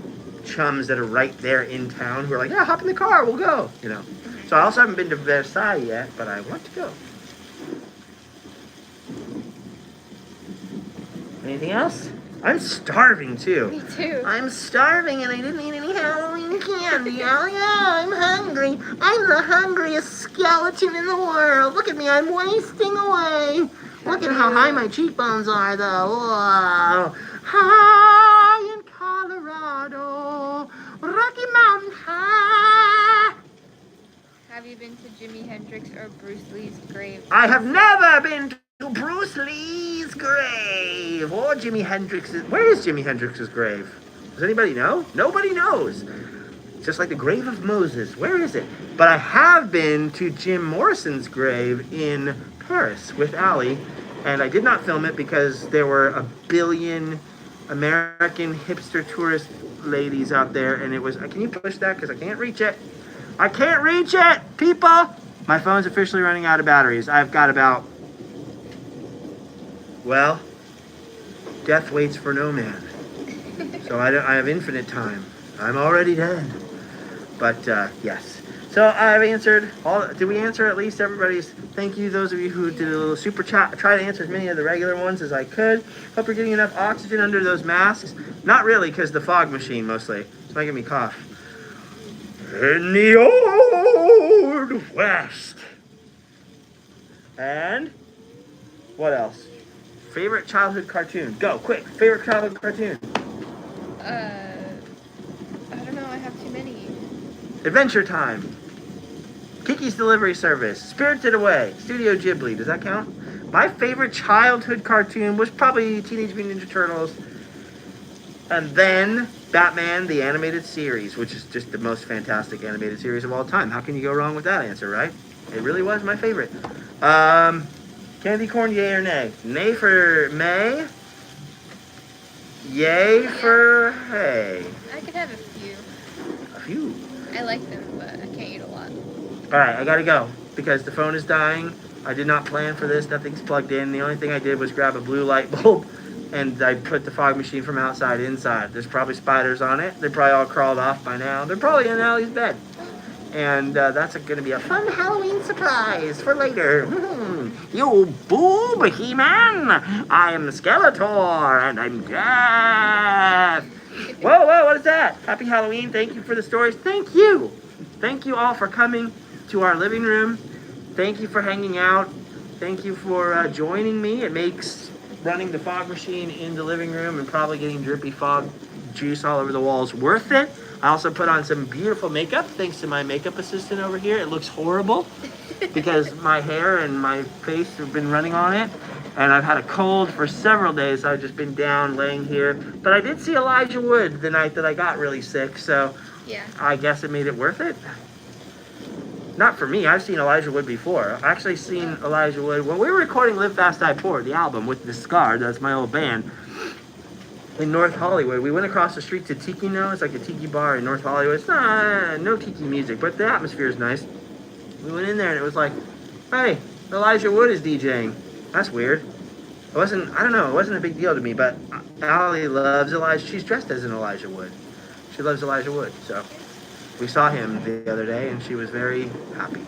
Speaker 1: chums that are right there in town who are like, yeah, hop in the car, we'll go, you know. So I also haven't been to Versailles yet, but I want to go. Anything else? I'm starving too.
Speaker 2: Me too.
Speaker 1: I'm starving and I didn't eat any Halloween candy. Oh yeah, I'm hungry. I'm the hungriest skeleton in the world. Look at me, I'm wasting away. Look at how high my cheekbones are though. Whoa. High in Colorado, Rocky Mountain High.
Speaker 2: Have you been to Jimi Hendrix or Bruce Lee's grave?
Speaker 1: I have never been to Bruce Lee's grave or Jimi Hendrix's. Where is Jimi Hendrix's grave? Does anybody know? Nobody knows. It's just like the grave of Moses. Where is it? But I have been to Jim Morrison's grave in Paris with Allie, and I did not film it because there were a billion American hipster tourist ladies out there, and it was, can you push that? Because I can't reach it. I can't reach it, people! My phone's officially running out of batteries. I've got about, well, death waits for no man. So I have infinite time. I'm already dead. But, yes. So I've answered all. Did we answer at least everybody's? Thank you, those of you who did a little super chat. I tried to answer as many of the regular ones as I could. Hope you're getting enough oxygen under those masks. Not really, because the fog machine mostly. It's making me cough. In the Old West. And what else? Favorite childhood cartoon? Go, quick. Favorite childhood cartoon?
Speaker 2: I don't know. I have too many.
Speaker 1: Adventure Time. Kiki's Delivery Service. Spirited Away. Studio Ghibli. Does that count? My favorite childhood cartoon was probably Teenage Mutant Ninja Turtles. And then Batman, the animated series, which is just the most fantastic animated series of all time. How can you go wrong with that answer, right? It really was my favorite. Candy corn, yay or nay? Nay for May. Yay for hay.
Speaker 2: I could have a few.
Speaker 1: A few.
Speaker 2: I like them, but I can't eat a lot.
Speaker 1: Alright, I gotta go because the phone is dying. I did not plan for this. Nothing's plugged in. The only thing I did was grab a blue light bulb and I put the fog machine from outside inside. There's probably spiders on it. They probably all crawled off by now. They're probably in Allie's bed. And that's going to be a fun Halloween surprise for later. You boob, He-Man! I am the Skeletor, and I'm death! Whoa, what is that? Happy Halloween. Thank you for the stories. Thank you. Thank you all for coming to our living room. Thank you for hanging out. Thank you for joining me. It makes running the fog machine in the living room and probably getting drippy fog juice all over the walls worth it. I also put on some beautiful makeup thanks to my makeup assistant over here. It looks horrible because my hair and my face have been running on it. And I've had a cold for several days. I've just been down laying here. But I did see Elijah Wood the night that I got really sick. So
Speaker 2: yeah.
Speaker 1: I guess it made it worth it. Not for me. I've seen Elijah Wood before. I've actually seen Elijah Wood when we were recording Live Fast Die Poor, the album with The Scar. That's my old band. In North Hollywood, we went across the street to Tiki No. It's like a tiki bar in North Hollywood. It's not no tiki music, but the atmosphere is nice. We went in there and it was like, hey, Elijah Wood is DJing. That's weird. It wasn't a big deal to me, but Allie loves Elijah. She's dressed as an Elijah Wood. She loves Elijah Wood, so we saw him the other day and she was very happy.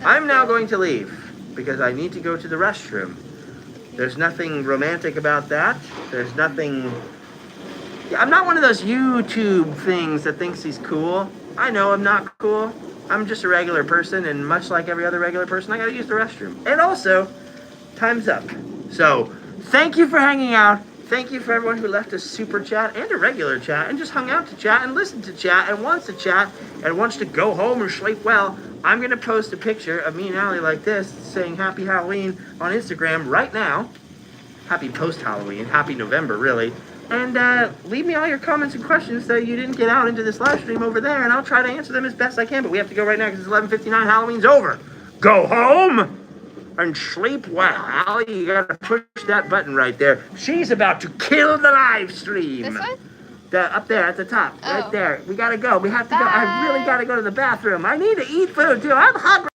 Speaker 1: I'm now going to leave because I need to go to the restroom. There's nothing romantic about that. There's nothing... Yeah, I'm not one of those YouTube things that thinks he's cool. I know I'm not cool. I'm just a regular person, and much like every other regular person, I gotta use the restroom. And also, time's up. So, thank you for hanging out. Thank you for everyone who left a super chat and a regular chat and just hung out to chat and listened to chat and wants to chat and wants to go home or sleep well. I'm going to post a picture of me and Allie like this saying Happy Halloween on Instagram right now. Happy post-Halloween. Happy November, really. And leave me all your comments and questions that you didn't get out into this live stream over there, and I'll try to answer them as best I can. But we have to go right now because it's 11:59. Halloween's over. Go home and sleep well. Allie, you got to push that button right there. She's about to kill the live stream.
Speaker 2: This one?
Speaker 1: Up there at the top, right
Speaker 2: Oh.
Speaker 1: there. We gotta go. We have to go. I really gotta go to the bathroom. I need to eat food too. I'm hungry.